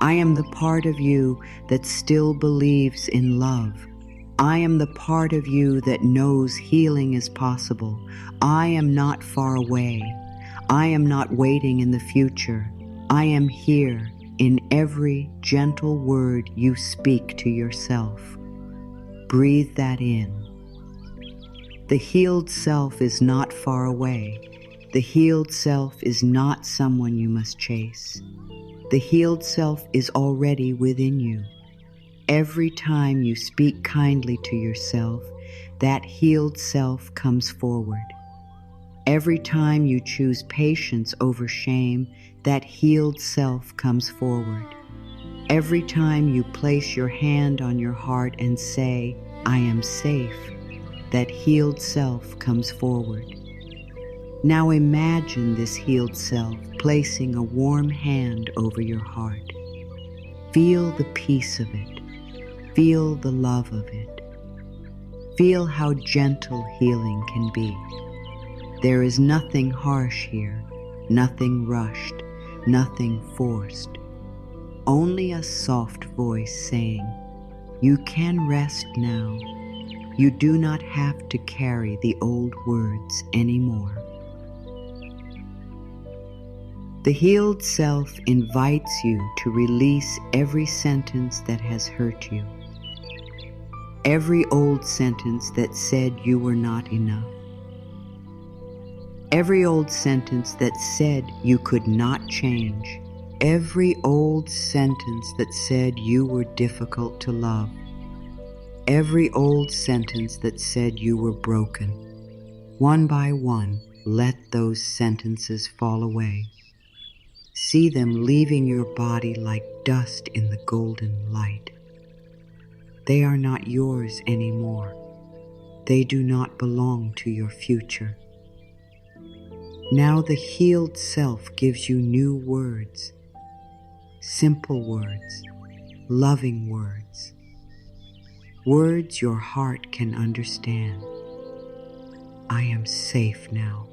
I am the part of you that still believes in love. I am the part of you that knows healing is possible. I am not far away. I am not waiting in the future. I am here in every gentle word you speak to yourself. Breathe that in. The healed self is not far away. The healed self is not someone you must chase. The healed self is already within you. Every time you speak kindly to yourself, that healed self comes forward. Every time you choose patience over shame, that healed self comes forward. Every time you place your hand on your heart and say, I am safe, that healed self comes forward. Now imagine this healed self placing a warm hand over your heart. Feel the peace of it. Feel the love of it. Feel how gentle healing can be. There is nothing harsh here, nothing rushed, nothing forced. Only a soft voice saying, you can rest now. You do not have to carry the old words anymore. The healed self invites you to release every sentence that has hurt you. Every old sentence that said you were not enough. Every old sentence that said you could not change. Every old sentence that said you were difficult to love. Every old sentence that said you were broken. One by one, let those sentences fall away. See them leaving your body like dust in the golden light. They are not yours anymore. They do not belong to your future. Now the healed self gives you new words, simple words, loving words, words your heart can understand. I am safe now.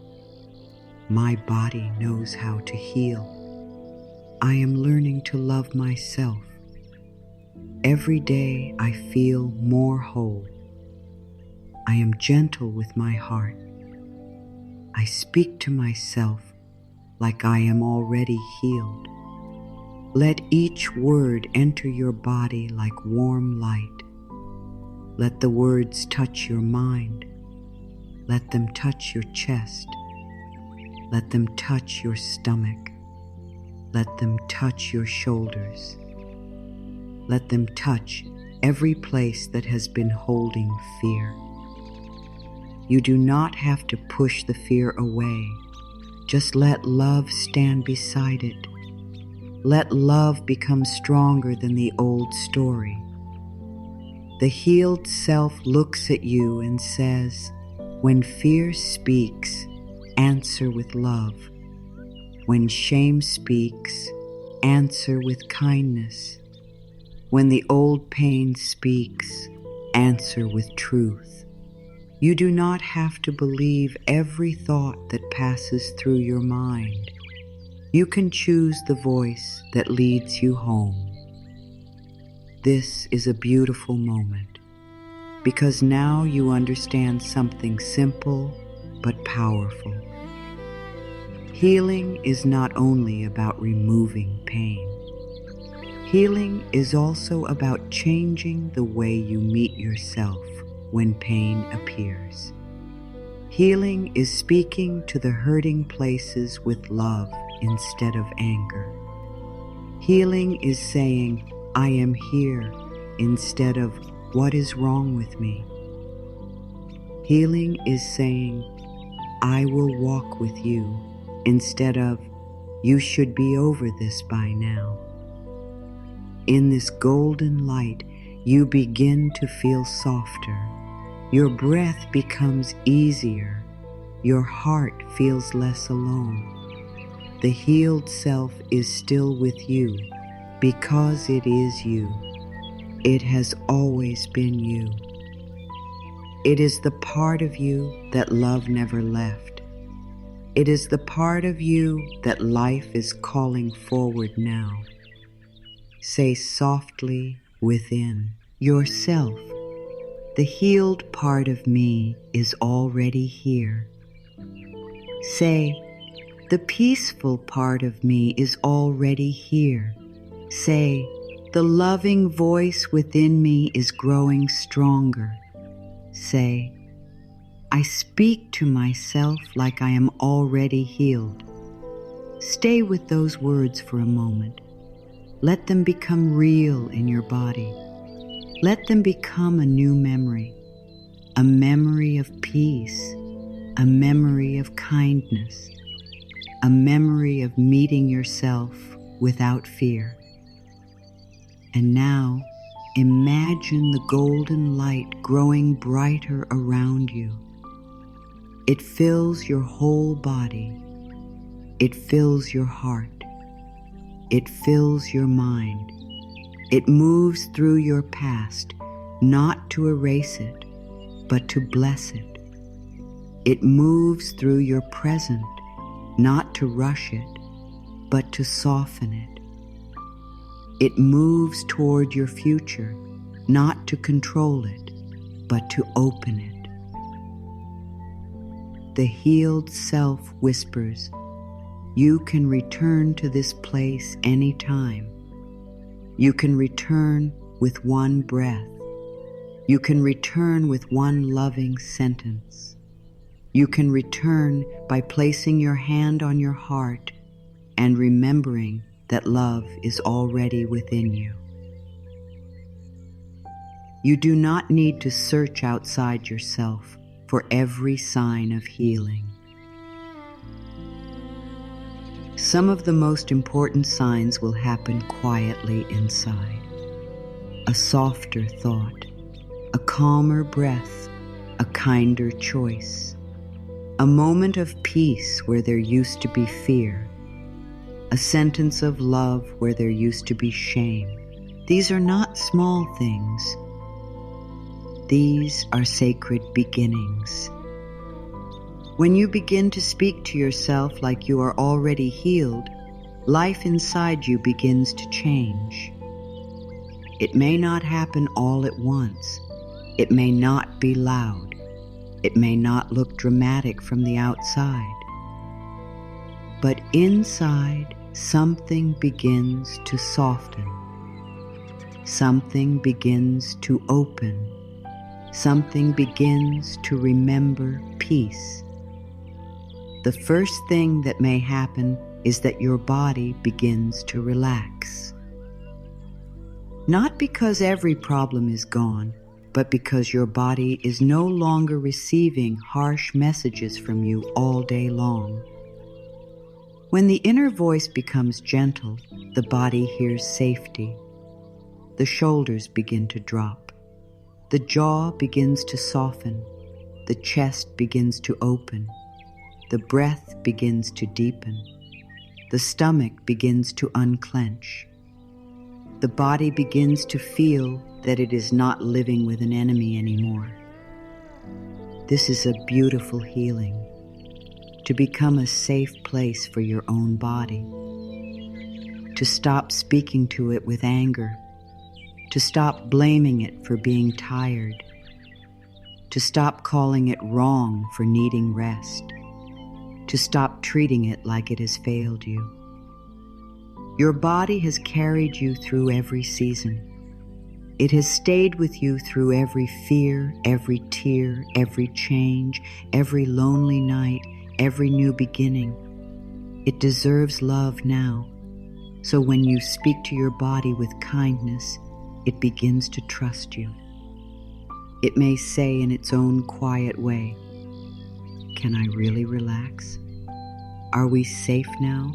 My body knows how to heal. I am learning to love myself. Every day I feel more whole. I am gentle with my heart. I speak to myself like I am already healed. Let each word enter your body like warm light. Let the words touch your mind. Let them touch your chest. Let them touch your stomach. Let them touch your shoulders. Let them touch every place that has been holding fear. You do not have to push the fear away. Just let love stand beside it. Let love become stronger than the old story. The healed self looks at you and says, when fear speaks, answer with love. When shame speaks, answer with kindness. When the old pain speaks, answer with truth. You do not have to believe every thought that passes through your mind. You can choose the voice that leads you home. This is a beautiful moment, because now you understand something simple but powerful. Healing is not only about removing pain. Healing is also about changing the way you meet yourself when pain appears. Healing is speaking to the hurting places with love instead of anger. Healing is saying, I am here, instead of, what is wrong with me? Healing is saying, I will walk with you, instead of, you should be over this by now. In this golden light, you begin to feel softer. Your breath becomes easier. Your heart feels less alone. The healed self is still with you because it is you. It has always been you. It is the part of you that love never left. It is the part of you that life is calling forward now. Say softly within yourself, the healed part of me is already here. Say, the peaceful part of me is already here. Say, the loving voice within me is growing stronger. Say, I speak to myself like I am already healed. Stay with those words for a moment. Let them become real in your body. Let them become a new memory, a memory of peace, a memory of kindness, a memory of meeting yourself without fear. And now, imagine the golden light growing brighter around you. It fills your whole body. It fills your heart. It fills your mind. It moves through your past, not to erase it, but to bless it. It moves through your present, not to rush it, but to soften it. It moves toward your future, not to control it, but to open it. The healed self whispers, you can return to this place anytime. You can return with one breath. You can return with one loving sentence. You can return by placing your hand on your heart and remembering that love is already within you. You do not need to search outside yourself for every sign of healing. Some of the most important signs will happen quietly inside. A softer thought, a calmer breath, a kinder choice, a moment of peace where there used to be fear, a sentence of love where there used to be shame. These are not small things. These are sacred beginnings. When you begin to speak to yourself like you are already healed, life inside you begins to change. It may not happen all at once. It may not be loud. It may not look dramatic from the outside. But inside, something begins to soften. Something begins to open. Something begins to remember peace. The first thing that may happen is that your body begins to relax. Not because every problem is gone, but because your body is no longer receiving harsh messages from you all day long. When the inner voice becomes gentle, the body hears safety. The shoulders begin to drop. The jaw begins to soften. The chest begins to open. The breath begins to deepen. The stomach begins to unclench. The body begins to feel that it is not living with an enemy anymore. This is a beautiful healing, to become a safe place for your own body, to stop speaking to it with anger, to stop blaming it for being tired, to stop calling it wrong for needing rest, to stop treating it like it has failed you. Your body has carried you through every season. It has stayed with you through every fear, every tear, every change, every lonely night, every new beginning. It deserves love now. So when you speak to your body with kindness, it begins to trust you. It may say in its own quiet way, "Can I really relax? Are we safe now?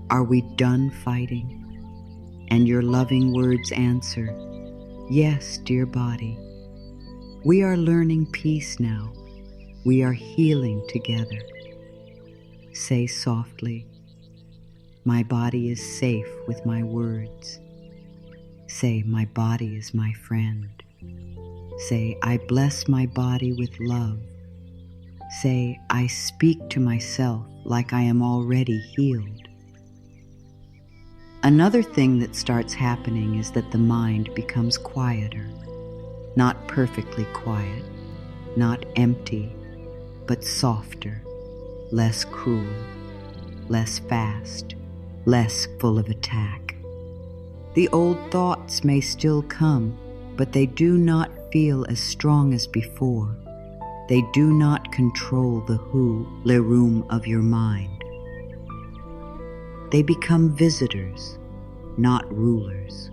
Are we done fighting?" And your loving words answer, "Yes, dear body. We are learning peace now. We are healing together." Say softly, "My body is safe with my words." Say, my body is my friend. Say, I bless my body with love. Say, I speak to myself like I am already healed. Another thing that starts happening is that the mind becomes quieter. Not perfectly quiet, not empty, but softer, less cruel, less fast, less full of attack. The old thoughts may still come, but they do not feel as strong as before. They do not control the le room of your mind. They become visitors, not rulers.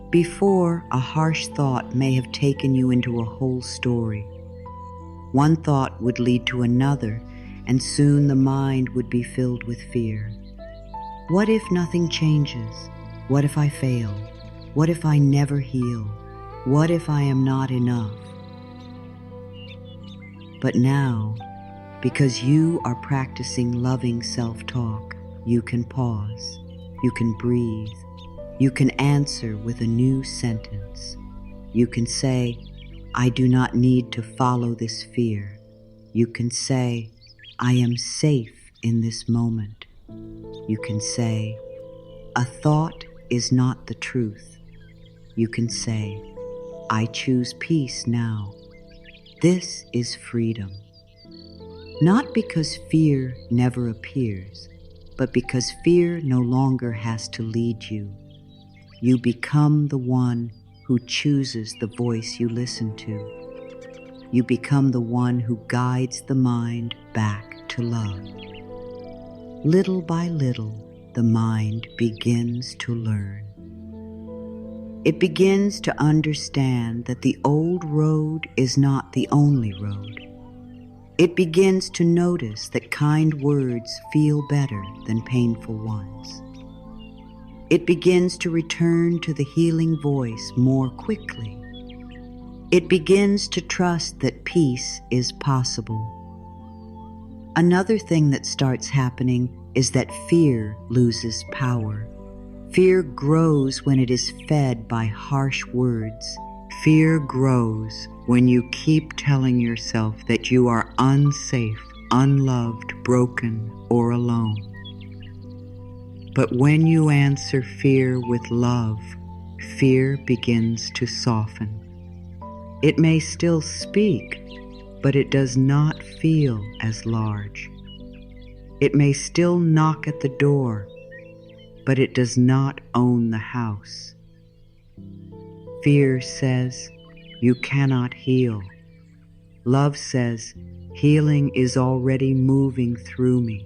Before, a harsh thought may have taken you into a whole story. One thought would lead to another, and soon the mind would be filled with fear. What if nothing changes? What if I fail? What if I never heal? What if I am not enough? But now, because you are practicing loving self-talk, you can pause, you can breathe, you can answer with a new sentence. You can say, I do not need to follow this fear. You can say, I am safe in this moment. You can say, a thought is not the truth. You can say, I choose peace now. This is freedom. Not because fear never appears, but because fear no longer has to lead you. You become the one who chooses the voice you listen to. You become the one who guides the mind back to love. Little by little, the mind begins to learn. It begins to understand that the old road is not the only road. It begins to notice that kind words feel better than painful ones. It begins to return to the healing voice more quickly. It begins to trust that peace is possible. Another thing that starts happening is that fear loses power. Fear grows when it is fed by harsh words. Fear grows when you keep telling yourself that you are unsafe, unloved, broken, or alone. But when you answer fear with love, fear begins to soften. It may still speak, but it does not feel as large. It may still knock at the door, but it does not own the house. Fear says, you cannot heal. Love says, healing is already moving through me.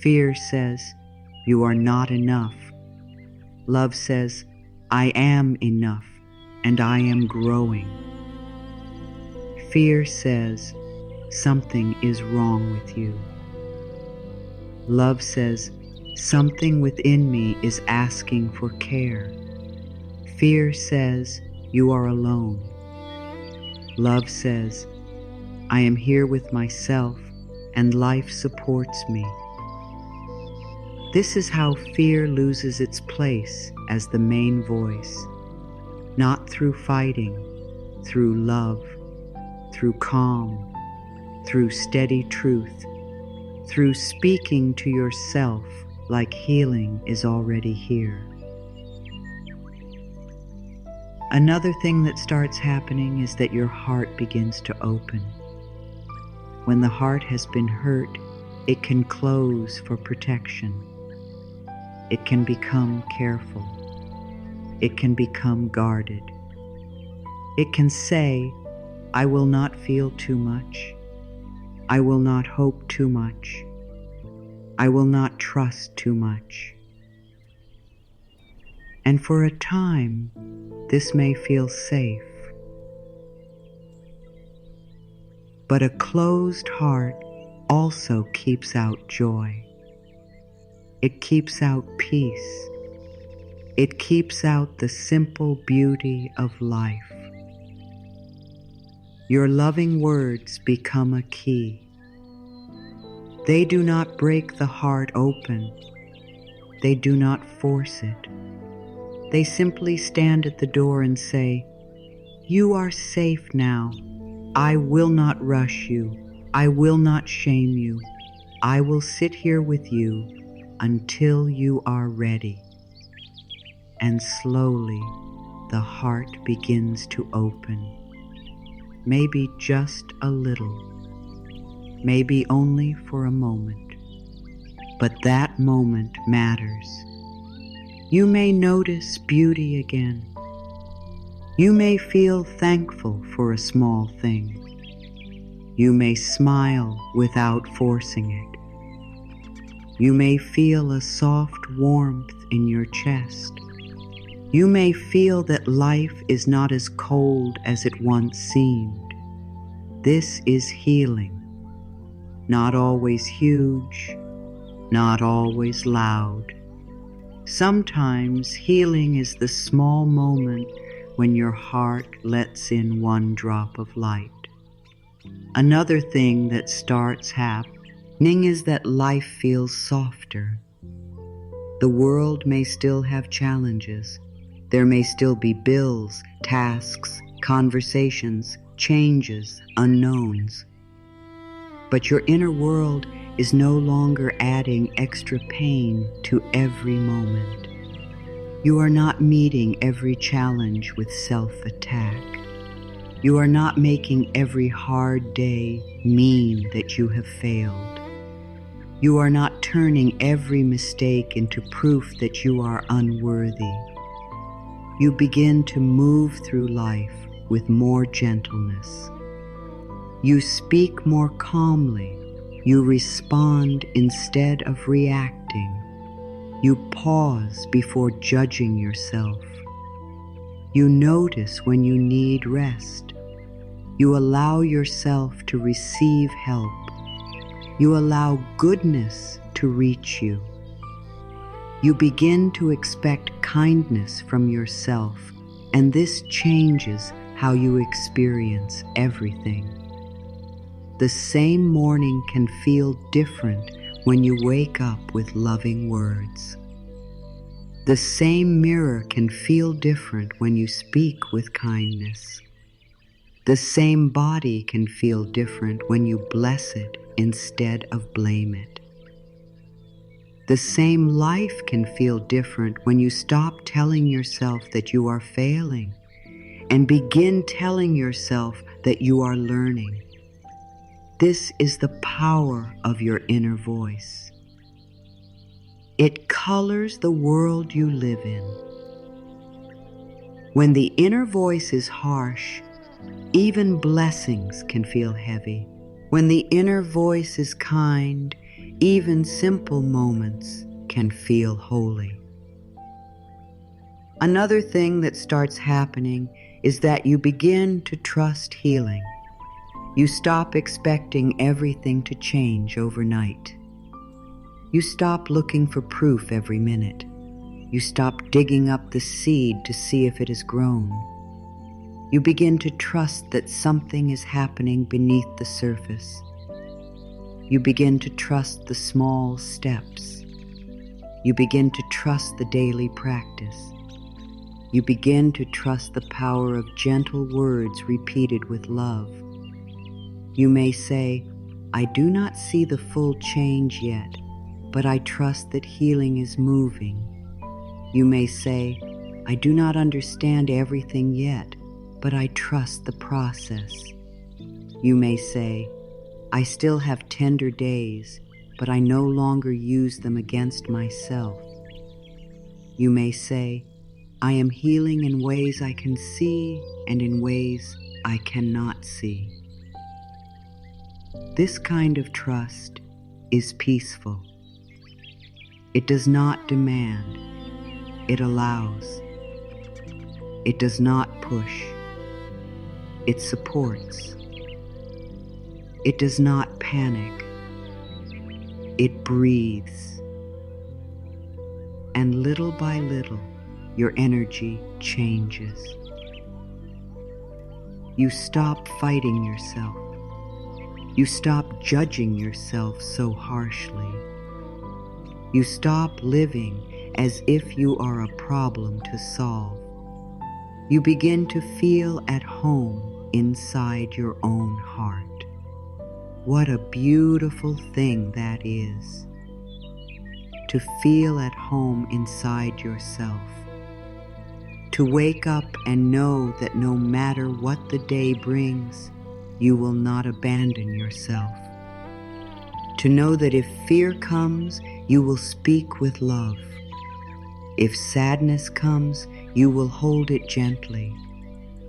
Fear says, you are not enough. Love says, I am enough, and I am growing. Fear says, something is wrong with you. Love says, something within me is asking for care. Fear says, you are alone. Love says, I am here with myself, and life supports me. This is how fear loses its place as the main voice, not through fighting, through love, through calm, through steady truth, through speaking to yourself like healing is already here. Another thing that starts happening is that your heart begins to open. When the heart has been hurt, it can close for protection. It can become careful. It can become guarded. It can say, I will not feel too much. I will not hope too much. I will not trust too much. And for a time, this may feel safe. But a closed heart also keeps out joy. It keeps out peace. It keeps out the simple beauty of life. Your loving words become a key. They do not break the heart open. They do not force it. They simply stand at the door and say, "You are safe now. I will not rush you. I will not shame you. I will sit here with you until you are ready." And slowly, the heart begins to open. Maybe just a little. Maybe only for a moment. But that moment matters. You may notice beauty again. You may feel thankful for a small thing. You may smile without forcing it. You may feel a soft warmth in your chest. You may feel that life is not as cold as it once seemed. This is healing. Not always huge, not always loud. Sometimes healing is the small moment when your heart lets in one drop of light. Another thing that starts happening is that life feels softer. The world may still have challenges. There may still be bills, tasks, conversations, changes, unknowns. But your inner world is no longer adding extra pain to every moment. You are not meeting every challenge with self-attack. You are not making every hard day mean that you have failed. You are not turning every mistake into proof that you are unworthy. You begin to move through life with more gentleness. You speak more calmly. You respond instead of reacting. You pause before judging yourself. You notice when you need rest. You allow yourself to receive help. You allow goodness to reach you. You begin to expect kindness from yourself, and this changes how you experience everything. The same morning can feel different when you wake up with loving words. The same mirror can feel different when you speak with kindness. The same body can feel different when you bless it instead of blame it. The same life can feel different when you stop telling yourself that you are failing and begin telling yourself that you are learning. This is the power of your inner voice. It colors the world you live in. When the inner voice is harsh, even blessings can feel heavy. When the inner voice is kind, even simple moments can feel holy. Another thing that starts happening is that you begin to trust healing. You stop expecting everything to change overnight. You stop looking for proof every minute. You stop digging up the seed to see if it has grown. You begin to trust that something is happening beneath the surface. You begin to trust the small steps. You begin to trust the daily practice. You begin to trust the power of gentle words repeated with love. You may say, "I do not see the full change yet, but I trust that healing is moving." You may say, "I do not understand everything yet, but I trust the process." You may say, "I still have tender days, but I no longer use them against myself." You may say, "I am healing in ways I can see and in ways I cannot see." This kind of trust is peaceful. It does not demand. It allows. It does not push. It supports. It does not panic. It breathes. And little by little, your energy changes. You stop fighting yourself. You stop judging yourself so harshly. You stop living as if you are a problem to solve. You begin to feel at home inside your own heart. What a beautiful thing that is, to feel at home inside yourself. To wake up and know that no matter what the day brings, you will not abandon yourself. To know that if fear comes, you will speak with love. If sadness comes, you will hold it gently.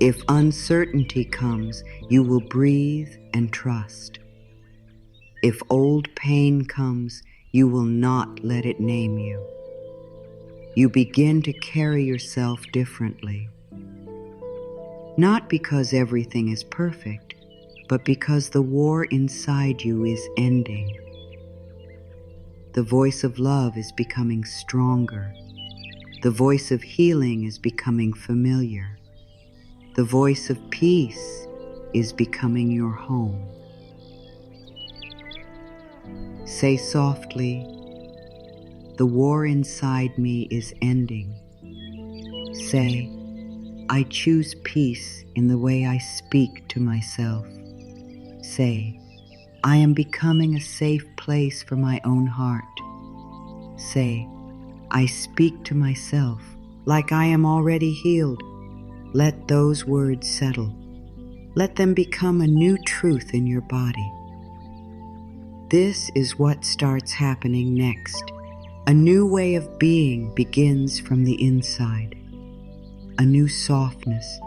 If uncertainty comes, you will breathe and trust. If old pain comes, you will not let it name you. You begin to carry yourself differently. Not because everything is perfect, but because the war inside you is ending. The voice of love is becoming stronger. The voice of healing is becoming familiar. The voice of peace is becoming your home. Say softly, "The war inside me is ending." Say, "I choose peace in the way I speak to myself." Say, "I am becoming a safe place for my own heart." Say, "I speak to myself like I am already healed." Let those words settle. Let them become a new truth in your body. This is what starts happening next. A new way of being begins from the inside. A new softness,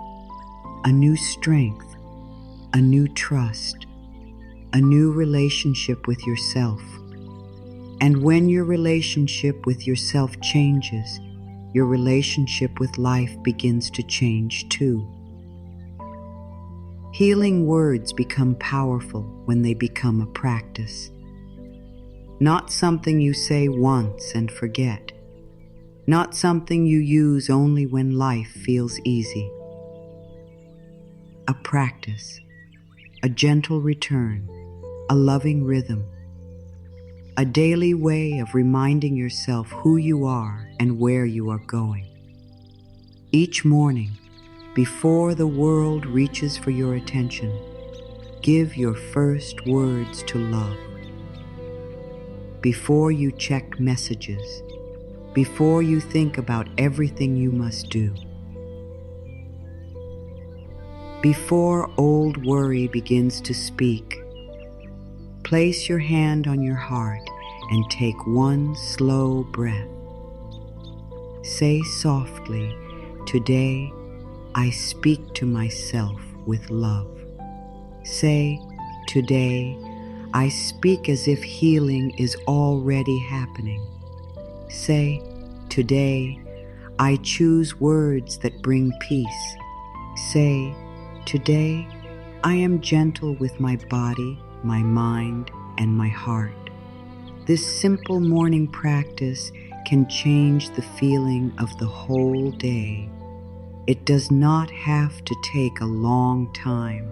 a new strength, a new trust, a new relationship with yourself. And when your relationship with yourself changes, your relationship with life begins to change too. Healing words become powerful when they become a practice. Not something you say once and forget. Not something you use only when life feels easy. A practice, a gentle return, a loving rhythm. A daily way of reminding yourself who you are and where you are going. Each morning, before the world reaches for your attention, give your first words to love. Before you check messages, before you think about everything you must do, before old worry begins to speak, place your hand on your heart and take one slow breath. Say softly, "Today, I speak to myself with love." Say, "Today, I speak as if healing is already happening." Say, "Today, I choose words that bring peace." Say, "Today, I am gentle with my body, my mind, and my heart." This simple morning practice can change the feeling of the whole day. It does not have to take a long time.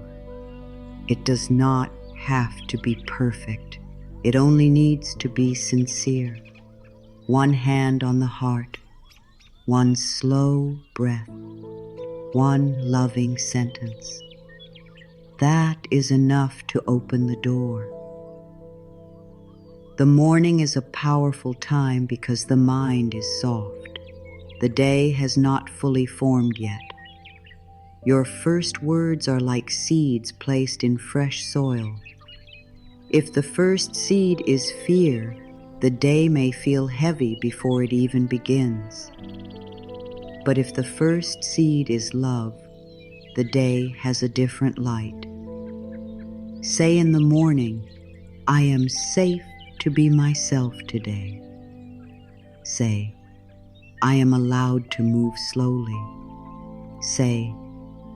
It does not have to be perfect. It only needs to be sincere. One hand on the heart, one slow breath, one loving sentence. That is enough to open the door. The morning is a powerful time because the mind is soft. The day has not fully formed yet. Your first words are like seeds placed in fresh soil. If the first seed is fear, the day may feel heavy before it even begins. But if the first seed is love, the day has a different light. Say in the morning, "I am safe to be myself today." Say, "I am allowed to move slowly." Say,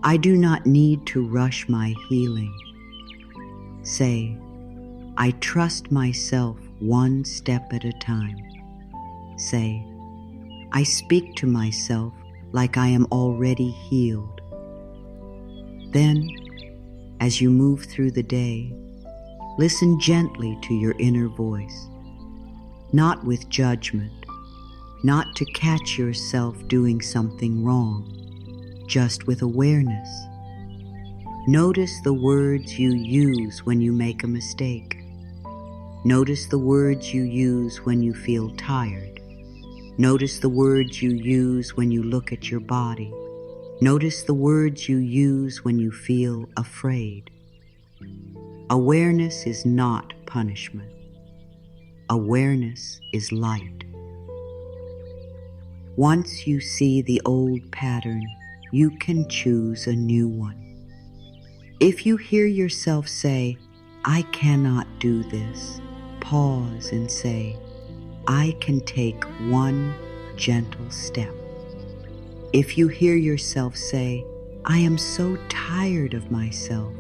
"I do not need to rush my healing." Say, "I trust myself one step at a time." Say, "I speak to myself like I am already healed." Then, as you move through the day, listen gently to your inner voice, not with judgment, not to catch yourself doing something wrong, just with awareness. Notice the words you use when you make a mistake. Notice the words you use when you feel tired. Notice the words you use when you look at your body. Notice the words you use when you feel afraid. Awareness is not punishment. Awareness is light. Once you see the old pattern, you can choose a new one. If you hear yourself say, "I cannot do this," pause and say, "I can take one gentle step." If you hear yourself say, "I am so tired of myself,"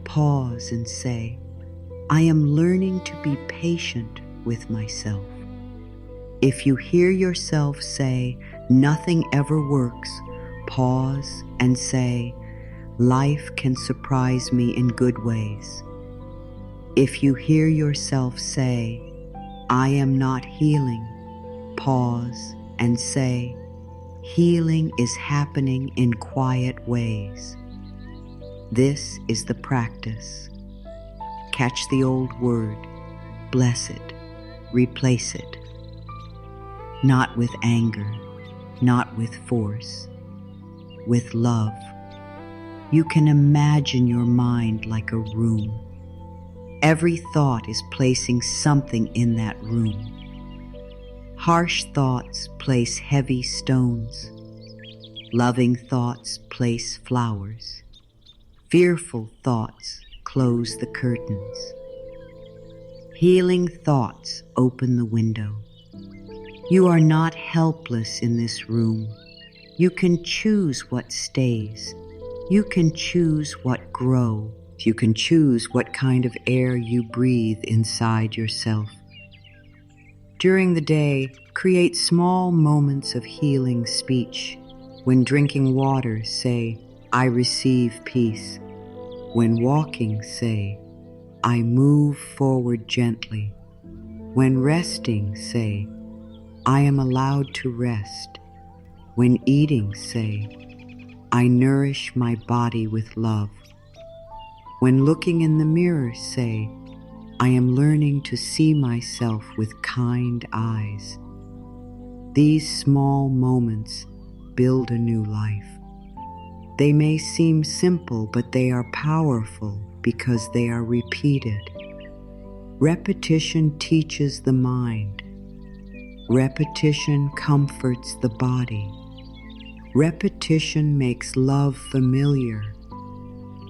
pause and say, "I am learning to be patient with myself." If you hear yourself say, "Nothing ever works," pause and say, "Life can surprise me in good ways." If you hear yourself say, "I am not healing," pause and say, "Healing is happening in quiet ways." This is the practice. Catch the old word, bless it, replace it. Not with anger, not with force, with love. You can imagine your mind like a room. Every thought is placing something in that room. Harsh thoughts place heavy stones. Loving thoughts place flowers. Fearful thoughts close the curtains. Healing thoughts open the window. You are not helpless in this room. You can choose what stays. You can choose what grows. You can choose what kind of air you breathe inside yourself. During the day, create small moments of healing speech. When drinking water, say, "I receive peace." When walking, say, "I move forward gently." When resting, say, "I am allowed to rest." When eating, say, "I nourish my body with love." When looking in the mirror, say, "I am learning to see myself with kind eyes." These small moments build a new life. They may seem simple, but they are powerful because they are repeated. Repetition teaches the mind. Repetition comforts the body. Repetition makes love familiar.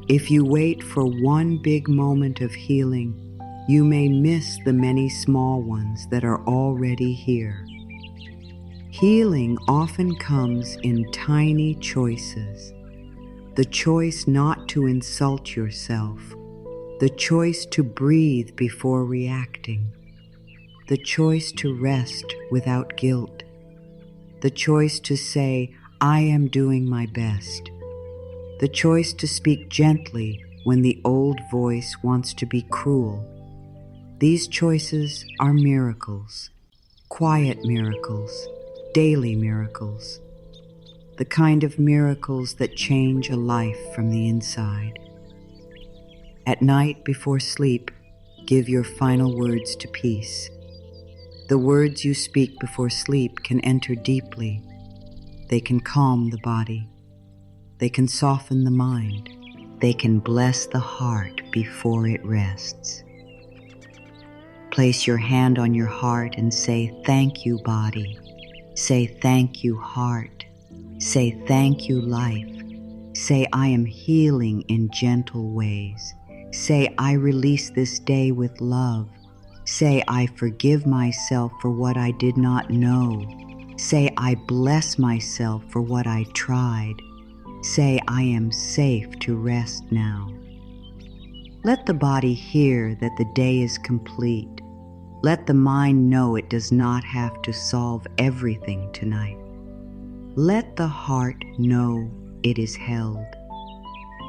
If you wait for one big moment of healing, you may miss the many small ones that are already here. Healing often comes in tiny choices. The choice not to insult yourself. The choice to breathe before reacting. The choice to rest without guilt. The choice to say, "I am doing my best." The choice to speak gently when the old voice wants to be cruel. These choices are miracles, quiet miracles, daily miracles, the kind of miracles that change a life from the inside. At night before sleep, give your final words to peace. The words you speak before sleep can enter deeply. They can calm the body. They can soften the mind. They can bless the heart before it rests. Place your hand on your heart and say, "Thank you, body." Say, "Thank you, heart." Say, "Thank you, life." Say, "I am healing in gentle ways." Say, "I release this day with love." Say, "I forgive myself for what I did not know." Say, "I bless myself for what I tried." Say, "I am safe to rest now." Let the body hear that the day is complete. Let the mind know it does not have to solve everything tonight. Let the heart know it is held.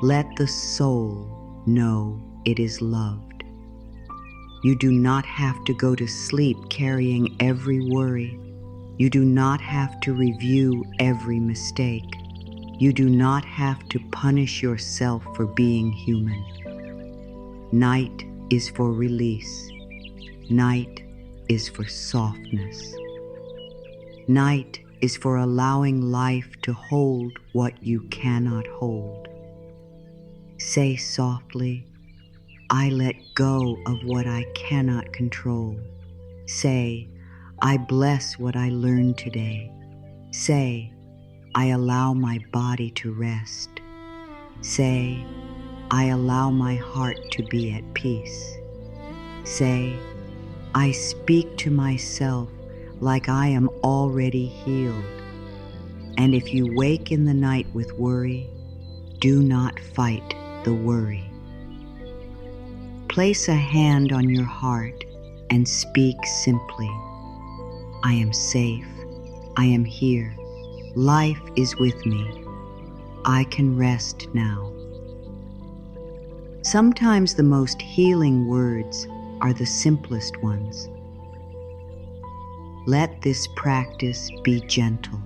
Let the soul know it is loved. You do not have to go to sleep carrying every worry. You do not have to review every mistake. You do not have to punish yourself for being human. Night is for release. Night is for softness. Night is for allowing life to hold what you cannot hold. Say softly, I let go of what I cannot control. Say, I bless what I learned today. Say, I allow my body to rest. Say, I allow my heart to be at peace. Say, I speak to myself like I am already healed. And if you wake in the night with worry, do not fight the worry. Place a hand on your heart and speak simply. I am safe. I am here. Life is with me. I can rest now. Sometimes the most healing words are the simplest ones. Let this practice be gentle.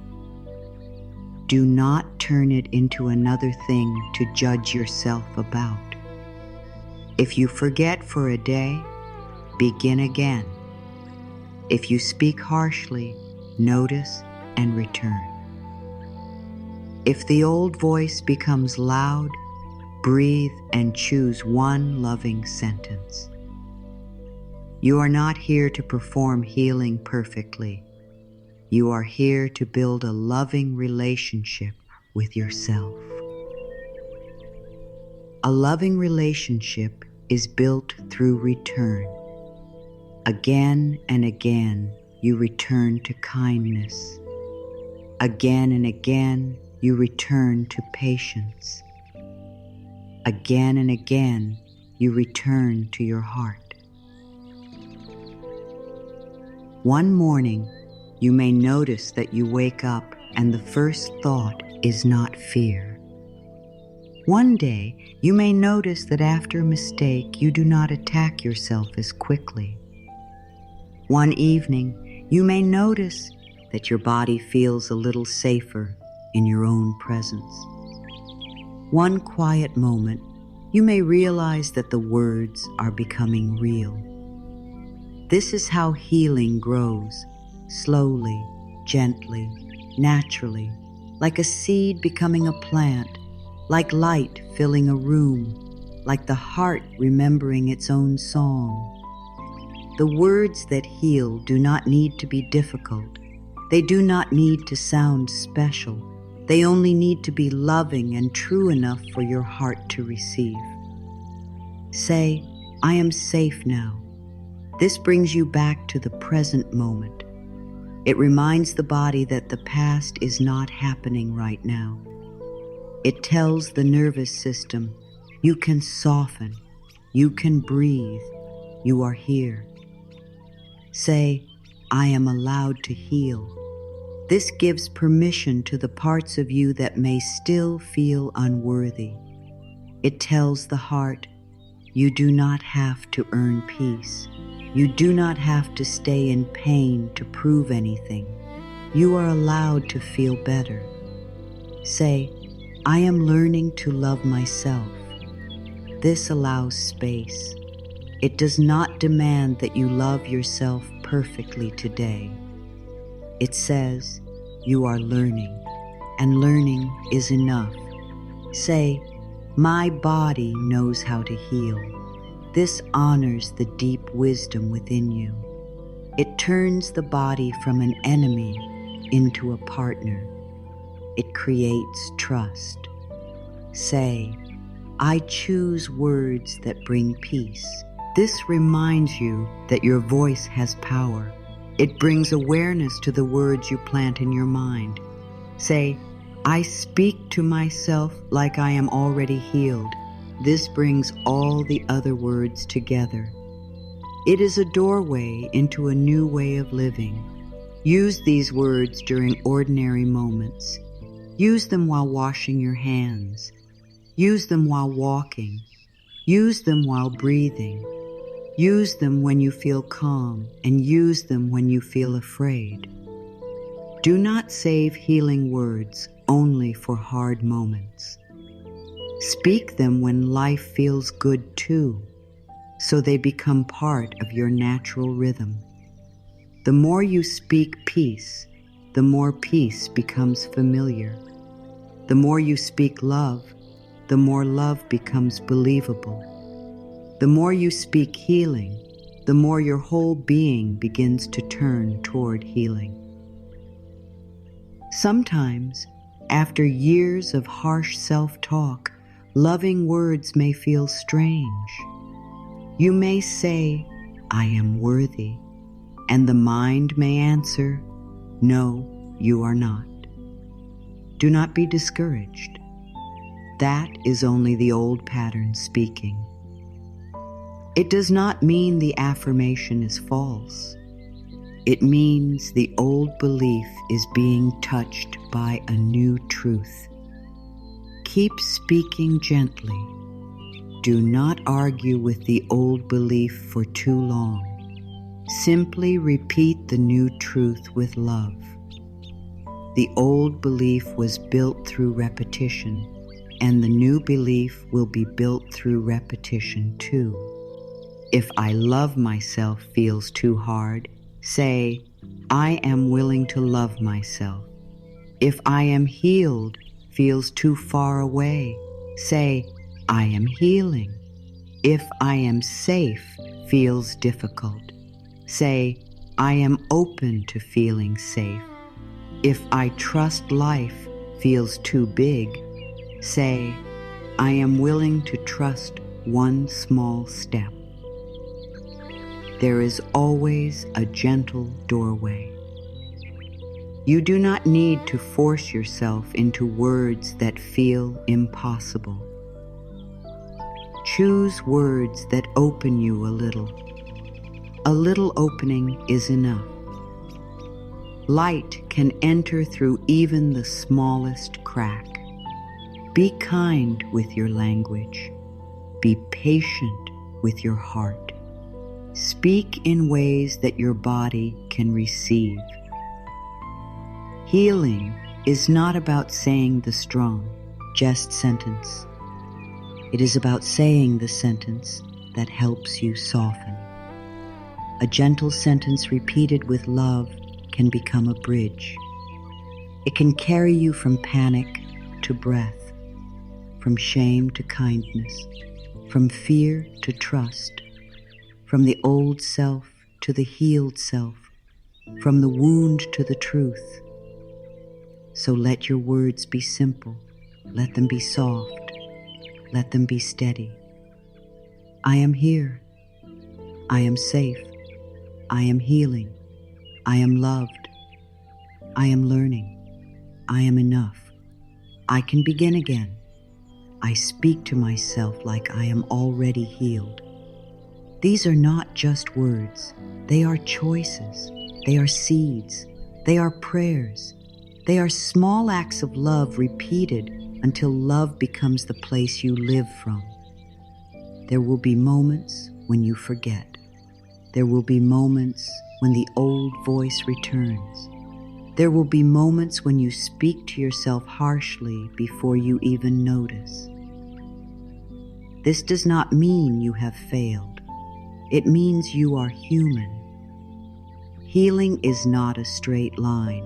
Do not turn it into another thing to judge yourself about. If you forget for a day, begin again. If you speak harshly, notice and return. If the old voice becomes loud, breathe and choose one loving sentence. You are not here to perform healing perfectly. You are here to build a loving relationship with yourself. A loving relationship is built through return. Again and again, you return to kindness. Again and again, you return to patience. Again and again, you return to your heart. One morning, you may notice that you wake up and the first thought is not fear. One day, you may notice that after a mistake, you do not attack yourself as quickly. One evening, you may notice that your body feels a little safer in your own presence. One quiet moment, you may realize that the words are becoming real. This is how healing grows, slowly, gently, naturally, like a seed becoming a plant, like light filling a room, like the heart remembering its own song. The words that heal do not need to be difficult. They do not need to sound special. They only need to be loving and true enough for your heart to receive. Say, I am safe now. This brings you back to the present moment. It reminds the body that the past is not happening right now. It tells the nervous system, you can soften, you can breathe, you are here. Say, I am allowed to heal. This gives permission to the parts of you that may still feel unworthy. It tells the heart, you do not have to earn peace. You do not have to stay in pain to prove anything. You are allowed to feel better. Say, I am learning to love myself. This allows space. It does not demand that you love yourself perfectly today. It says, you are learning, and learning is enough. Say, my body knows how to heal. This honors the deep wisdom within you. It turns the body from an enemy into a partner. It creates trust. Say, I choose words that bring peace. This reminds you that your voice has power. It brings awareness to the words you plant in your mind. Say, I speak to myself like I am already healed. This brings all the other words together. It is a doorway into a new way of living. Use these words during ordinary moments. Use them while washing your hands. Use them while walking. Use them while breathing. Use them when you feel calm, and use them when you feel afraid. Do not save healing words only for hard moments. Speak them when life feels good too, so they become part of your natural rhythm. The more you speak peace, the more peace becomes familiar. The more you speak love, the more love becomes believable. The more you speak healing, the more your whole being begins to turn toward healing. Sometimes, after years of harsh self-talk, loving words may feel strange. You may say, "I am worthy," and the mind may answer, "No, you are not." Do not be discouraged. That is only the old pattern speaking. It does not mean the affirmation is false. It means the old belief is being touched by a new truth. Keep speaking gently. Do not argue with the old belief for too long. Simply repeat the new truth with love. The old belief was built through repetition, and the new belief will be built through repetition too. If "I love myself" feels too hard, say, "I am willing to love myself." If "I am healed" feels too far away, say, "I am healing." If "I am safe" feels difficult, say, "I am open to feeling safe." If "I trust life" feels too big, say, "I am willing to trust one small step." There is always a gentle doorway. You do not need to force yourself into words that feel impossible. Choose words that open you a little. A little opening is enough. Light can enter through even the smallest crack. Be kind with your language. Be patient with your heart. Speak in ways that your body can receive. Healing is not about saying the strong, just sentence. It is about saying the sentence that helps you soften. A gentle sentence repeated with love can become a bridge. It can carry you from panic to breath, from shame to kindness, from fear to trust, from the old self to the healed self, from the wound to the truth. So let your words be simple. Let them be soft. Let them be steady. I am here. I am safe. I am healing. I am loved. I am learning. I am enough. I can begin again. I speak to myself like I am already healed. These are not just words. They are choices. They are seeds. They are prayers. They are small acts of love repeated until love becomes the place you live from. There will be moments when you forget. There will be moments when the old voice returns. There will be moments when you speak to yourself harshly before you even notice. This does not mean you have failed. It means you are human. Healing is not a straight line.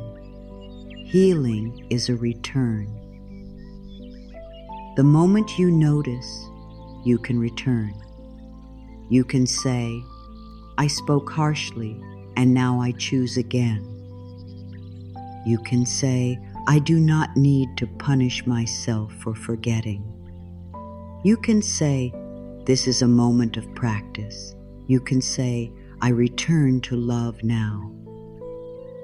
Healing is a return. The moment you notice, you can return. You can say, "I spoke harshly, and now I choose again." You can say, "I do not need to punish myself for forgetting." You can say, "This is a moment of practice." You can say, "I return to love now."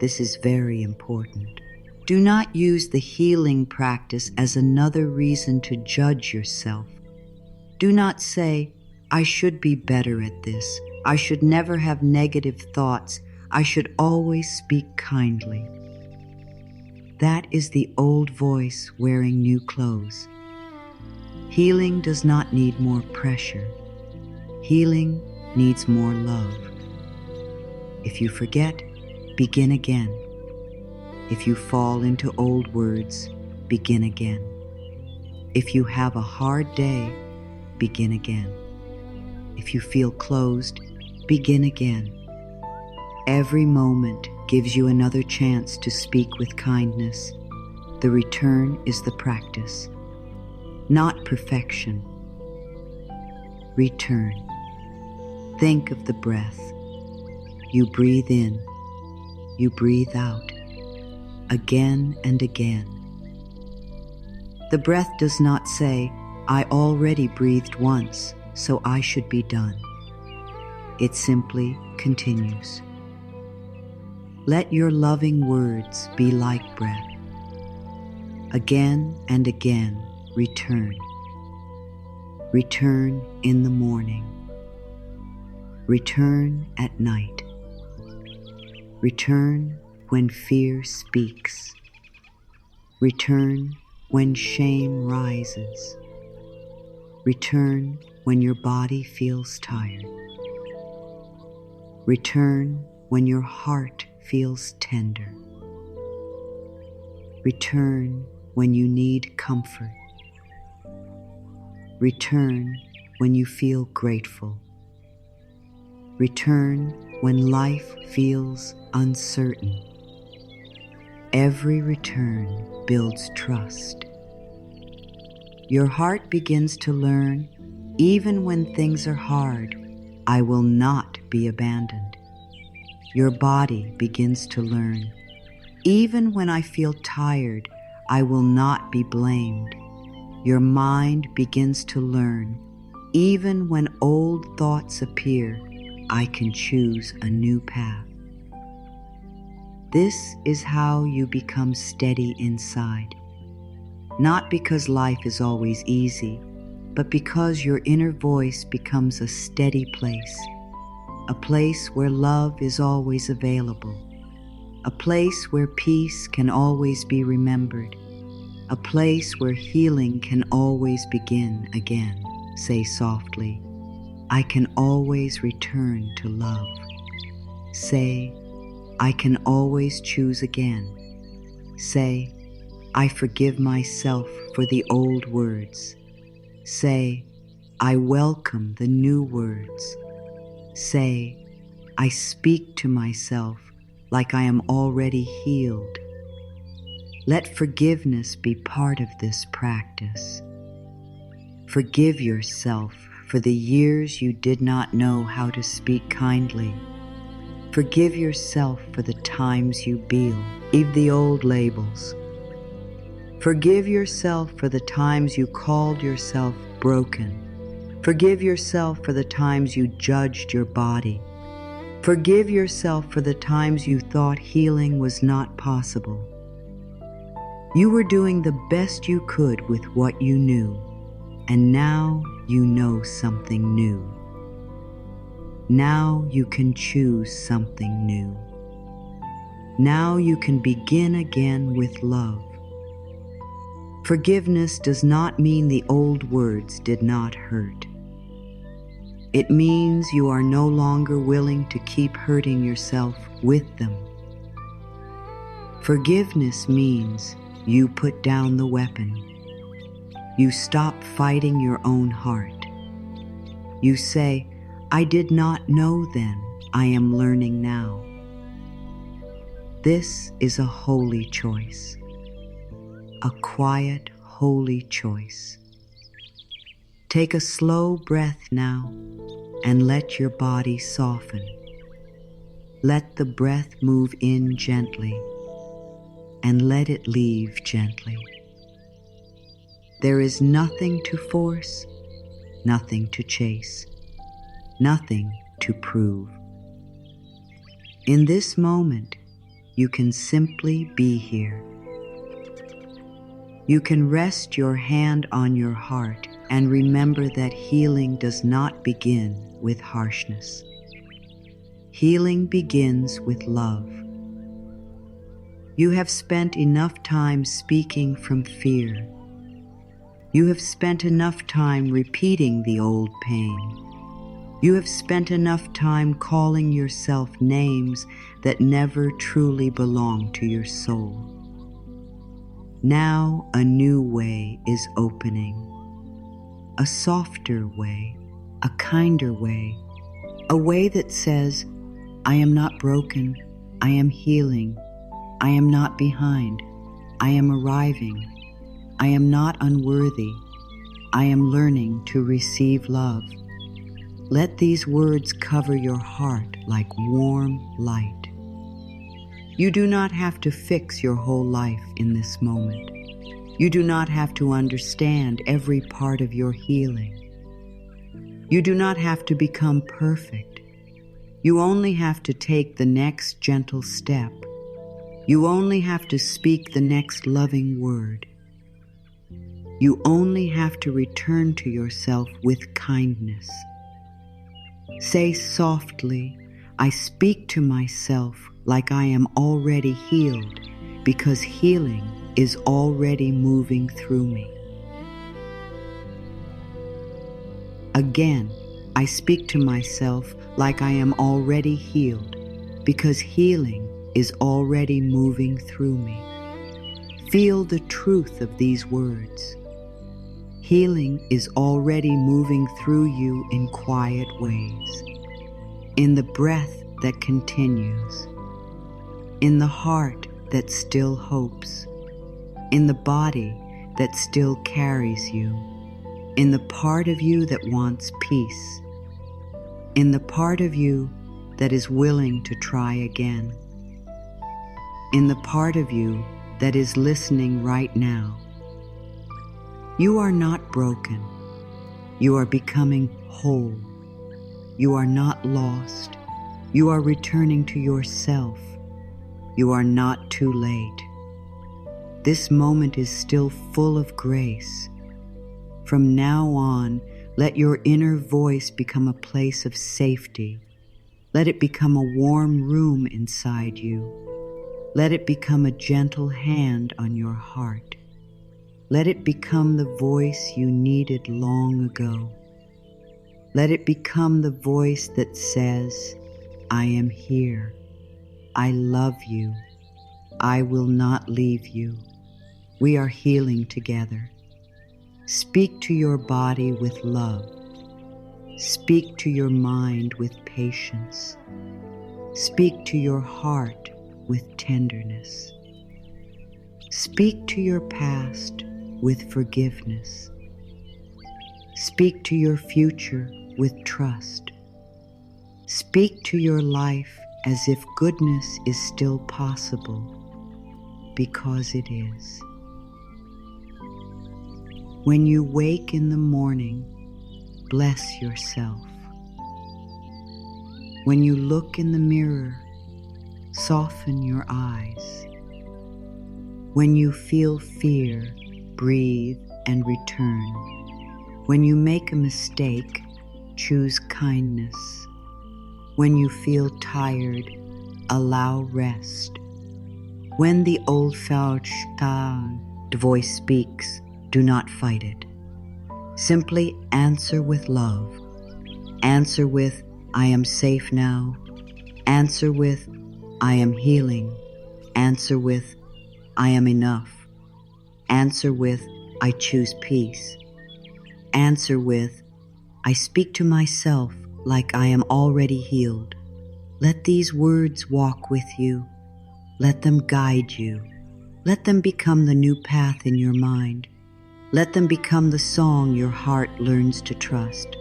This is very important. Do not use the healing practice as another reason to judge yourself. Do not say, "I should be better at this. I should never have negative thoughts. I should always speak kindly." That is the old voice wearing new clothes. Healing does not need more pressure. Healing needs more love. If you forget, begin again. If you fall into old words, begin again. If you have a hard day, begin again. If you feel closed, begin again. Every moment gives you another chance to speak with kindness. The return is the practice, not perfection. Return. Think of the breath. You breathe in, you breathe out, again and again. The breath does not say, I already breathed once, so I should be done. It simply continues. Let your loving words be like breath. Again and again, return. Return in the morning. Return at night. Return when fear speaks. Return when shame rises. Return when your body feels tired. Return when your heart feels tender. Return when you need comfort. Return when you feel grateful. Return when life feels uncertain. Every return builds trust. Your heart begins to learn, even when things are hard, I will not be abandoned. Your body begins to learn, even when I feel tired, I will not be blamed. Your mind begins to learn, even when old thoughts appear, I can choose a new path. This is how you become steady inside. Not because life is always easy, but because your inner voice becomes a steady place. A place where love is always available. A place where peace can always be remembered. A place where healing can always begin again. Say softly, I can always return to love. Say, I can always choose again. Say, I forgive myself for the old words. Say, I welcome the new words. Say, I speak to myself like I am already healed. Let forgiveness be part of this practice. Forgive yourself for the years you did not know how to speak kindly. Forgive yourself for the times you believed the old labels. Forgive yourself for the times you called yourself broken. Forgive yourself for the times you judged your body. Forgive yourself for the times you thought healing was not possible. You were doing the best you could with what you knew, and now you know something new. Now you can choose something new. Now you can begin again with love. Forgiveness does not mean the old words did not hurt. It means you are no longer willing to keep hurting yourself with them. Forgiveness means you put down the weapon. You stop fighting your own heart. You say, I did not know then, I am learning now. This is a holy choice. A quiet, holy choice. Take a slow breath now and let your body soften. Let the breath move in gently and let it leave gently. There is nothing to force, nothing to chase, nothing to prove. In this moment, you can simply be here. You can rest your hand on your heart and remember that healing does not begin with harshness. Healing begins with love. You have spent enough time speaking from fear. You have spent enough time repeating the old pain. You have spent enough time calling yourself names that never truly belong to your soul. Now a new way is opening. A softer way, a kinder way, a way that says, I am not broken, I am healing, I am not behind, I am arriving, I am not unworthy, I am learning to receive love. Let these words cover your heart like warm light. You do not have to fix your whole life in this moment. You do not have to understand every part of your healing. You do not have to become perfect. You only have to take the next gentle step. You only have to speak the next loving word. You only have to return to yourself with kindness. Say softly, I speak to myself like I am already healed, because healing is already moving through me. Again, I speak to myself like I am already healed, because healing is already moving through me. Feel the truth of these words. Healing is already moving through you in quiet ways, in the breath that continues, in the heart that still hopes, in the body that still carries you, in the part of you that wants peace, in the part of you that is willing to try again, in the part of you that is listening right now. You are not broken. You are becoming whole. You are not lost. You are returning to yourself. You are not too late. This moment is still full of grace. From now on, let your inner voice become a place of safety. Let it become a warm room inside you. Let it become a gentle hand on your heart. Let it become the voice you needed long ago. Let it become the voice that says, I am here. I love you. I will not leave you. We are healing together. Speak to your body with love. Speak to your mind with patience. Speak to your heart with tenderness. Speak to your past with forgiveness. Speak to your future with trust. Speak to your life as if goodness is still possible, because it is. When you wake in the morning, bless yourself. When you look in the mirror, soften your eyes. When you feel fear, breathe and return. When you make a mistake, choose kindness. When you feel tired, allow rest. When the old-fashioned voice speaks, do not fight it. Simply answer with love. Answer with, I am safe now. Answer with, I am healing. Answer with, I am enough. Answer with, I choose peace. Answer with, I speak to myself like I am already healed. Let these words walk with you. Let them guide you. Let them become the new path in your mind. Let them become the song your heart learns to trust.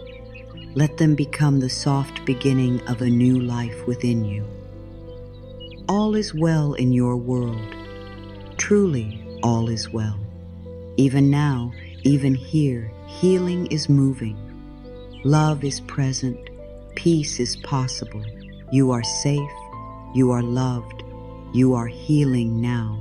Let them become the soft beginning of a new life within you. All is well in your world. Truly, all is well. Even now, even here, healing is moving. Love is present. Peace is possible. You are safe. You are loved. You are healing now.